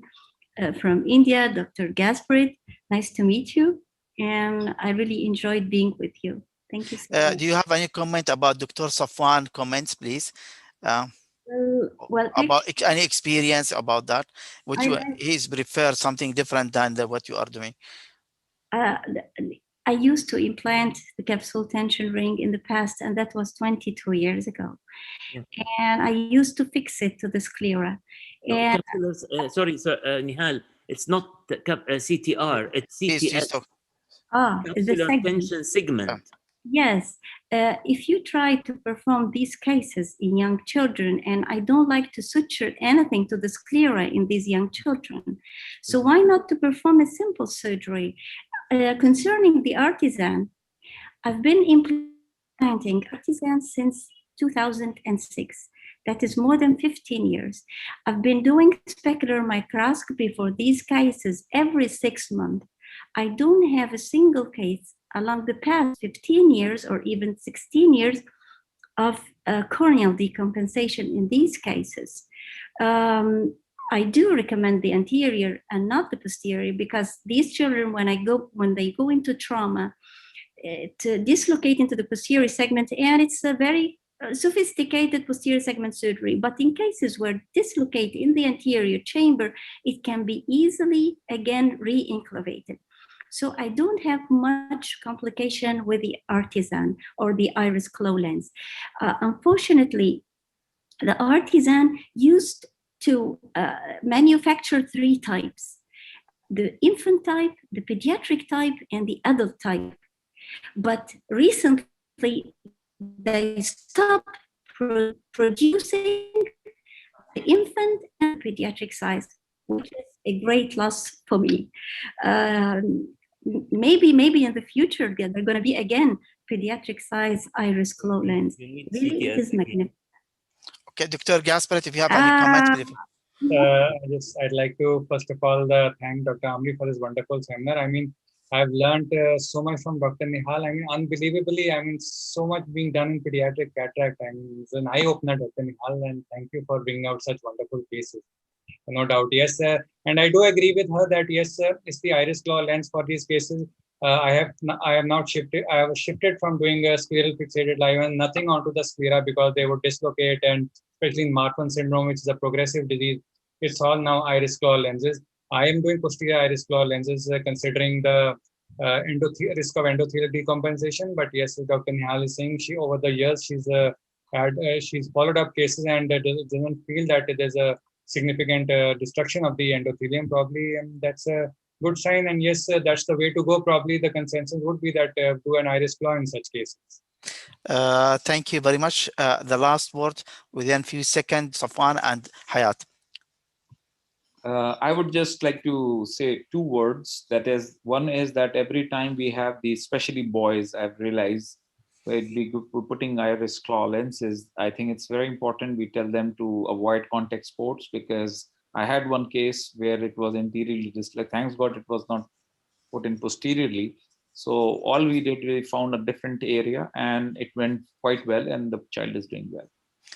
from India, Dr. Gaspard. Nice to meet you. And I really enjoyed being with you. Thank you so much. Do you have any comment about Dr. Safwan comments, please? Well, about any experience about that? Would you he's prefer something different than what you are doing? I used to implant the capsule tension ring in the past, and that was 22 years ago. And I used to fix it to the sclera. And sorry, Nihal, it's not CTR, it's CTS. Capsular tension segment. Yes, if you try to perform these cases in young children, and I don't like to suture anything to the sclera in these young children, so why not to perform a simple surgery? Concerning the artisan, I've been implanting artisan since 2006. That is more than 15 years. I've been doing specular microscopy for these cases every 6 months. I don't have a single case along the past 15 years or even 16 years of corneal decompensation in these cases. I do recommend the anterior and not the posterior, because these children, when they go into trauma, to dislocate into the posterior segment, and it's a very sophisticated posterior segment surgery. But in cases where dislocate in the anterior chamber, it can be easily again re-inclavated. So I don't have much complication with the artisan or the iris claw lens. Unfortunately, the artisan used to manufacture 3 types: the infant type, the pediatric type, and the adult type. But recently, they stopped producing the infant and pediatric size, which is a great loss for me. Maybe in the future, they're going to be again pediatric size iris claw lens. Really, it is magnificent. Okay, Dr. Gaspard, if you have any comments. Yes, I'd like to first of all thank Dr. Amri for this wonderful seminar. I mean, I've learned so much from Dr. Nihal. I mean, unbelievably, I mean, so much being done in pediatric cataract. I mean, it's an eye-opener, Dr. Nihal, and thank you for bringing out such wonderful cases. No doubt, yes, sir. And I do agree with her that yes, sir, it's the iris claw lens for these cases. I have shifted from doing a scleral fixated live and nothing onto the sclera, because they would dislocate, and especially in Marfan syndrome, which is a progressive disease, it's all now iris claw lenses. I am doing posterior iris claw lenses, considering the risk of endothelial decompensation. But yes, Dr. Nihal is saying over the years she's followed up cases and doesn't feel that there's a significant destruction of the endothelium, probably, and that's a good sign. And yes, that's the way to go. Probably the consensus would be that do an iris claw in such cases. Thank you very much. The last word within a few seconds, Safwan and Hayat. I would just like to say 2 words. That is, one is that every time we have these, especially boys, I've realized, when we're putting iris claw lenses, I think it's very important we tell them to avoid contact sports, because I had one case where it was anteriorly dislocated. Thanks God it was not put in posteriorly. So all we did, we found a different area and it went quite well, and the child is doing well.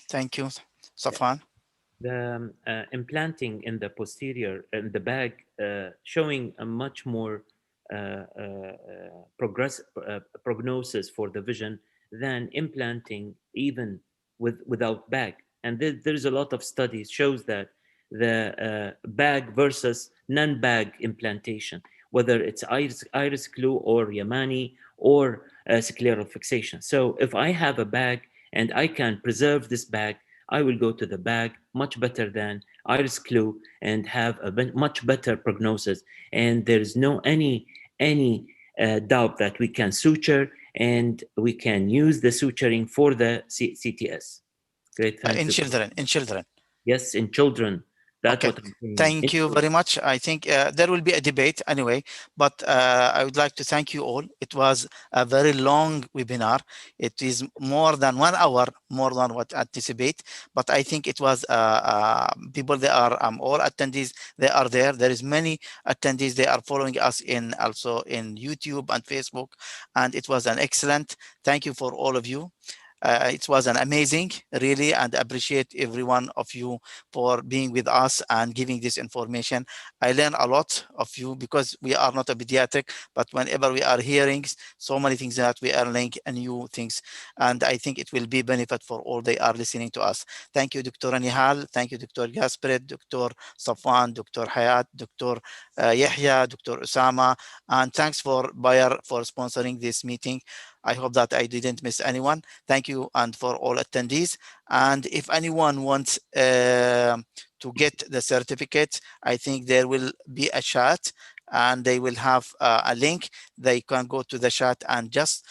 Thank you. Safwan? The implanting in the posterior, in the bag, showing a much more prognosis for the vision than implanting even without bag. And there's a lot of studies shows that the bag versus non-bag implantation, whether it's iris glue or Yamani or scleral fixation. So if I have a bag and I can preserve this bag, I will go to the bag much better than iris glue and have a much better prognosis. And there's no any doubt that we can suture and we can use the suturing for the CTS. Great, thanks. In children. Yes, in children. That's okay. what I'm saying. Thank you very much. I think there will be a debate anyway, but I would like to thank you all. It was a very long webinar. It is more than 1 hour, more than what I anticipate, but I think it was people, they are all attendees, they are there. There is many attendees, they are following us in also in YouTube and Facebook, and it was an excellent. Thank you for all of you. It was an amazing, really, and appreciate every one of you for being with us and giving this information. I learn a lot of you because we are not a pediatric, but whenever we are hearing so many things that we are learning new things, and I think it will be benefit for all they are listening to us. Thank you, Dr. Nihal. Thank you, Dr. Gaspard, Dr. Safwan, Dr. Hayat, Dr. Yahya, Dr. Usama, and thanks for Bayer for sponsoring this meeting. I hope that I didn't miss anyone. Thank you, and for all attendees. And if anyone wants to get the certificate, I think there will be a chat and they will have a link. They can go to the chat and just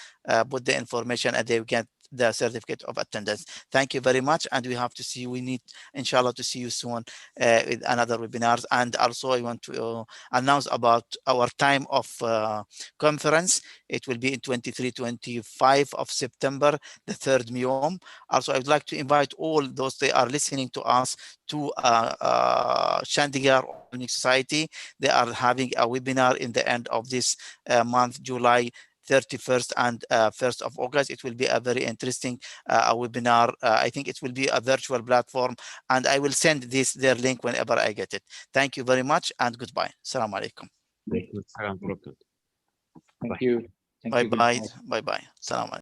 put the information and they will get the certificate of attendance. Thank you very much. And we have to see, we need, inshallah, to see you soon with another webinars. And also I want to announce about our time of conference. It will be in 23-25 of September, the third MEOM. Also, I would like to invite all those that are listening to us to Chandigarh Organic Society. They are having a webinar in the end of this month, July 31st and 1st of August. It will be a very interesting webinar. I think it will be a virtual platform, and I will send their link whenever I get it. Thank you very much and goodbye. Assalamu alaikum. Thank you. Bye bye. Bye bye. Assalamu alaikum.